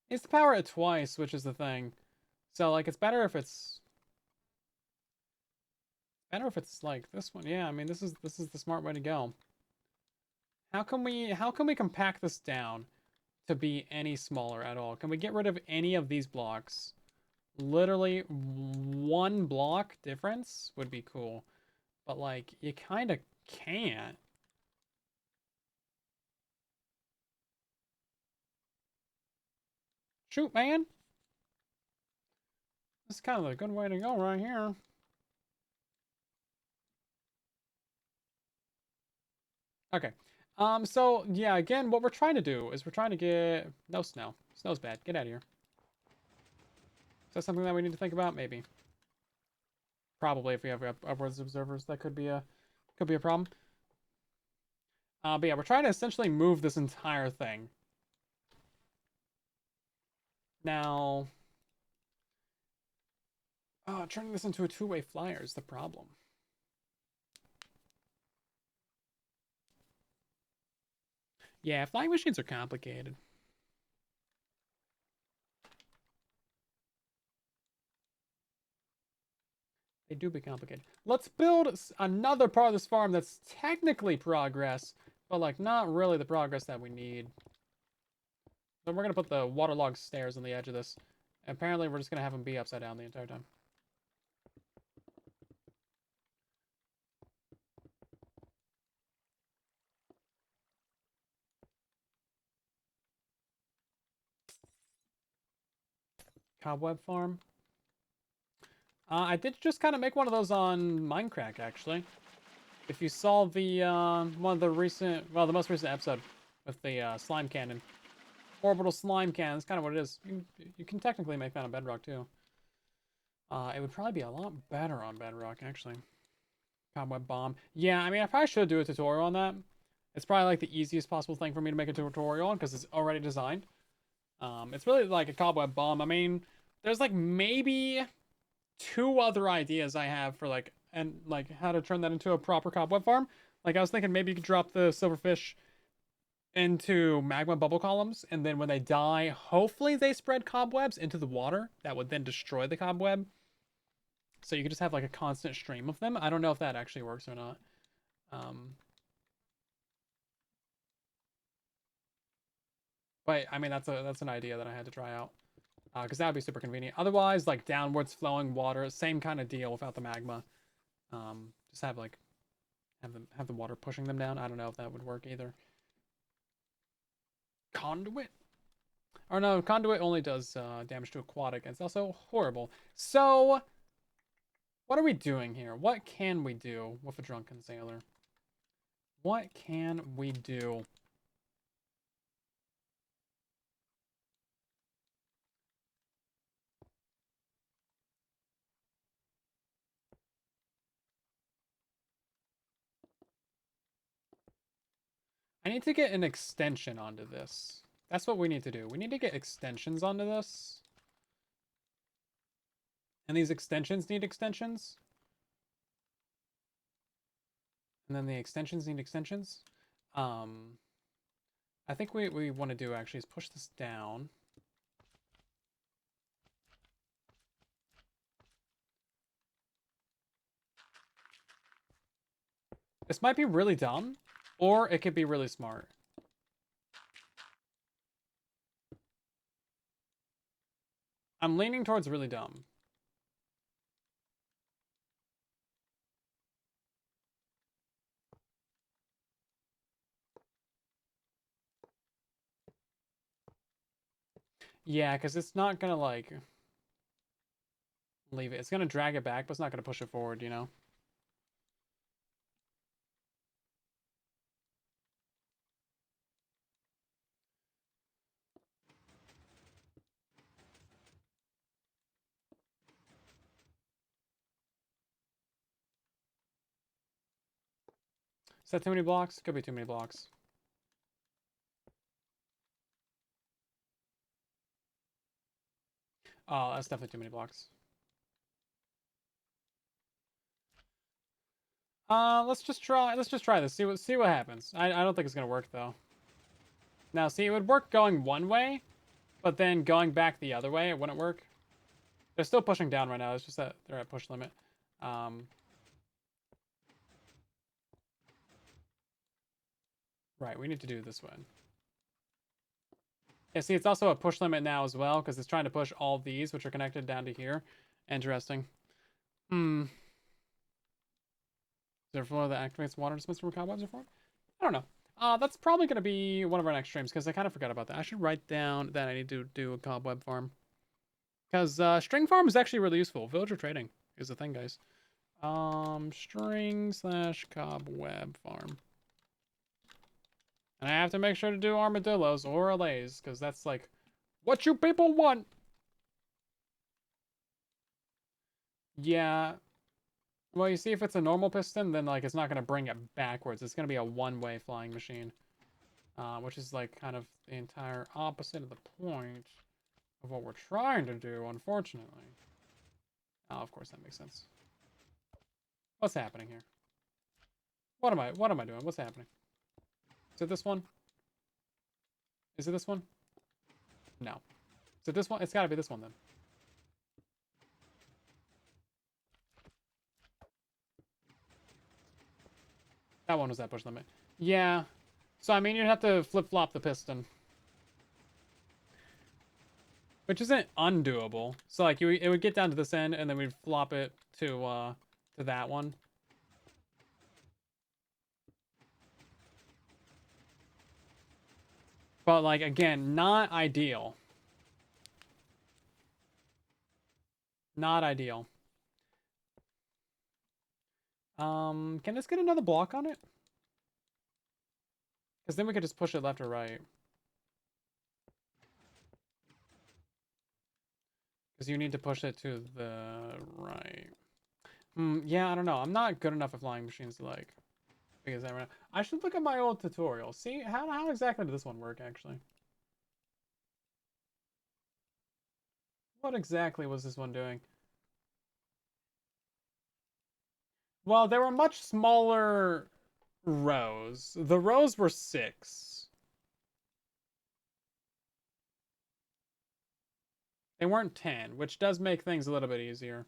It's to power it twice, which is the thing. So, like, it's better if it's like this one. Yeah, I mean, this is the smart way to go. How can we compact this down to be any smaller at all? Can we get rid of any of these blocks? Literally 1 block difference would be cool. But like, you kind of can't. Shoot, man. This is kind of a good way to go right here. Okay. So yeah, again, what we're trying to do is we're trying to get no snow. Snow's bad. Get out of here. Is that something that we need to think about? Maybe. Probably if we have upwards observers, that could be a problem. But yeah, we're trying to essentially move this entire thing. Now, Oh, turning this into a two-way flyer is the problem. Yeah, flying machines are complicated. They do be complicated. Let's build another part of this farm that's technically progress, but like not really the progress that we need. Then we're gonna put the waterlogged stairs on the edge of this. Apparently, we're just gonna have them be upside down the entire time. Cobweb farm. I did just kind of make one of those on Minecraft, actually. If you saw the one of the recent, well, the most recent episode with the slime cannon, orbital slime cannon. That's kind of what it is. You can technically make that on Bedrock too. It would probably be a lot better on Bedrock, actually. Cobweb bomb. Yeah, I mean, I probably should do a tutorial on that. It's probably like the easiest possible thing for me to make a tutorial on because it's already designed. It's really like a cobweb bomb. I mean, there's like maybe 2 other ideas I have for like and like how to turn that into a proper cobweb farm. Like I was thinking maybe you could drop the silverfish into magma bubble columns, and then when they die, hopefully they spread cobwebs into the water that would then destroy the cobweb. So you could just have like a constant stream of them. I don't know if that actually works or not. Um, but I mean that's an idea that I had to try out because that would be super convenient. Otherwise, like downwards flowing water, same kind of deal without the magma. Just have like have the water pushing them down. I don't know if that would work either. Conduit? Or no, conduit only does damage to aquatic. It's also horrible. So, what are we doing here? What can we do with a drunken sailor? What can we do? I need to get an extension onto this. That's what we need to do. We need to get extensions onto this. And these extensions need extensions. And then the extensions need extensions. Um, I think what we want to do actually is push this down. This might be really dumb, or it could be really smart. I'm leaning towards really dumb. Yeah, because it's not gonna like leave it. It's gonna drag it back, but it's not gonna push it forward, you know? Is that too many blocks? Could be too many blocks. Oh, that's definitely too many blocks. Let's just try this. See what happens. I don't think it's gonna work though. Now see, it would work going one way, but then going back the other way, it wouldn't work. They're still pushing down right now. It's just that they're at push limit. Right, we need to do this one. Yeah, see, it's also a push limit now as well, because it's trying to push all these, which are connected down to here. Interesting. Hmm. Is there a floor that activates water dispenser from cobwebs or form? I don't know. That's probably going to be one of our next streams, because I kind of forgot about that. I should write down that I need to do a cobweb farm. Because string farm is actually really useful. Villager trading is the thing, guys. String / cobweb farm. And I have to make sure to do armadillos or allays, because that's like what you people want. Yeah. Well, you see, if it's a normal piston, then like it's not gonna bring it backwards. It's gonna be a one-way flying machine, which is like kind of the entire opposite of the point of what we're trying to do, unfortunately. Oh, of course, that makes sense. What's happening here? What am I doing? What's happening? Is it this one? Is it this one? No. Is it this one? It's gotta be this one then. That one was that push limit. Yeah. So, I mean, you'd have to flip-flop the piston. Which isn't undoable. So, like, it would get down to this end, and then we'd flop it to that one. But, like, again, not ideal. Not ideal. Can this get another block on it? Because then we could just push it left or right. Because you need to push it to the right. Yeah, I don't know. I'm not good enough at flying machines to, like, figure that right now. I should look at my old tutorial. See, how exactly did this one work, actually? What exactly was this one doing? Well, there were much smaller rows. The rows were 6. They weren't 10, which does make things a little bit easier.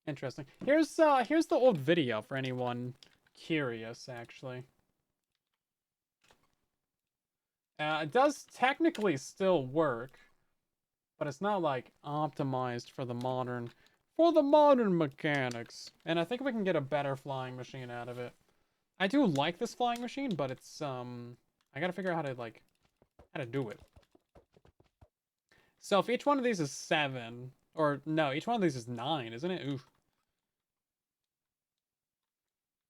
Interesting. Here's the old video for anyone curious, actually. It does technically still work, but it's not like optimized for the modern mechanics. And I think we can get a better flying machine out of it. I do like this flying machine, but it's I gotta figure out how to do it. So if each one of these is 7, or no, each one of these is 9, isn't it? Oof.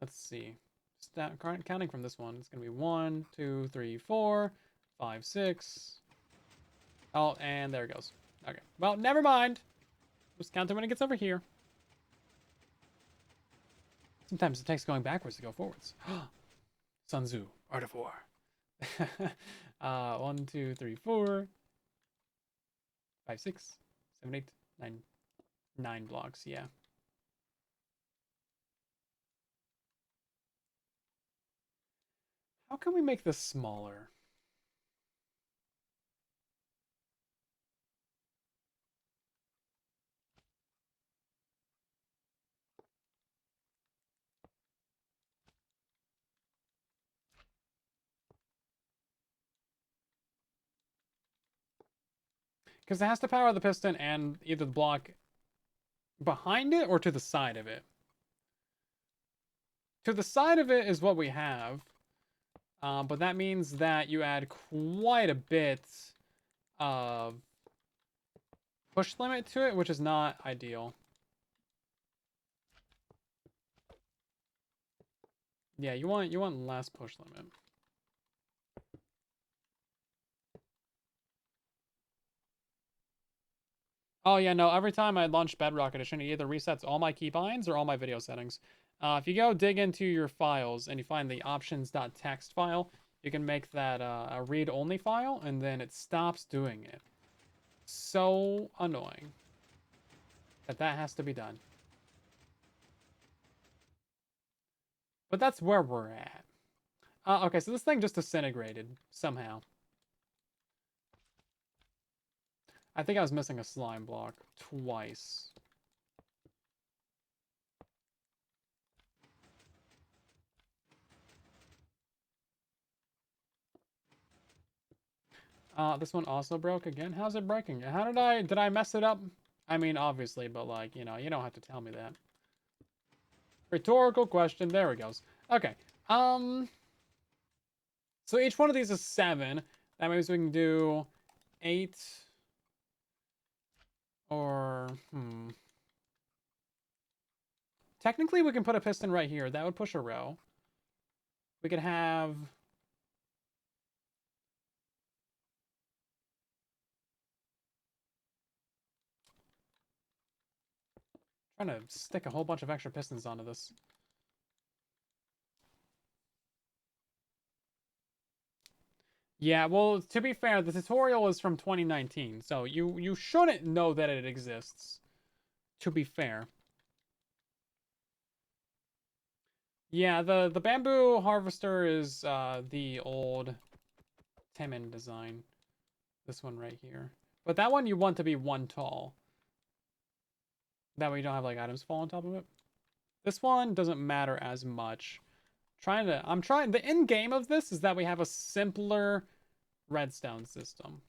Let's see. Counting from this one, it's gonna be 1, 2, 3, 4, 5, 6. Oh, and there it goes. Okay. Well, never mind. Just count it when it gets over here. Sometimes it takes going backwards to go forwards. Sun Tzu, Art of War. 1, 2, 3, 4, 5, 6, 7, 8, 9. 9 blocks, yeah. How can we make this smaller? Because it has to power the piston and either the block behind it or to the side of it. To the side of it is what we have. But that means that you add quite a bit of push limit to it, which is not ideal. Yeah, you want less push limit. Oh yeah, no, every time I launch Bedrock Edition, it either resets all my keybinds or all my video settings. If you go dig into your files and you find the options.txt file, you can make that a read-only file, and then it stops doing it. So annoying that has to be done. But that's where we're at. Okay, so this thing just disintegrated somehow. I think I was missing a slime block twice. This one also broke again. How's it breaking? How did I mess it up? I mean, obviously, but like, you know, you don't have to tell me that. Rhetorical question. There it goes. Okay. So each one of these is 7. That means we can do 8 or Technically, we can put a piston right here. That would push a row. We could have trying to stick a whole bunch of extra pistons onto this. Yeah, well, to be fair, the tutorial is from 2019, so you shouldn't know that it exists, to be fair. Yeah, the bamboo harvester is the old Temin design. This one right here. But that one you want to be one tall. That way you don't have like items fall on top of it. This one doesn't matter as much. The end game of this is that we have a simpler redstone system.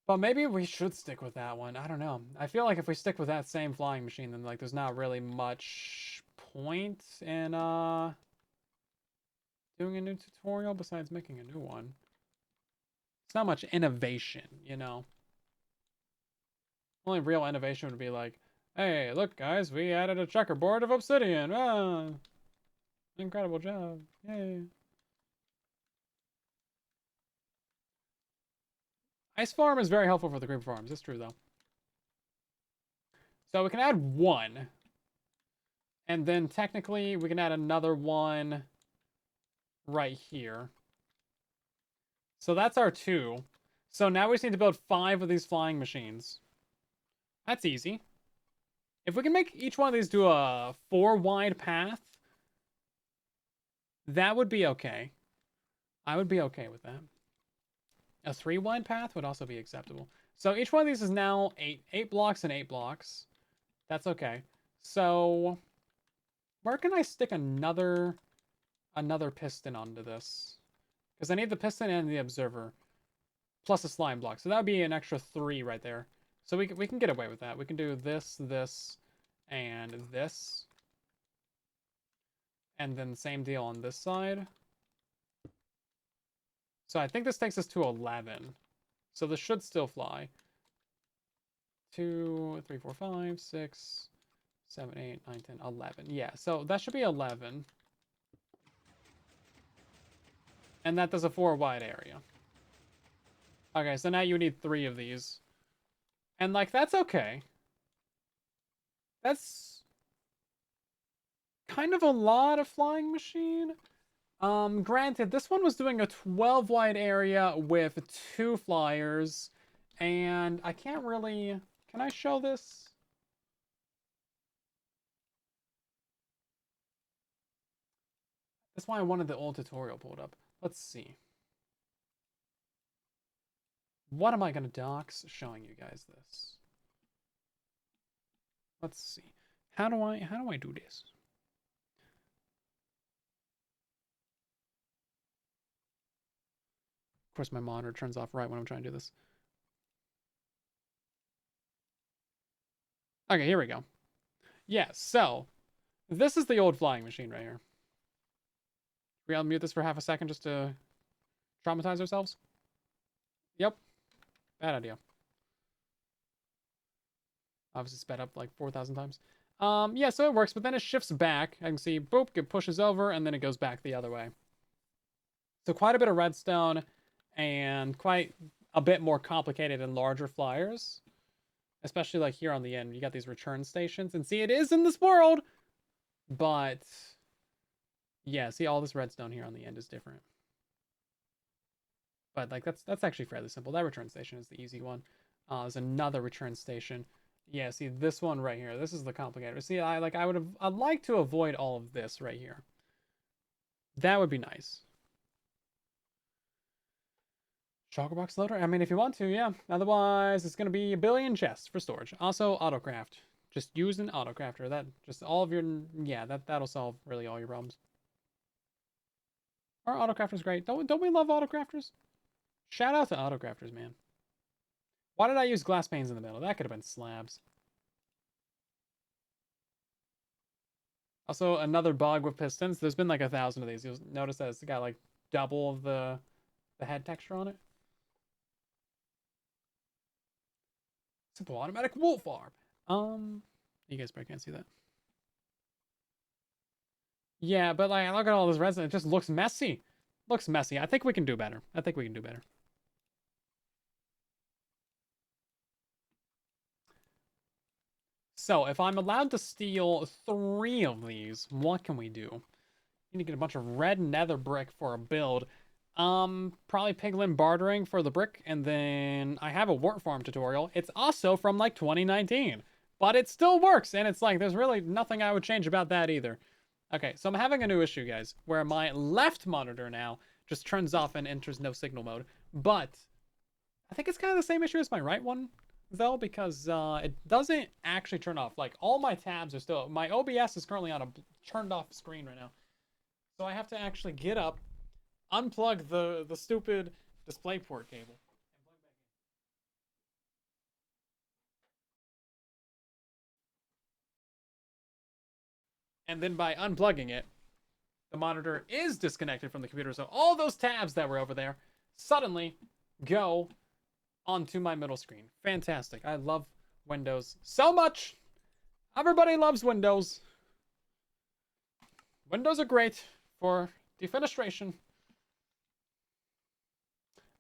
But maybe we should stick with that one. I don't know. I feel like if we stick with that same flying machine, then like there's not really much point in doing a new tutorial besides making a new one. It's not much innovation, you know. Only real innovation would be like, hey, look guys, we added a checkerboard of obsidian. Ah, incredible job. Yay. Ice farm is very helpful for the creeper farms. It's true though. So we can add one. And then technically we can add another one right here. So that's our 2. So now we just need to build 5 of these flying machines. That's easy. If we can make each one of these do a 4 wide path, that would be okay. I would be okay with that. A 3 wide path would also be acceptable. So each one of these is now 8 blocks and 8 blocks. That's okay. So where can I stick another piston onto this? Because I need the piston and the observer plus a slime block. So that would be an extra 3 right there. So we can get away with that. We can do this, this, and this. And then same deal on this side. So I think this takes us to 11. So this should still fly. 2, 3, 4, 5, 6, 7, 8, 9, 10, 11. Yeah, so that should be 11. And that does a 4 wide area. Okay, so now you need 3 of these. And like, that's okay. That's kind of a lot of flying machine. Granted, this one was doing a 12 wide area with 2 flyers. And I can't really... Can I show this? That's why I wanted the old tutorial pulled up. Let's see. What am I going to dox showing you guys this? Let's see. How do I do this? Of course, my monitor turns off right when I'm trying to do this. Okay, here we go. Yeah, so this is the old flying machine right here. We unmute this for half a second just to traumatize ourselves. Yep. Bad idea. Obviously sped up like 4,000 times. Yeah, so it works, but then it shifts back. I can see, boop, it pushes over, and then it goes back the other way. So quite a bit of redstone, and quite a bit more complicated and larger flyers. Especially like here on the end, you got these return stations. And see, it is in this world, but yeah, see all this redstone here on the end is different. But like that's actually fairly simple. That return station is the easy one. There's another return station. Yeah, see this one right here. This is the complicated. See, I'd like to avoid all of this right here. That would be nice. Shulker box loader? I mean, if you want to, yeah. Otherwise, it's going to be a billion chests for storage. Also, autocraft. Just use an autocrafter. That, just all of your, yeah, that'll solve really all your problems. Our autocrafter's great. Don't we love autocrafters? Shout out to autocrafters, man. Why did I use glass panes in the middle? That could have been slabs. Also, another bug with pistons. There's been like 1,000 of these. You'll notice that it's got like double of the head texture on it. Simple automatic wool farm. You guys probably can't see that. Yeah, but like, look at all this resin. It just looks messy. Looks messy. I think we can do better. I think we can do better. So, if I'm allowed to steal 3 of these, what can we do? Need to get a bunch of red nether brick for a build. Probably piglin bartering for the brick, and then I have a wart farm tutorial. It's also from like 2019, but it still works, and it's like there's really nothing I would change about that either. Okay, so I'm having a new issue, guys, where my left monitor now just turns off and enters no signal mode, but I think it's kind of the same issue as my right one, though, because it doesn't actually turn off. Like, all my tabs are still... My OBS is currently on a turned off screen right now. So I have to actually get up, unplug the stupid DisplayPort cable. And then by unplugging it, the monitor is disconnected from the computer. So all those tabs that were over there suddenly go onto my middle screen. Fantastic. I love Windows so much. Everybody loves Windows. Windows are great for defenestration.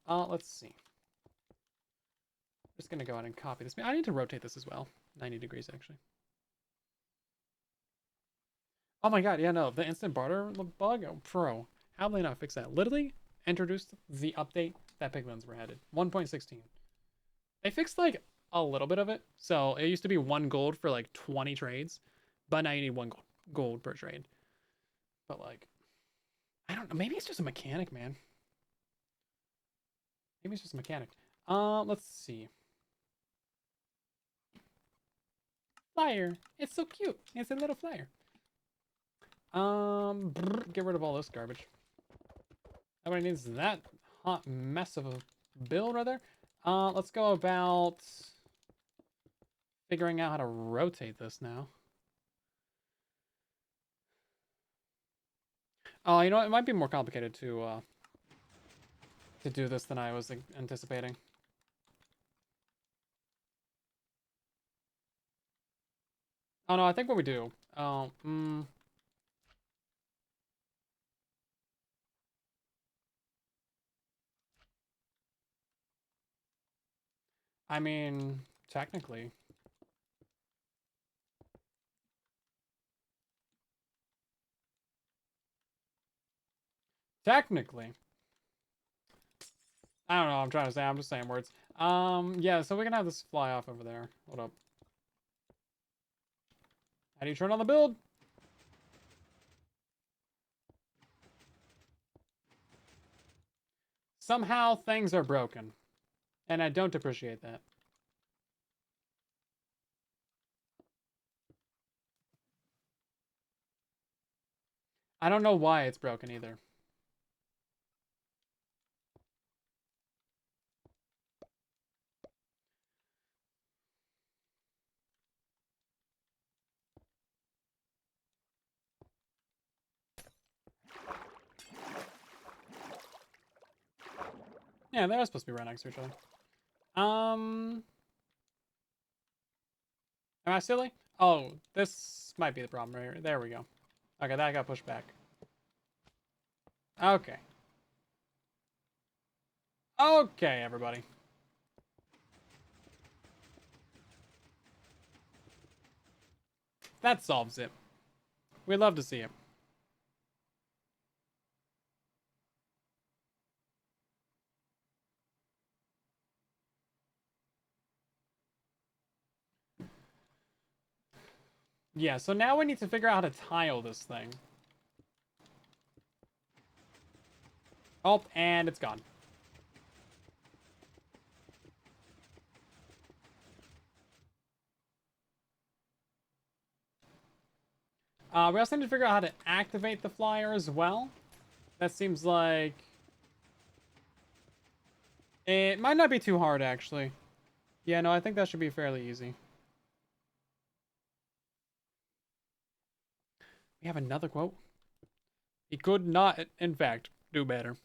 Let's see. Just gonna go ahead and copy this. I need to rotate this as well. 90 degrees, actually. Oh my god, yeah, no. The instant barter bug? Oh, pro. How did they not fix that? Literally introduced the update that piglins were added. 1.16. They fixed, like, a little bit of it. So, it used to be 1 gold for, like, 20 trades. But now you need 1 gold per trade. But, like, I don't know. Maybe it's just a mechanic, man. Maybe it's just a mechanic. Let's see. Flyer. It's so cute. It's a little flyer. Get rid of all this garbage. Nobody needs that hot mess of a build right there. Let's go about figuring out how to rotate this now. Oh, you know what? It might be more complicated to do this than I was anticipating. Oh no, I think what we do. I mean, technically. Technically. I don't know what I'm trying to say. I'm just saying words. Yeah, so we can have this fly off over there. Hold up. How do you turn on the build? Somehow things are broken. And I don't appreciate that. I don't know why it's broken either. Yeah, they're supposed to be right next to each other. Am I silly? Oh, this might be the problem right here. There we go. Okay, that got pushed back. Okay. Okay, everybody. That solves it. We'd love to see it. Yeah, so now we need to figure out how to tile this thing. Oh, and it's gone. We also need to figure out how to activate the flyer as well. That seems like... It might not be too hard, actually. Yeah, no, I think that should be fairly easy. We have another quote. He could not, in fact, do better.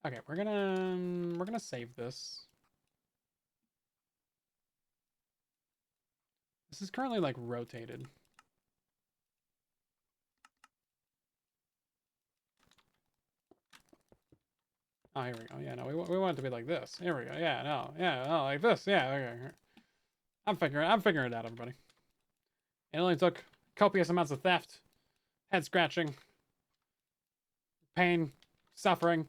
Okay, we're gonna save this. This is currently like rotated. Oh, here we go. Yeah, no, we want it to be like this. Here we go. Yeah, no, like this. Yeah, okay. I'm figuring it out, everybody. It only took copious amounts of theft, head scratching, pain, suffering,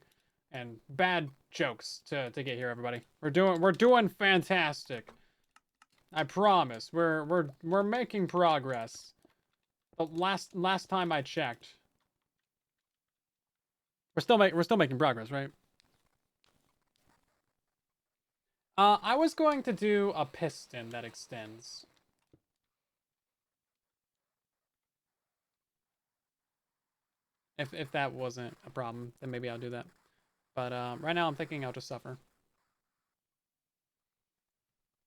and bad jokes to get here, everybody. We're doing fantastic. I promise. We're making progress. But last time I checked, we're still making progress, right? I was going to do a piston that extends. If that wasn't a problem, then maybe I'll do that. But right now I'm thinking I'll just suffer.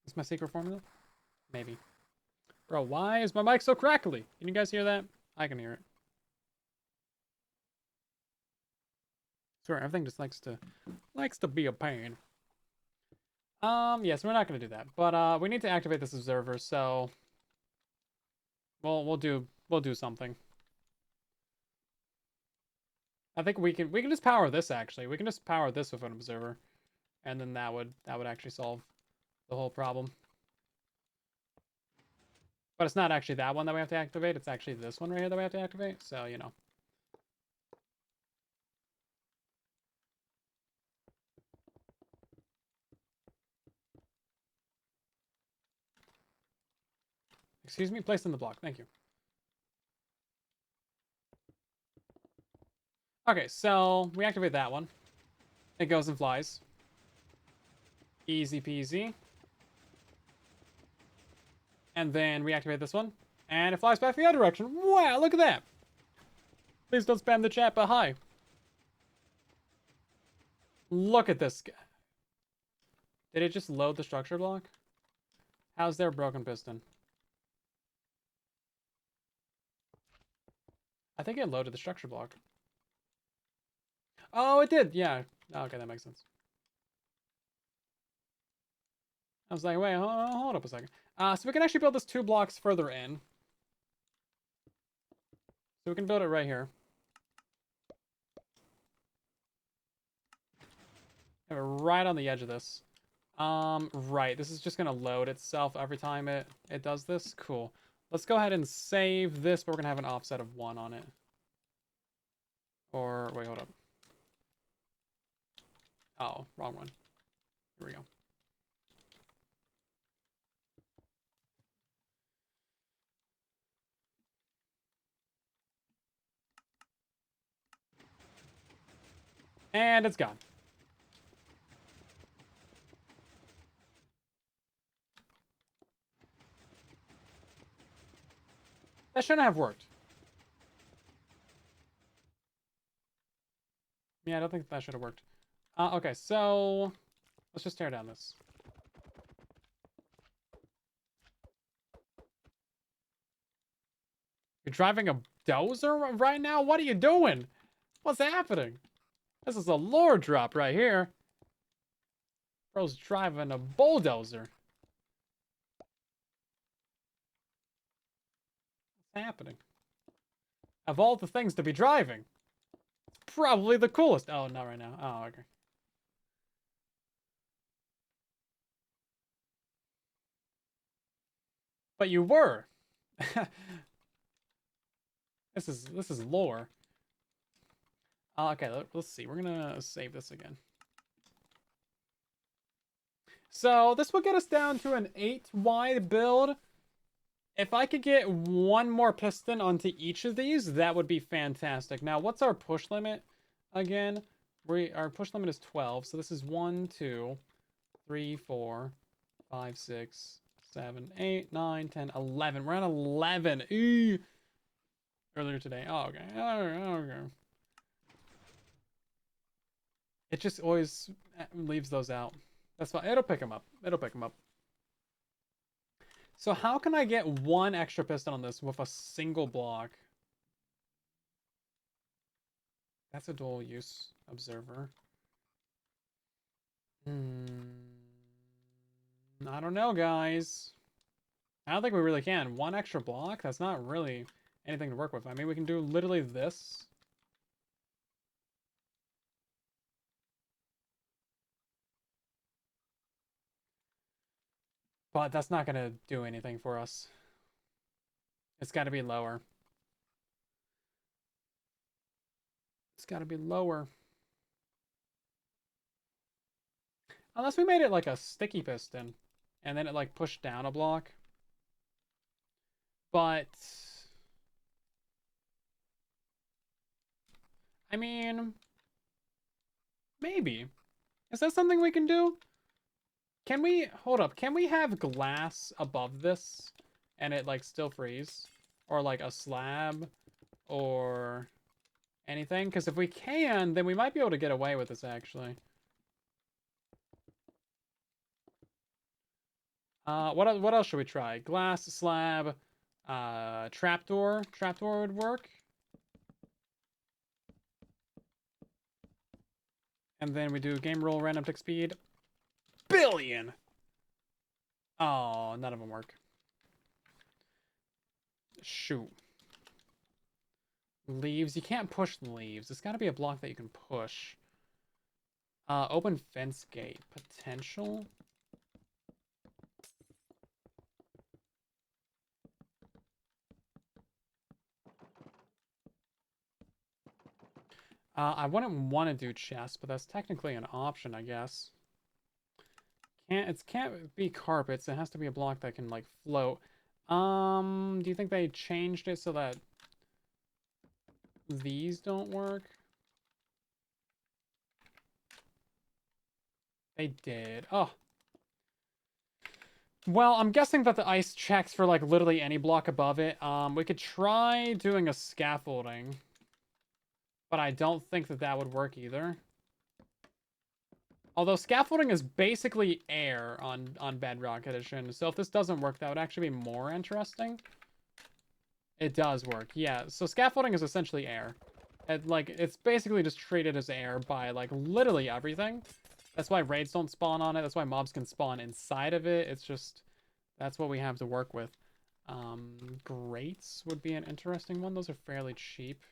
Is my secret formula? Maybe. Bro, why is my mic so crackly? Can you guys hear that? I can hear it. I swear, everything just likes to be a pain. Yes, we're not gonna do that. But we need to activate this observer, so we'll do something. I think we can just power this actually. We can just power this with an observer. And then that would actually solve the whole problem. But it's not actually that one that we have to activate, it's actually this one right here that we have to activate, so you know. Excuse me, placed in the block, thank you. Okay, so we activate that one. It goes and flies. Easy peasy. And then we activate this one. And it flies back the other direction. Wow, look at that. Please don't spam the chat, but hi. Look at this guy. Did it just load the structure block? How's there a broken piston? I think it loaded the structure block. Oh, it did, yeah. Okay, that makes sense. I was like, wait, hold up a second. So we can actually build this 2 blocks further in. So we can build it right here. Have it right on the edge of this. Right, this is just gonna load itself every time it does this. Cool. Let's go ahead and save this, but we're gonna have an offset of 1 on it. Or, wait, hold up. Oh, wrong one. Here we go. And it's gone. That shouldn't have worked. Yeah, I don't think that should have worked. Okay, so let's just tear down this. You're driving a dozer right now? What are you doing? What's happening? This is a lore drop right here. Bro's driving a bulldozer. What's happening? Of all the things to be driving, it's probably the coolest. Oh, not right now. Oh, okay. But you were. This is lore. Okay, let's see. We're gonna save this again. So this will get us down to an 8 wide build. If I could get 1 more piston onto each of these, that would be fantastic. Now, what's our push limit again? Our push limit is 12. So this is 1, 2, 3, 4, 5, 6, 7, 8, 9, 10, 11. We're on 11. Eee. Earlier today. Oh, okay. Okay. It just always leaves those out. That's fine. It'll pick them up. It'll pick them up. So how can I get 1 extra piston on this with a single block? That's a dual use observer. I don't know, guys. I don't think we really can. 1 extra block? That's not really anything to work with. I mean, we can do literally this. But that's not gonna do anything for us. It's gotta be lower. It's gotta be lower. Unless we made it like a sticky piston. And then it like pushed down a block. But I mean, maybe. Is that something we can do? Can we, hold up, can we have glass above this and it like still freeze? Or like a slab or anything? Because if we can, then we might be able to get away with this actually. What else should we try? Glass, slab, trapdoor. Trapdoor would work. And then we do game roll, random tick speed. Billion! Oh, none of them work. Shoot. Leaves. You can't push leaves. It's got to be a block that you can push. Open fence gate. Potential. I wouldn't want to do chest, but that's technically an option, I guess. Can't be carpets. It has to be a block that can like float. Do you think they changed it so that these don't work? They did. Oh. Well, I'm guessing that the ice checks for like literally any block above it. We could try doing a scaffolding, but I don't think that that would work either. Although scaffolding is basically air on Bedrock Edition, so if this doesn't work, that would actually be more interesting. It does work, yeah. So scaffolding is essentially air. It's basically just treated as air by, like, literally everything. That's why raids don't spawn on it. That's why mobs can spawn inside of it. It's just, that's what we have to work with. Grates would be an interesting one. Those are fairly cheap.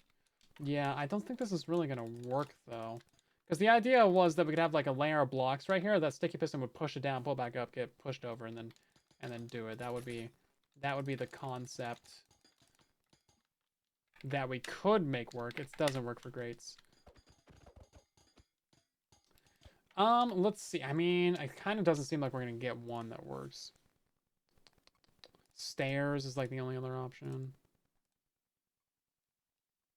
Yeah, I don't think this is really going to work, though. Because the idea was that we could have like a layer of blocks right here. That sticky piston would push it down, pull back up, get pushed over, and then do it. That would be the concept that we could make work. It doesn't work for grates. Let's see. I mean, it kind of doesn't seem like we're gonna get one that works. Stairs is like the only other option.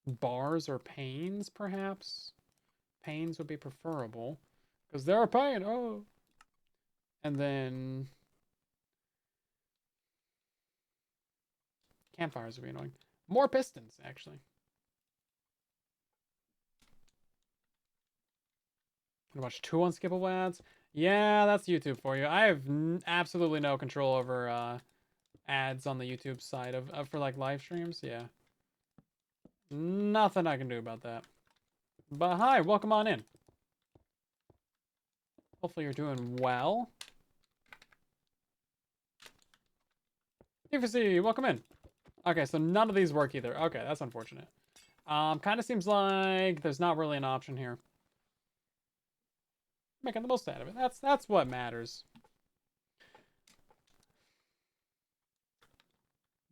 Bars or panes, perhaps. Panes would be preferable because they're a pain. Oh, and then campfires would be annoying. More pistons, actually. Gonna watch 2 unskippable ads. Yeah, that's YouTube for you. I have absolutely no control over ads on the YouTube side of for like live streams. Yeah, nothing I can do about that. But hi, welcome on in. Hopefully you're doing well. EFC, welcome in. Okay, so none of these work either. Okay, that's unfortunate. Kind of seems like there's not really an option here. Making the most out of it. That's what matters.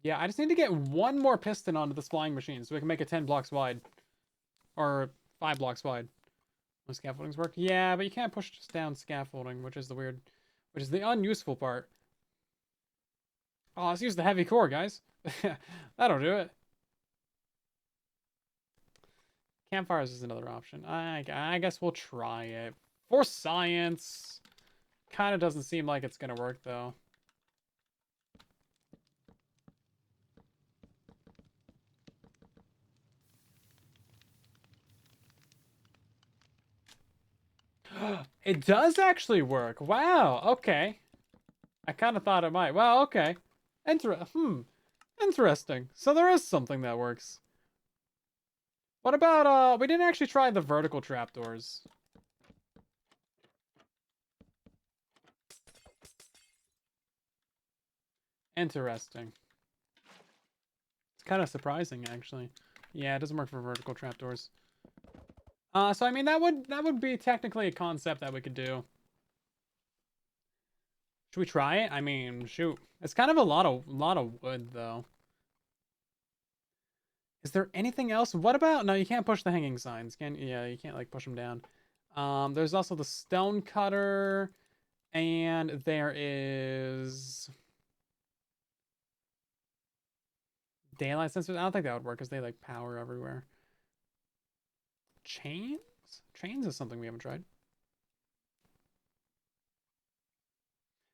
Yeah, I just need to get one more piston onto this flying machine so we can make it 10 blocks wide. Or 5 blocks wide. When scaffoldings work. Yeah, but you can't push down scaffolding, which is the unuseful part. Oh, let's use the heavy core, guys. That'll do it. Campfires is another option. I guess we'll try it. For science. Kind of doesn't seem like it's going to work, though. It does actually work. Wow, okay. I kind of thought it might. Well, okay. Interesting. So there is something that works. What about, we didn't actually try the vertical trapdoors. Interesting. It's kind of surprising, actually. Yeah, it doesn't work for vertical trapdoors. So I mean, that would be technically a concept that we could do. Should we try it? I mean, shoot. It's kind of a lot of wood, though. Is there anything else? What about... No, you can't push the hanging signs. Yeah, you can't, like, push them down. There's also the stone cutter. And there is... daylight sensors. I don't think that would work because they, like, power everywhere. Chains? Chains is something we haven't tried.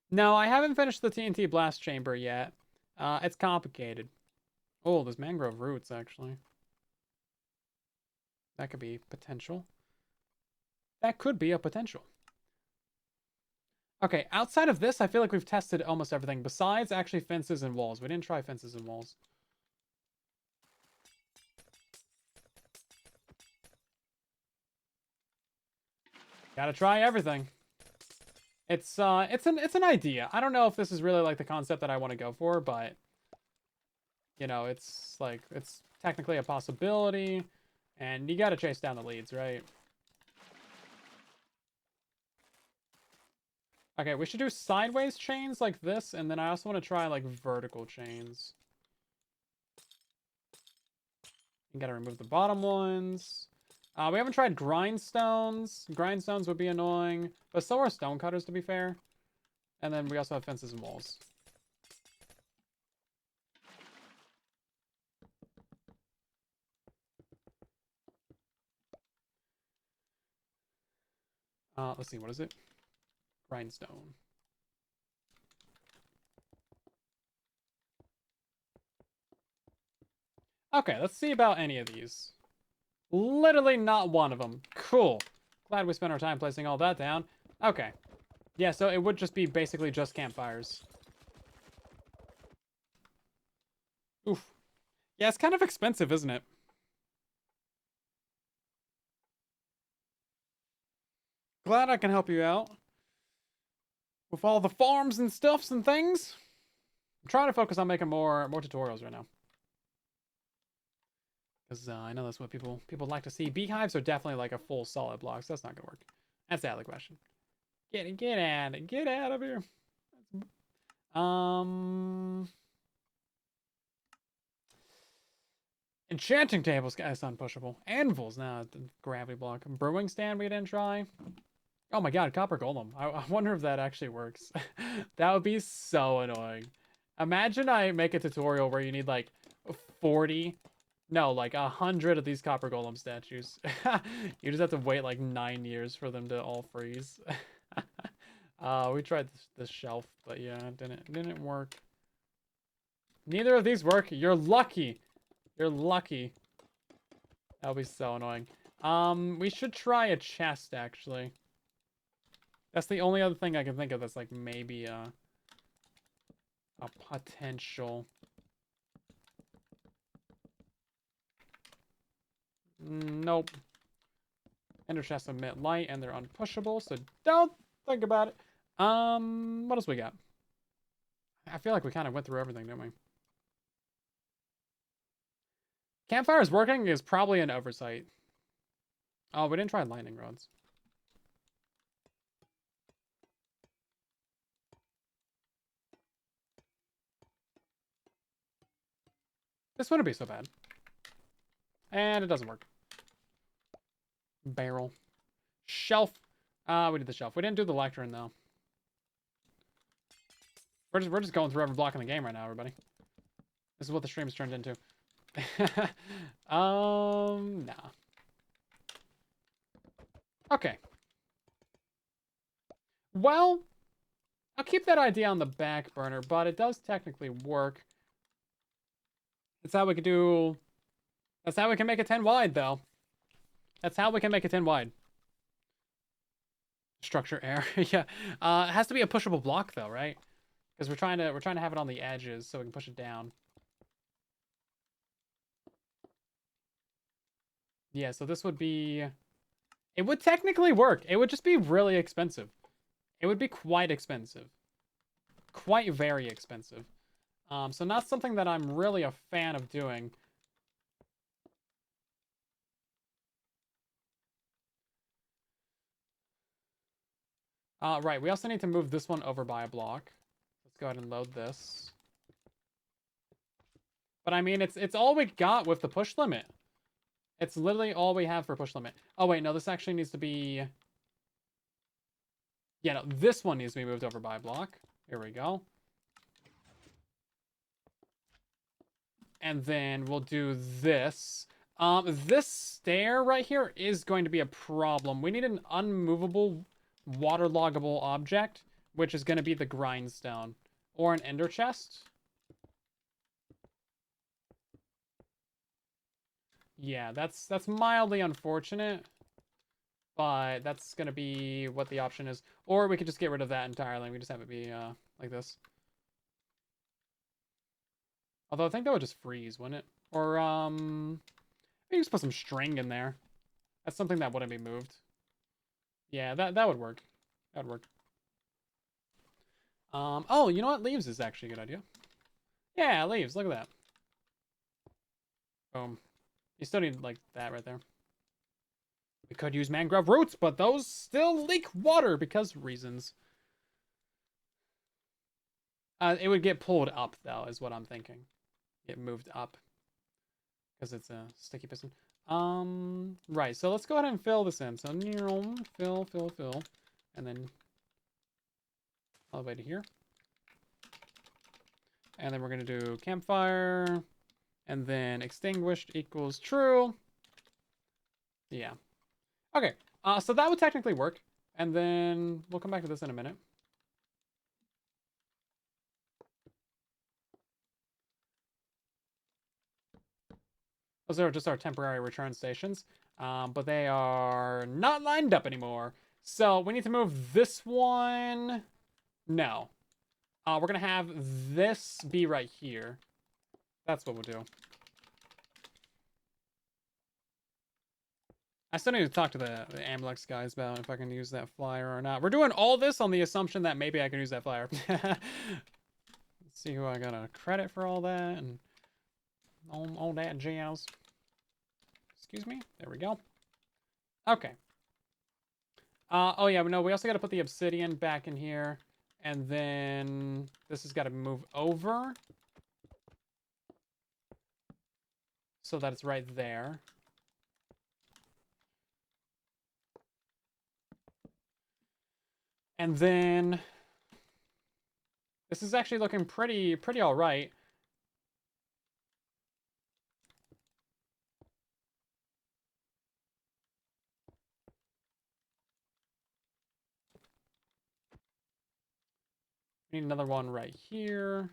No, I haven't finished the TNT blast chamber yet. It's complicated. Oh, there's mangrove roots, actually. That could be potential. That could be a potential. Okay, outside of this, I feel like we've tested almost everything besides actually fences and walls. We didn't try fences and walls. Gotta try everything. It's an idea. I don't know if this is really like the concept that I want to go for, but you know, it's like it's technically a possibility, and you gotta chase down the leads, right? Okay, we should do sideways chains like this, and then I also want to try like vertical chains. You gotta remove the bottom ones. We haven't tried grindstones. Grindstones would be annoying, but so are stone cutters, to be fair. And then we also have fences and walls. Let's see, what is it? Grindstone. Okay, let's see about any of these. Literally not one of them. Cool. Glad we spent our time placing all that down. Okay. Yeah, so it would just be basically just campfires. Oof. Yeah, it's kind of expensive, isn't it? Glad I can help you out with all the farms and stuffs and things. I'm trying to focus on making more tutorials right now. Because I know that's what people like to see. Beehives are definitely like a full solid block, so that's not gonna work. That's out of the question. Get out of here. Enchanting tables, guys, unpushable. Anvils, now gravity block. Brewing stand we didn't try. Oh my god, copper golem. I wonder if that actually works. That would be so annoying. Imagine I make a tutorial where you need like 40, no, like 100 of these copper golem statues. You just have to wait like 9 years for them to all freeze. We tried this shelf, but yeah, it didn't work. Neither of these work. You're lucky. You're lucky. That would be so annoying. We should try a chest, actually. That's the only other thing I can think of that's like maybe a potential. Nope. Ender chests emit light and they're unpushable, so don't think about it. What else we got? I feel like we kind of went through everything, didn't we? Campfires working is probably an oversight. Oh, we didn't try lightning rods. This wouldn't be so bad. And it doesn't work. Barrel. Shelf. We did the shelf. We didn't do the lectern, though. We're just going through every block in the game right now, everybody. This is what the stream's turned into. Nah. Okay. Well, I'll keep that idea on the back burner, but it does technically work. That's how we can do... That's how we can make it 10 wide, though. That's how we can make it 10 wide. Structure error. Yeah. It has to be a pushable block, though, right? Because we're trying to have it on the edges so we can push it down. Yeah, so this would be... It would technically work. It would just be really expensive. It would be quite expensive. Quite very expensive. So not something that I'm really a fan of doing. Right, we also need to move this one over by a block. Let's go ahead and load this. But I mean, it's all we got with the push limit. It's literally all we have for push limit. Oh, wait, no, this actually needs to be... Yeah, no, this one needs to be moved over by a block. Here we go. And then we'll do this. This stair right here is going to be a problem. We need an unmovable, waterloggable object, which is going to be the grindstone. Or an ender chest. Yeah, that's mildly unfortunate. But that's going to be what the option is. Or we could just get rid of that entirely. We just have it be like this. Although I think that would just freeze, wouldn't it? Or, maybe just put some string in there. That's something that wouldn't be moved. Yeah, that would work. That would work. Oh, you know what? Leaves is actually a good idea. Yeah, leaves. Look at that. Boom. You still need, like, that right there. We could use mangrove roots, but those still leak water because reasons. It would get pulled up, though, is what I'm thinking. Get moved up. Because it's a sticky piston. Right, so let's go ahead and fill this in. So, fill. And then all the way to here. And then we're going to do campfire. And then extinguished equals true. Yeah. Okay, so that would technically work. And then we'll come back to this in a minute. Those are just our temporary return stations. But they are not lined up anymore. So we need to move this one. No. We're going to have this be right here. That's what we'll do. I still need to talk to the Ambulex guys about if I can use that flyer or not. We're doing all this on the assumption that maybe I can use that flyer. Let's see who I got a credit for all that and all that jazz. Excuse me. There we go. Okay. Oh yeah, no, we also got to put the obsidian back in here. And then this has got to move over. So that it's right there. And then this is actually looking pretty all right. We need another one right here.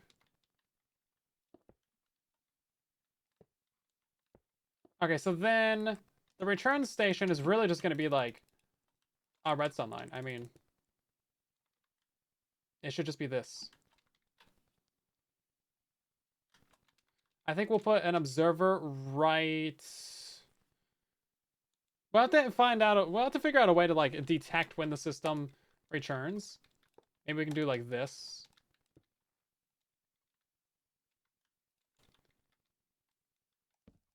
Okay, so then the return station is really just going to be like a redstone line. I mean, it should just be this. I think we'll put an observer right... We'll have to find out... We'll have to figure out a way to, like, detect when the system returns. Maybe we can do, like, this.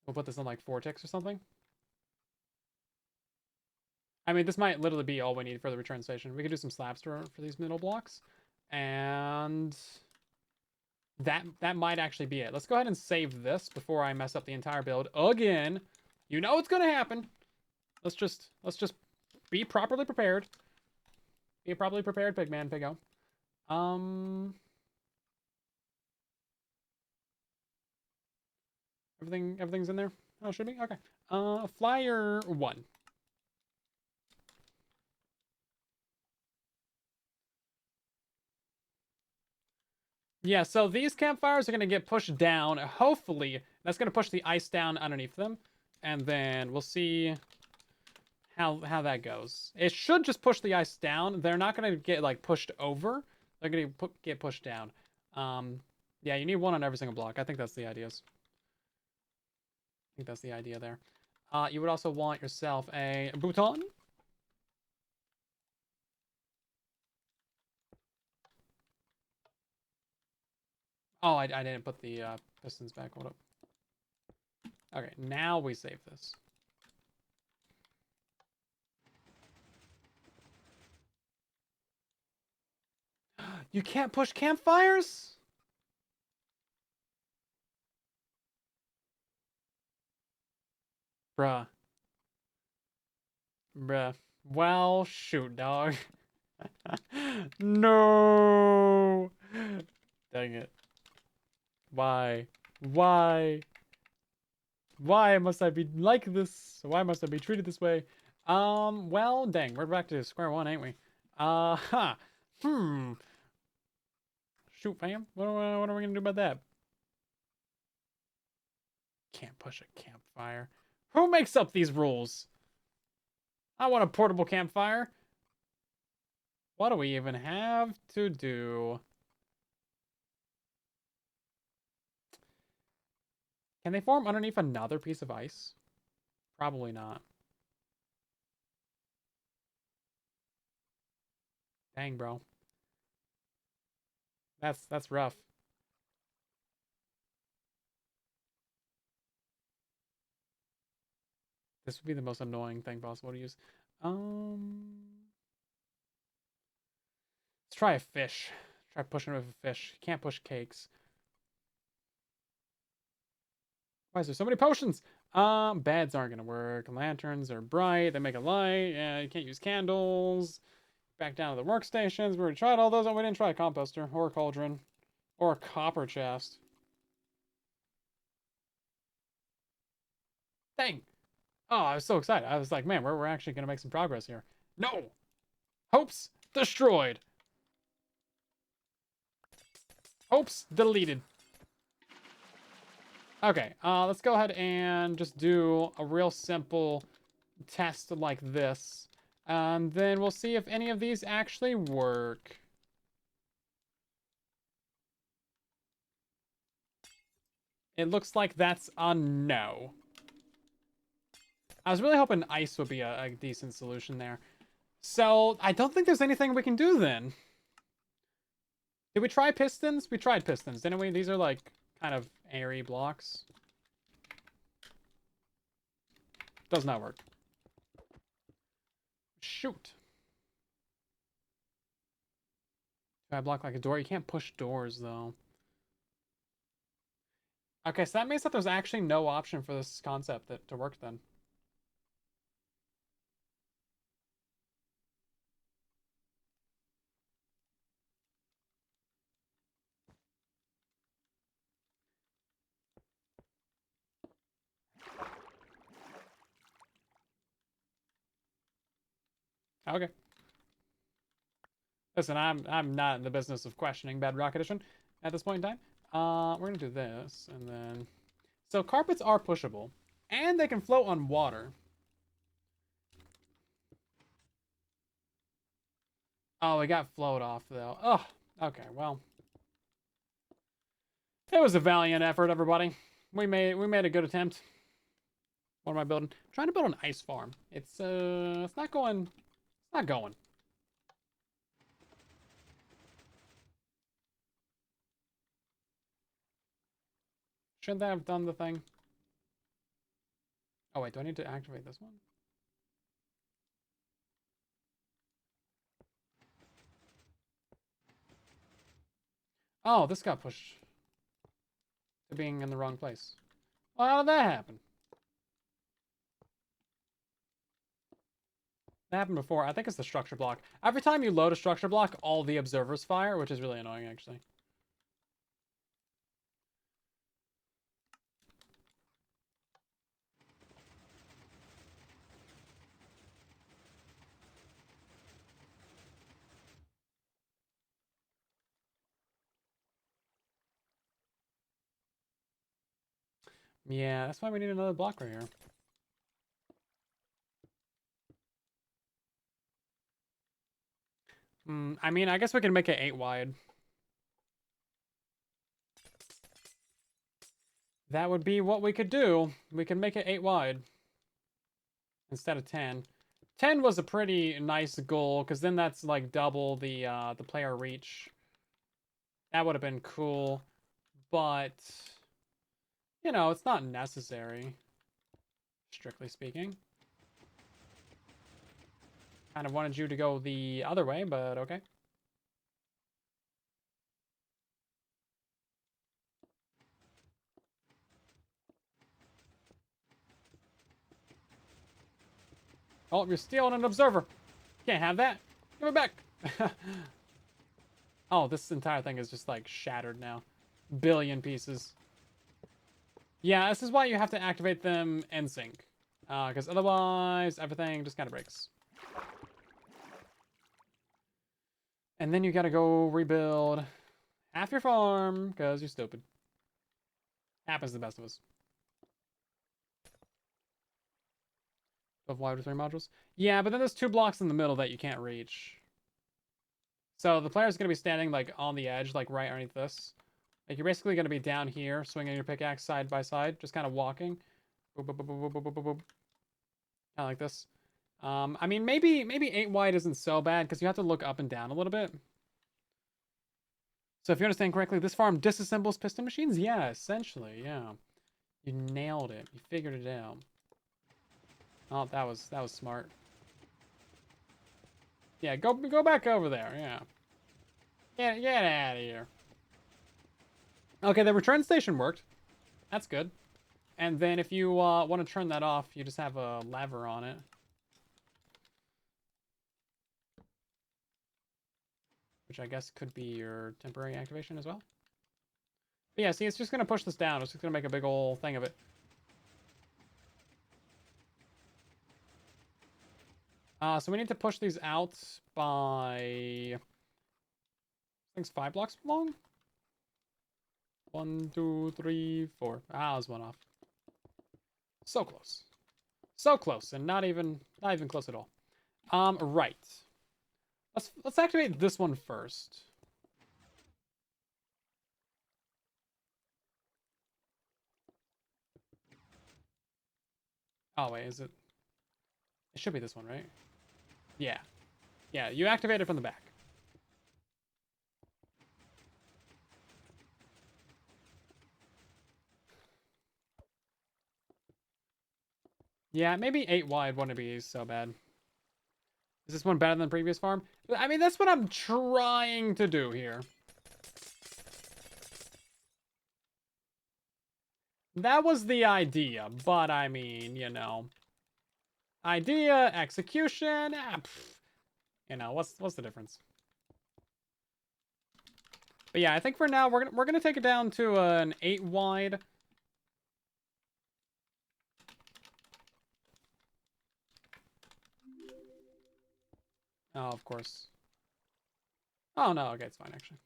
We'll put this on, like, 4 ticks or something. I mean, this might literally be all we need for the return station. We could do some slabs for these middle blocks. And... That might actually be it. Let's go ahead and save this before I mess up the entire build again. You know what's gonna happen. Let's just be properly prepared. Be a properly prepared pigman, piggo. Everything's in there. Oh, should be okay. Flyer 1. Yeah, so these campfires are going to get pushed down. Hopefully, that's going to push the ice down underneath them. And then we'll see how that goes. It should just push the ice down. They're not going to get, like, pushed over. They're going to get pushed down. Yeah, you need one on every single block. I think that's the idea. There. You would also want yourself a bouton. Oh, I didn't put the pistons back. Hold up. Okay, now we save this. You can't push campfires? Bruh. Bruh. Well, shoot, dog. No. Dang it. Why? Why? Why must I be like this? Why must I be treated this way? Well, dang, we're back to square one, ain't we? Huh. Hmm. Shoot, fam. What are we gonna do about that? Can't push a campfire. Who makes up these rules? I want a portable campfire. What do we even have to do? Can they form underneath another piece of ice? Probably not. Dang, bro. That's rough. This would be the most annoying thing possible to use. Let's try a fish. Try pushing with a fish. You can't push cakes. Why is there so many potions? Beds aren't gonna work. Lanterns are bright. They make a light. Yeah, you can't use candles. Back down to the workstations. We already tried all those. Oh, we didn't try a composter or a cauldron or a copper chest. Dang. Oh, I was so excited. I was like, man, we're actually gonna make some progress here. No. Hopes destroyed. Hopes deleted. Okay, let's go ahead and just do a real simple test like this. And then we'll see if any of these actually work. It looks like that's a no. I was really hoping ice would be a decent solution there. So, I don't think there's anything we can do then. Did we try pistons? We tried pistons, didn't we? These are like kind of airy blocks. Does not work. Shoot. I block like a door. You can't push doors though. Okay, so that means that there's actually no option for this concept to work then. Okay. Listen, I'm not in the business of questioning Bedrock Edition at this point in time. We're gonna do this, and then... So carpets are pushable, and they can float on water. Oh, we got float off, though. Oh, okay, well... It was a valiant effort, everybody. We made a good attempt. What am I building? I'm trying to build an ice farm. It's not going... It's not going. Shouldn't that have done the thing? Oh, wait, do I need to activate this one? Oh, this got pushed to being in the wrong place. Well, how did that happen? That happened before. I think it's the structure block. Every time you load a structure block, all the observers fire, which is really annoying, actually. Yeah, that's why we need another block right here. I mean, I guess we can make it 8 wide. That would be what we could do. We could make it 8 wide instead of 10. 10 was a pretty nice goal, because then that's like double the player reach. That would have been cool, but you know, it's not necessary, strictly speaking. Kind of wanted you to go the other way, but okay. Oh, you're stealing an observer. Can't have that. Give it back. Oh, this entire thing is just like shattered now. Billion pieces. Yeah, this is why you have to activate them in sync. Because otherwise, everything just kind of breaks. And then you gotta go rebuild half your farm, because you're stupid. Happens to the best of us. Of why 3 modules? Yeah, but then there's 2 blocks in the middle that you can't reach. So the player's gonna be standing like on the edge, like right underneath this. Like you're basically gonna be down here, swinging your pickaxe side by side, just kind of walking. Boop, boop, boop, boop, boop, boop, boop, boop. Kind of like this. I mean, maybe 8 wide isn't so bad because you have to look up and down a little bit. So if you understand correctly, this farm disassembles piston machines? Yeah, essentially, yeah. You nailed it. You figured it out. Oh, that was smart. Yeah, go back over there, yeah. Get out of here. Okay, the return station worked. That's good. And then if you want to turn that off, you just have a lever on it. Which I guess could be your temporary activation as well. But yeah, see, it's just going to push this down. It's just going to make a big old thing of it. So we need to push these out by... I think it's 5 blocks long? 1, 2, 3, 4. Ah, I was one off. So close. So close, and not even close at all. Right. Let's activate this one first. Oh wait, is it? It should be this one, right? Yeah. Yeah, you activate it from the back. Yeah, maybe 8 wide wouldn't be so bad. Is this one better than the previous farm? I mean, that's what I'm trying to do here. That was the idea, but I mean, you know, idea, execution, you know, what's the difference? But yeah, I think for now we're gonna take it down to an 8 wide. Oh, of course. Oh no, okay, it's fine actually.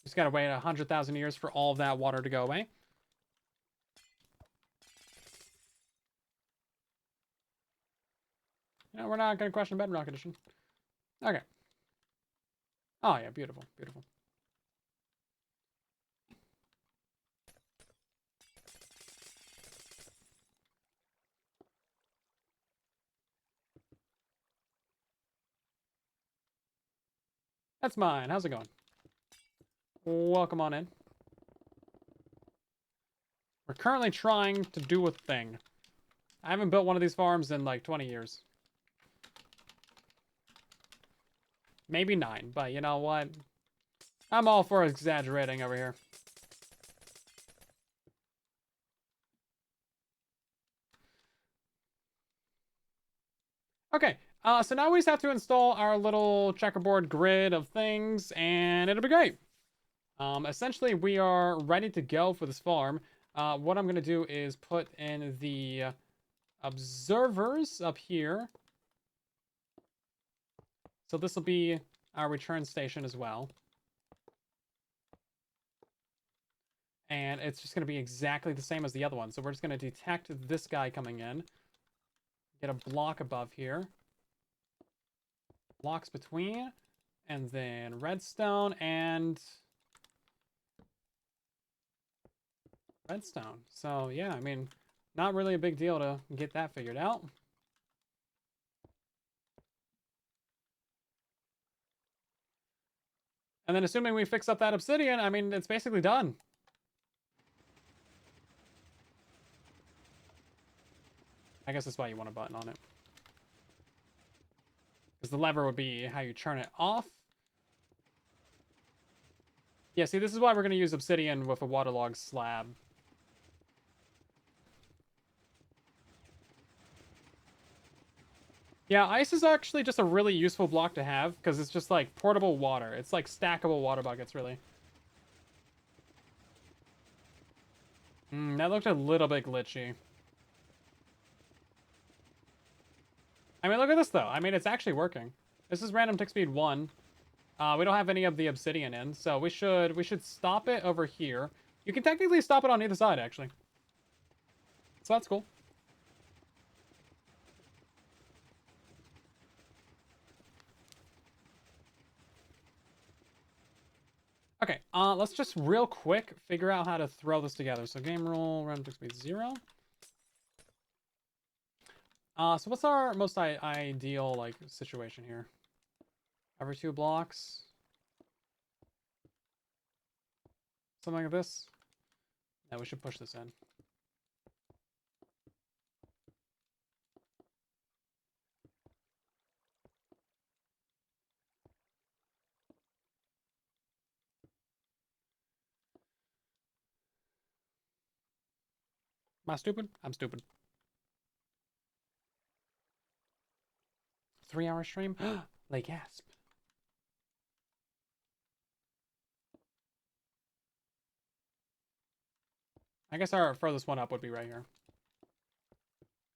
Just gotta wait 100,000 years for all of that water to go away. No, we're not gonna question Bedrock Edition. Okay. Oh yeah, beautiful, beautiful. That's mine. How's it going? Welcome on in. We're currently trying to do a thing. I haven't built one of these farms in like 20 years. Maybe 9, but you know what? I'm all for exaggerating over here. Okay, so now we just have to install our little checkerboard grid of things, and it'll be great. Essentially, we are ready to go for this farm. What I'm going to do is put in the observers up here. So this will be our return station as well. And it's just going to be exactly the same as the other one. So we're just going to detect this guy coming in. Get a block above here. Blocks between. And then redstone and... redstone. So yeah, I mean, not really a big deal to get that figured out. And then assuming we fix up that obsidian, I mean, it's basically done. I guess that's why you want a button on it. Because the lever would be how you turn it off. Yeah, see, this is why we're going to use obsidian with a waterlogged slab. Yeah, ice is actually just a really useful block to have, because it's just, like, portable water. It's like stackable water buckets, really. That looked a little bit glitchy. I mean, look at this, though. I mean, it's actually working. This is random tick speed 1. We don't have any of the obsidian in, so we should stop it over here. You can technically stop it on either side, actually. So that's cool. Okay, let's just real quick figure out how to throw this together. So game rule, random tick speed 0. So what's our most ideal, like, situation here? Every 2 blocks? Something like this? Yeah, we should push this in. Am I stupid? I'm stupid. 3-hour stream? Like gasp. I guess our furthest one up would be right here.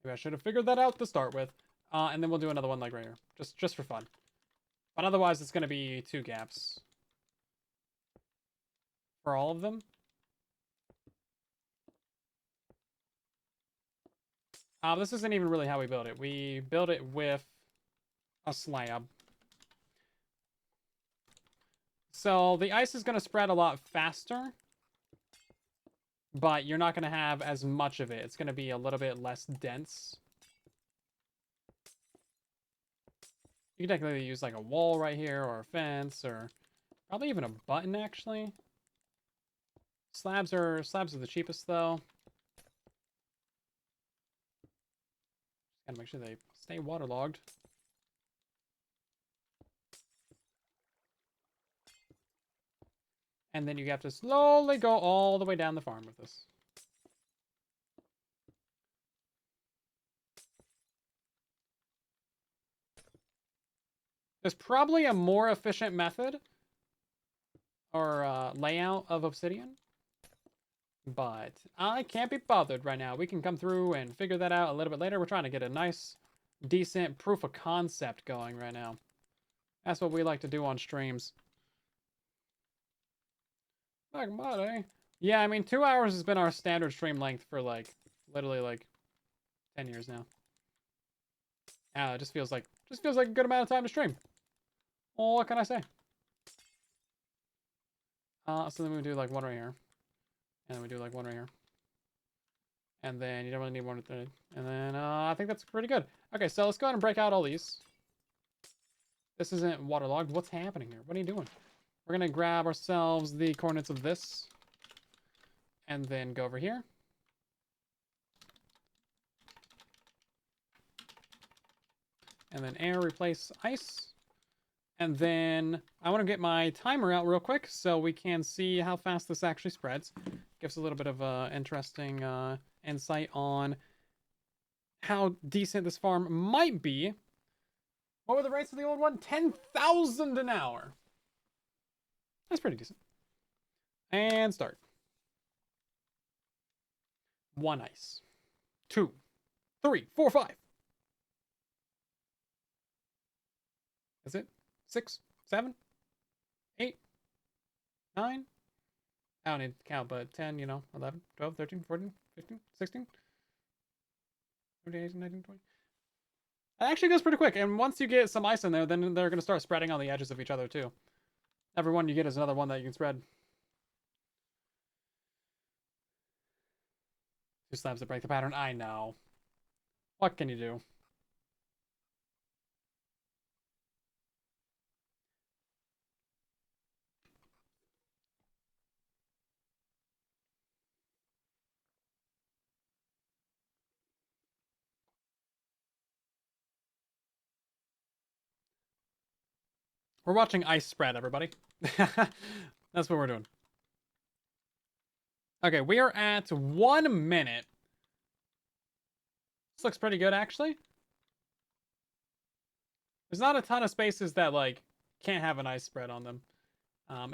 Maybe I should have figured that out to start with. And then we'll do another one like right here. Just for fun. But otherwise, it's going to be 2 gaps. For all of them. This isn't even really how we build it. We build it with a slab. So the ice is going to spread a lot faster. But you're not going to have as much of it. It's going to be a little bit less dense. You can technically use like a wall right here, or a fence, or probably even a button, actually. Slabs are the cheapest, though. Gotta make sure they stay waterlogged. And then you have to slowly go all the way down the farm with this. There's probably a more efficient method or layout of obsidian, but I can't be bothered right now. We can come through and figure that out a little bit later. We're trying to get a nice, decent proof of concept going right now. That's what we like to do on streams. Like, buddy. Yeah, I mean, 2 hours has been our standard stream length for, like, literally, like, 10 years now. It just feels like a good amount of time to stream. Well, what can I say? So then we do, like, one right here. And then we do, like, one right here. And then you don't really need one with it. And then, I think that's pretty good. Okay, so let's go ahead and break out all these. This isn't waterlogged. What's happening here? What are you doing? We're gonna grab ourselves the coordinates of this. And then go over here. And then air replace ice. And then I want to get my timer out real quick so we can see how fast this actually spreads. Gives a little bit of interesting insight on how decent this farm might be. What were the rates of the old one? 10,000 an hour. That's pretty decent. And start. 1 ice. 2, 3, 4, 5. Is it? 6, 7, 8, 9. I don't need to count, but 10, 11, 12, 13, 14, 15, 16, 17, 18, 19, 20. It actually goes pretty quick, and once you get some ice in there, then they're going to start spreading on the edges of each other, too. Every one you get is another one that you can spread. 2 slabs that break the pattern. I know. What can you do? We're watching ice spread, everybody. That's what we're doing. Okay, we are at 1 minute. This looks pretty good, actually. There's not a ton of spaces that, like, can't have an ice spread on them.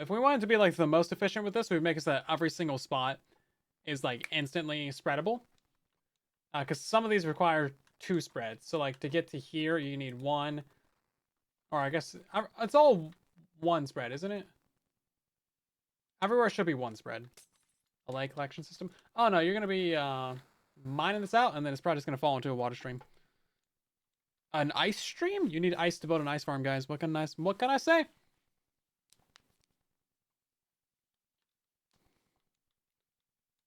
If we wanted to be, like, the most efficient with this, we would make it so that every single spot is, like, instantly spreadable. Because some of these require 2 spreads. So, like, to get to here, you need 1. Or I guess it's all 1 spread, isn't it? Everywhere should be 1 spread. A light collection system. Oh, no, you're going to be mining this out, and then it's probably just going to fall into a water stream. An ice stream? You need ice to build an ice farm, guys. What can I say?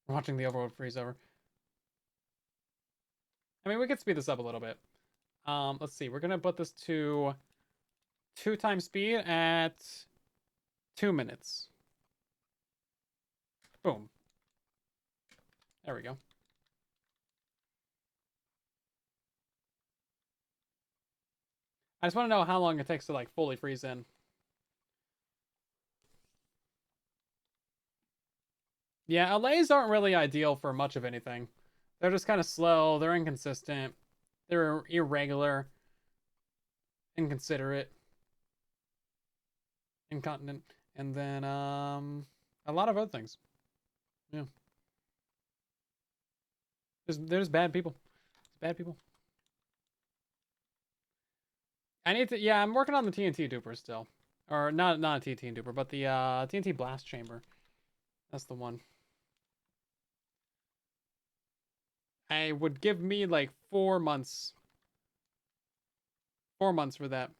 We're watching the overworld freeze over. I mean, we could speed this up a little bit. Let's see. We're going to put this to 2 times speed at 2 minutes. Boom. There we go. I just want to know how long it takes to, like, fully freeze in. Yeah, LAs aren't really ideal for much of anything. They're just kind of slow. They're inconsistent. They're irregular. Inconsiderate. Incontinent. And then, a lot of other things. Yeah. There's bad people. Bad people. I need to, yeah, I'm working on the TNT duper still. Or not a TNT duper, but the TNT blast chamber. That's the one. I would give me like 4 months. 4 months for that.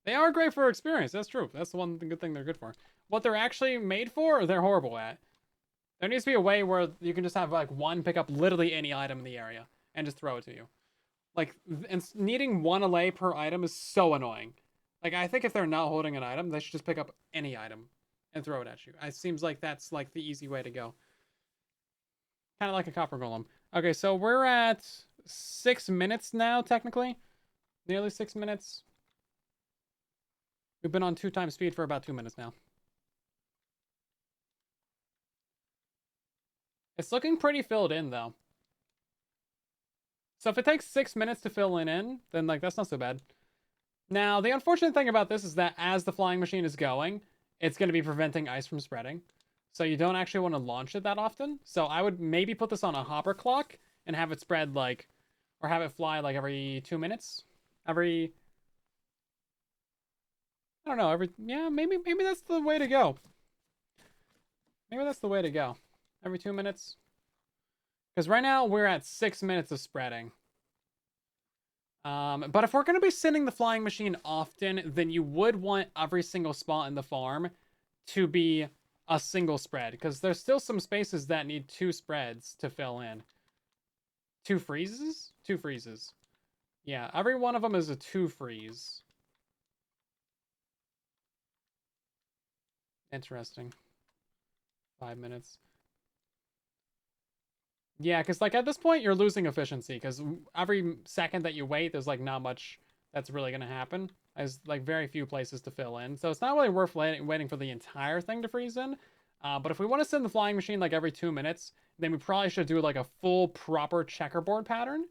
They are great for experience. That's true. That's the one good thing they're good for. What they're actually made for, they're horrible at. There needs to be a way where you can just have like one pick up literally any item in the area and just throw it to you. Like, needing 1 allay per item is so annoying. Like, I think if they're not holding an item, they should just pick up any item and throw it at you. It seems like that's like the easy way to go. Kind of like a copper golem. Okay, so we're at 6 minutes now, technically. Nearly 6 minutes. We've been on 2 times speed for about 2 minutes now. It's looking pretty filled in, though. So if it takes 6 minutes to fill in, then, like, that's not so bad. Now, the unfortunate thing about this is that as the flying machine is going, it's going to be preventing ice from spreading. So you don't actually want to launch it that often. So I would maybe put this on a hopper clock and have it spread, like, or have it fly, like, every 2 minutes. I don't know, yeah, maybe that's the way to go. Maybe that's the way to go. Every 2 minutes. Because right now, we're at 6 minutes of spreading. But if we're going to be sending the flying machine often, then you would want every single spot in the farm to be a single spread. Because there's still some spaces that need 2 spreads to fill in. 2 freezes? 2 freezes. Yeah, every one of them is a 2 freeze. Interesting. 5 minutes. Yeah, because, like, at this point, you're losing efficiency, because every second that you wait, there's, like, not much that's really going to happen. There's, like, very few places to fill in. So it's not really worth waiting for the entire thing to freeze in. But if we want to send the flying machine, like, every 2 minutes, then we probably should do, like, a full, proper checkerboard pattern.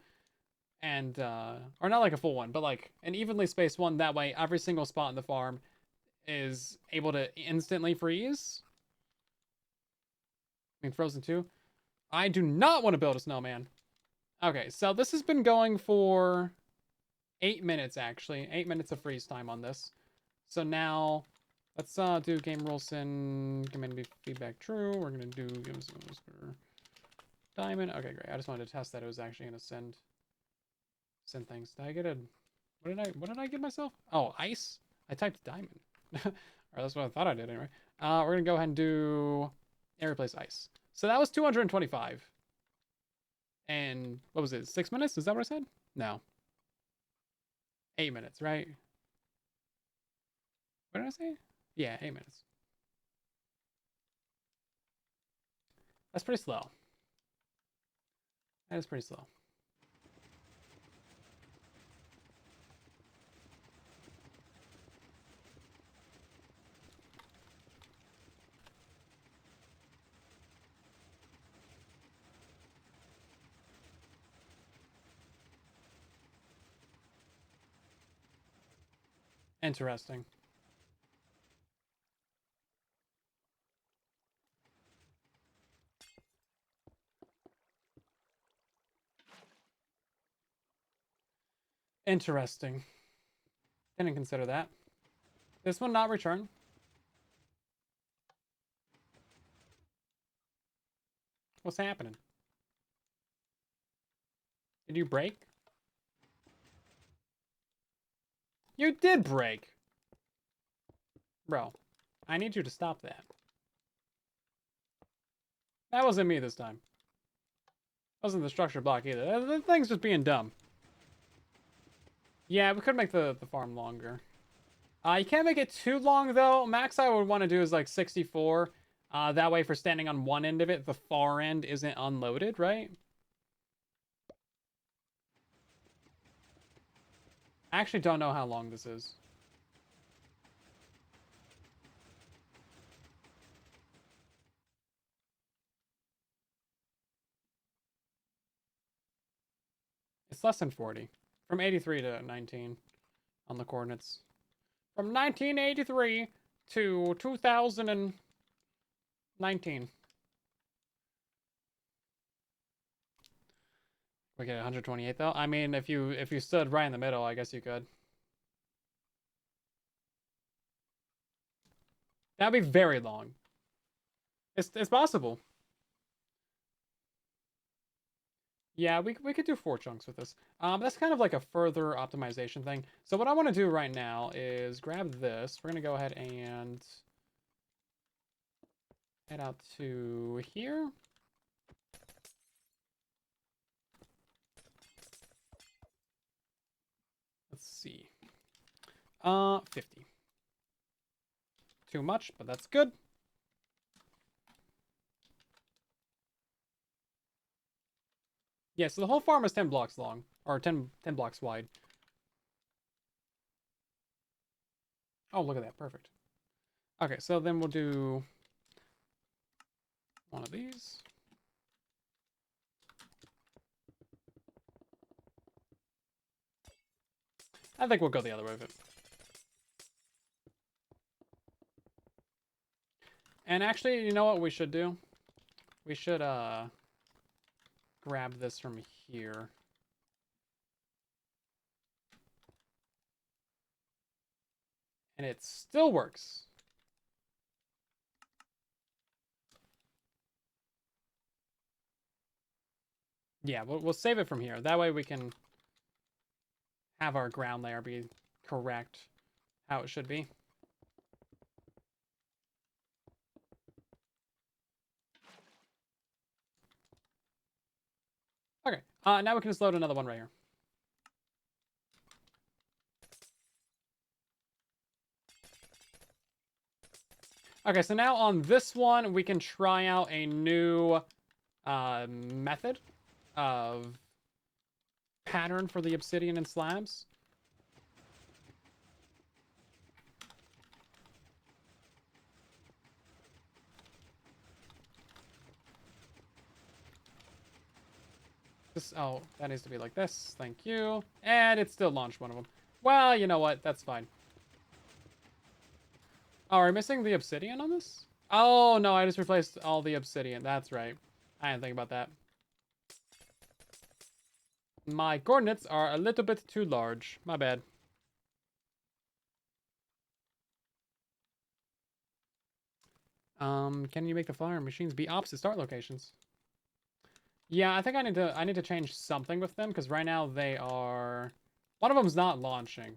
And, or not, like, a full one, but, like, an evenly spaced one. That way, every single spot in the farm is able to instantly freeze. I mean, Frozen 2. I do not want to build a snowman. Okay, so this has been going for 8 minutes, actually. 8 minutes of freeze time on this. So now, let's do game rules and command feedback true. We're going to do diamond. Okay, great. I just wanted to test that it was actually going to send things. Did I get a... What did I get myself? Oh, ice? I typed diamond. Or that's what I thought I did anyway. We're going to go ahead and do air replace ice. So that was 225. And what was it? 6 minutes? Is that what I said? No. 8 minutes, right? What did I say? Yeah, 8 minutes. That's pretty slow. That is pretty slow. Interesting. Interesting. Didn't consider that. This one not return. What's happening? Did you break? You did break! Bro, I need you to stop that. That wasn't me this time. Wasn't the structure block either. The thing's just being dumb. Yeah, we could make the farm longer. You can't make it too long, though. Max I would want to do is like 64. That way, for standing on one end of it, the far end isn't unloaded, right? I actually don't know how long this is. It's less than 40. From 83 to 19 on the coordinates. From 1983 to 2019. We get 128 though. I mean, if you stood right in the middle, I guess you could. That'd be very long. It's possible. Yeah, we could do 4 chunks with this. That's kind of like a further optimization thing. So what I want to do right now is grab this. We're gonna go ahead and head out to here. Let's see. 50. Too much, but that's good. Yeah, so the whole farm is 10 blocks long, or 10 blocks wide. Oh, look at that, perfect. Okay, so then we'll do one of these. I think we'll go the other way with it. And actually, you know what we should do? We should, grab this from here. And it still works. Yeah, we'll save it from here. That way we can have our ground layer be correct how it should be. Okay, now we can just load another one right here. Okay, so now on this one, we can try out a new method of pattern for the obsidian and slabs. This, oh, that needs to be like this. Thank you. And it still launched one of them. Well, you know what? That's fine. Oh, are we missing the obsidian on this? Oh, no, I just replaced all the obsidian. That's right. I didn't think about that. My coordinates are a little bit too large. My bad. Can you make the flyer machines be opposite start locations? Yeah, I think I need to change something with them because right now they are, one of them's not launching.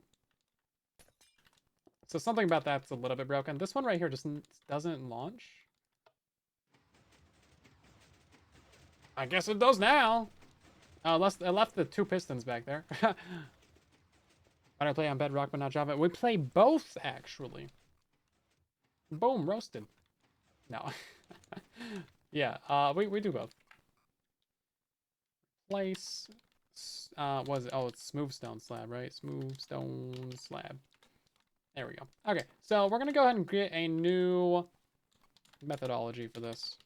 So something about that's a little bit broken. This one right here just doesn't launch. I guess it does now. I left the 2 pistons back there. Why do I play on Bedrock but not Java? We play both actually. Boom, roasted. No. Yeah, we do both. Place. Was it? Oh, it's smooth stone slab, right? Smooth stone slab. There we go. Okay, so we're gonna go ahead and create a new methodology for this.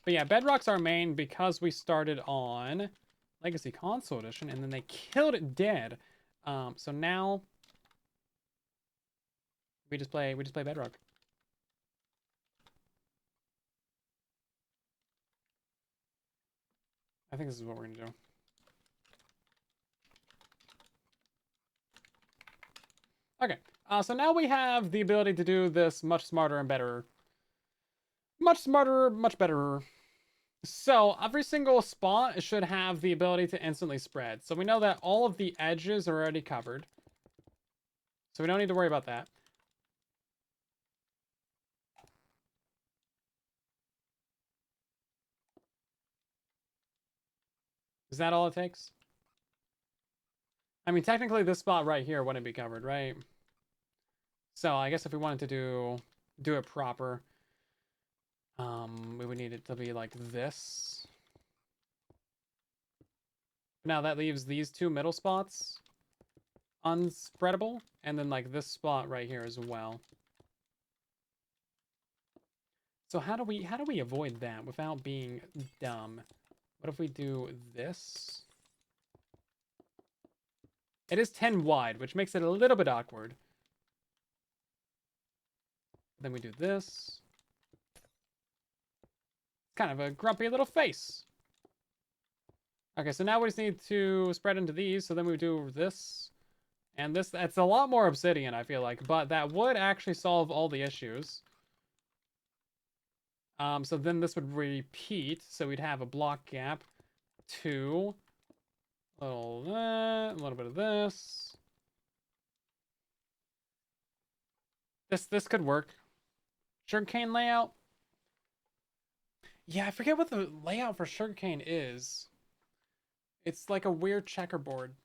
But yeah, Bedrock's our main because we started on Legacy Console Edition, and then they killed it dead. So now we just play Bedrock. I think this is what we're gonna do. Okay, so now we have the ability to do this much smarter and better. Much smarter, much better. So every single spot should have the ability to instantly spread. So we know that all of the edges are already covered. So we don't need to worry about that. Is that all it takes? I mean, technically this spot right here wouldn't be covered, right? So I guess if we wanted to do it proper, we would need it to be like this. Now that leaves these two middle spots unspreadable, and then like this spot right here as well. So how do we avoid that without being dumb? What if we do this? It is 10 wide, which makes it a little bit awkward. Then we do this. Kind of a grumpy little face. Okay, so now we just need to spread into these. So then we do this and this. It's a lot more obsidian, I feel like, but that would actually solve all the issues. So then this would repeat. So we'd have a block gap, 2, a little bit of this. This could work. Sugarcane layout. Yeah, I forget what the layout for sugarcane is. It's like a weird checkerboard.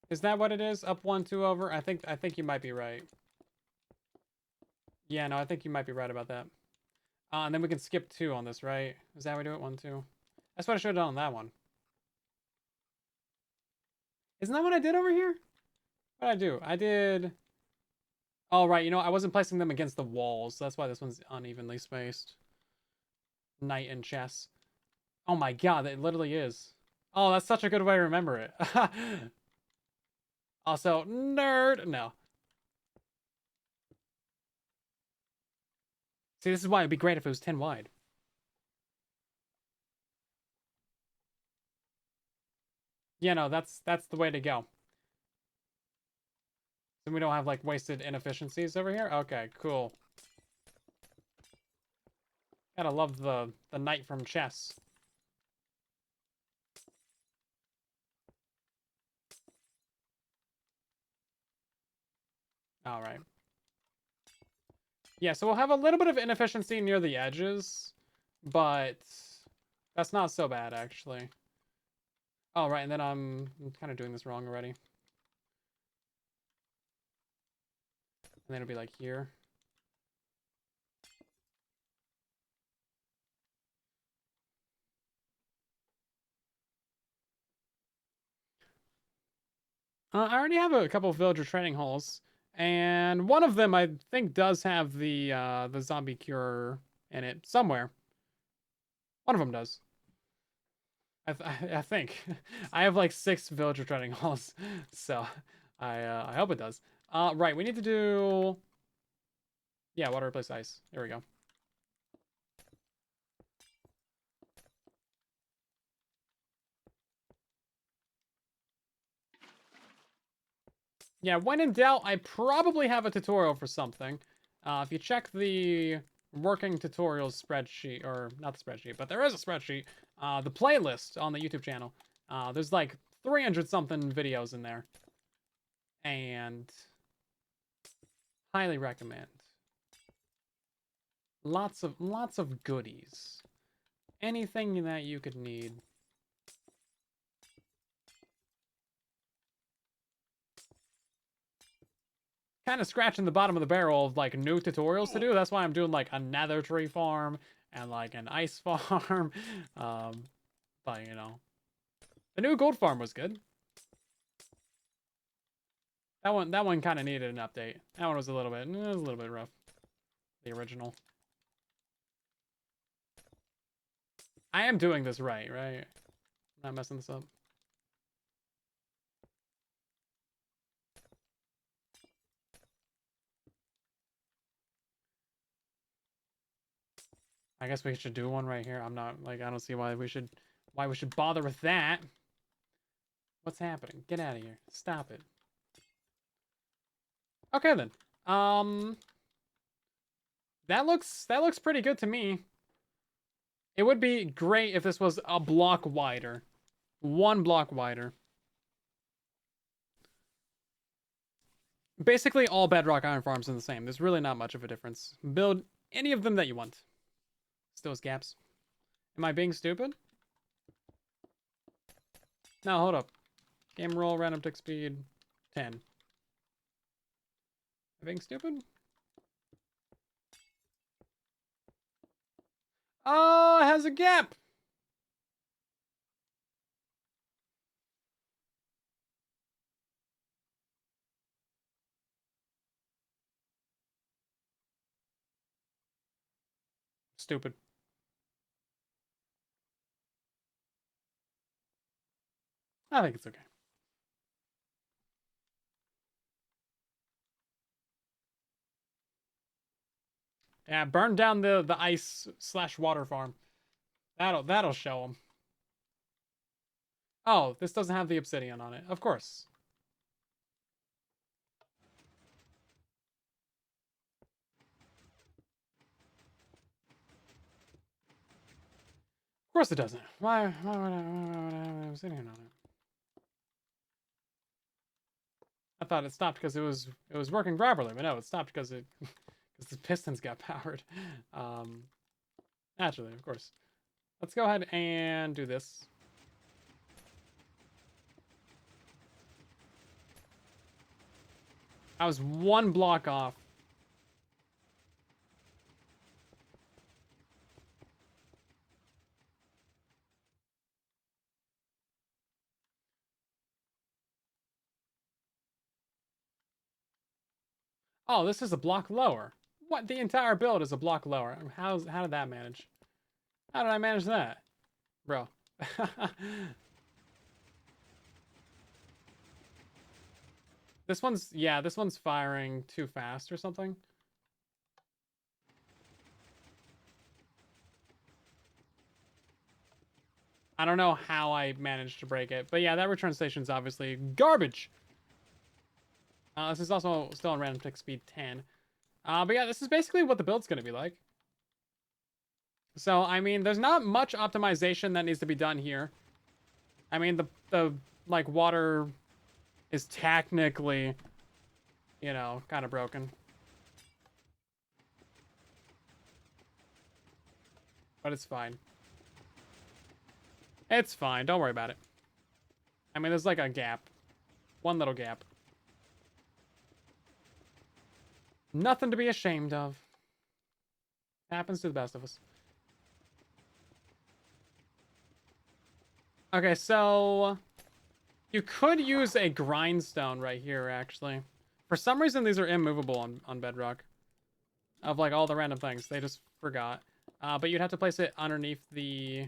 Is that what it is? Up 1, 2 over? I think you might be right. Yeah, no, I think you might be right about that. And then we can skip 2 on this, right? Is that how we do it? 1, 2. That's what I should have done on that one. Isn't that what I did over here? What did I do? I did... Oh, right. You know, I wasn't placing them against the walls. So that's why this one's unevenly spaced. Knight and chess. Oh my god, it literally is. Oh, that's such a good way to remember it. Also, nerd. No. See, this is why it'd be great if it was 10 wide. Yeah, no, that's the way to go. So we don't have, like, wasted inefficiencies over here? Okay, cool. Gotta love the knight from chess. Alright. Yeah, so we'll have a little bit of inefficiency near the edges, but that's not so bad, actually. Oh, right, and then I'm kind of doing this wrong already. And then it'll be like here. I already have a couple of villager training halls, and one of them I think does have the zombie cure in it somewhere. One of them does. I think I have like 6 villager training halls, so I hope it does. Right, we need to do water replace ice. There we go. Yeah, when in doubt, I probably have a tutorial for something. If you check the working tutorials spreadsheet, or not the spreadsheet, but there is a spreadsheet, the playlist on the YouTube channel. There's like 300 something videos in there. And highly recommend. Lots of goodies. Anything that you could need. Kind of scratching the bottom of the barrel of like new tutorials to do. That's why I'm doing like a nether tree farm and like an ice farm. But, you know. The new gold farm was good. That one kind of needed an update. That one was a little bit rough. The original. I am doing this right? I'm not messing this up. I guess we should do one right here. I'm not, like, I don't see why we should bother with that. What's happening? Get out of here. Stop it. Okay, then. That looks pretty good to me. It would be great if this was a block wider. 1 block wider. Basically, all Bedrock iron farms are the same. There's really not much of a difference. Build any of them that you want. Still has gaps. Am I being stupid? No, hold up. Game roll, random tick speed, 10. Am I being stupid? Oh, it has a gap! Stupid. I think it's okay. Yeah, burn down the ice / water farm. That'll show them. Oh, this doesn't have the obsidian on it. Of course. Of course it doesn't. Why would I have obsidian on it? I thought it stopped because it was working properly, but no, it stopped because the pistons got powered. Naturally, of course. Let's go ahead and do this. I was 1 block off. Oh, this is a block lower. What? The entire build is a block lower. How did that manage? How did I manage that? Bro. This one's firing too fast or something. I don't know how I managed to break it. But yeah, that return station's obviously garbage. This is also still on random tick speed 10. But yeah, this is basically what the build's going to be like. So, I mean, there's not much optimization that needs to be done here. I mean, the like, water is technically, you know, kind of broken. But it's fine. It's fine. Don't worry about it. I mean, there's like a gap. 1 little gap. Nothing to be ashamed of. Happens to the best of us. Okay, so you could use a grindstone right here, actually. For some reason, these are immovable on Bedrock. Of, like, all the random things. They just forgot. But you'd have to place it underneath the...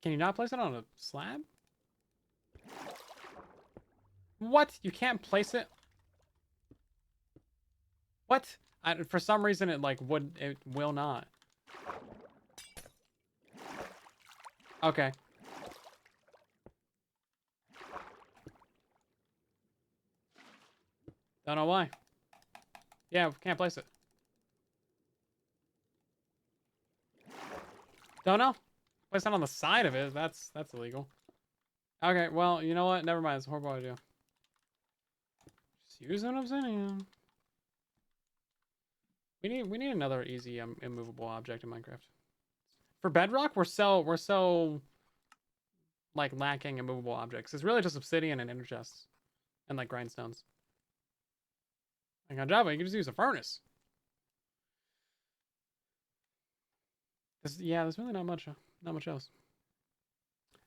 Can you not place it on a slab? What? You can't place it? What? For some reason, it, like, it will not. Okay. Don't know why. Yeah, can't place it. Don't know. Place it on the side of it. That's illegal. Okay, well, you know what? Never mind. It's a horrible idea. Just use an obsidian. We need another easy immovable object in Minecraft. For Bedrock, we're so like lacking immovable objects. It's really just obsidian and ender chests and like grindstones. Like on Java, you can just use a furnace. Yeah, there's really not much Not much else.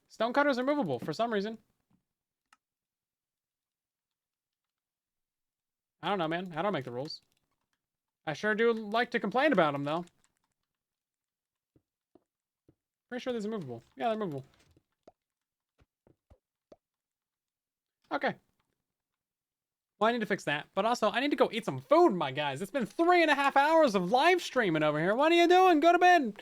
Stone cutters are movable for some reason. I don't know, man. I don't make the rules. I sure do like to complain about them, though. Pretty sure these are movable. Yeah, they're movable. Okay. Well, I need to fix that. But also, I need to go eat some food, my guys. It's been 3.5 hours of live streaming over here. What are you doing? Go to bed.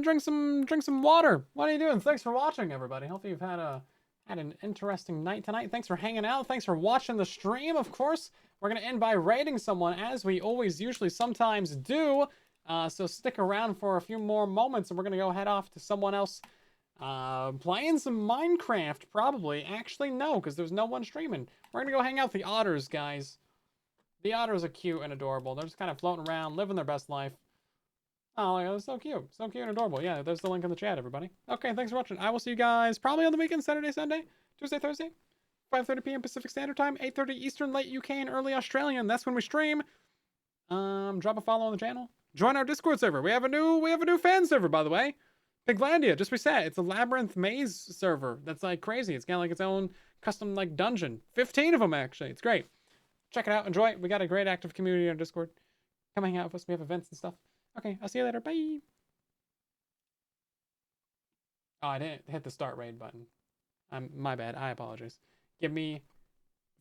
Drink some water. What are you doing? Thanks for watching, everybody. Hopefully you've had an interesting night tonight. Thanks for hanging out. Thanks for watching the stream, of course. We're going to end by raiding someone, as we always usually sometimes do. So stick around for a few more moments, and we're going to go head off to someone else playing some Minecraft, probably. Actually, no, because there's no one streaming. We're going to go hang out with the otters, guys. The otters are cute and adorable. They're just kind of floating around, living their best life. Oh, they're so cute. So cute and adorable. Yeah, there's the link in the chat, everybody. Okay, thanks for watching. I will see you guys probably on the weekend, Saturday, Sunday, Tuesday, Thursday, 5:30 p.m. Pacific Standard Time, 8:30 Eastern, late UK, and early Australian. That's when we stream. Drop a follow on the channel. Join our Discord server. We have a new fan server, by the way. Piglandia, just reset. It's a labyrinth maze server. That's like crazy. It's kind of like its own custom like dungeon. 15 of them actually. It's great. Check it out. Enjoy it. We got a great active community on Discord. Come hang out with us. We have events and stuff. Okay, I'll see you later. Bye. Oh, I didn't hit the start raid button. My bad. I apologize. Give me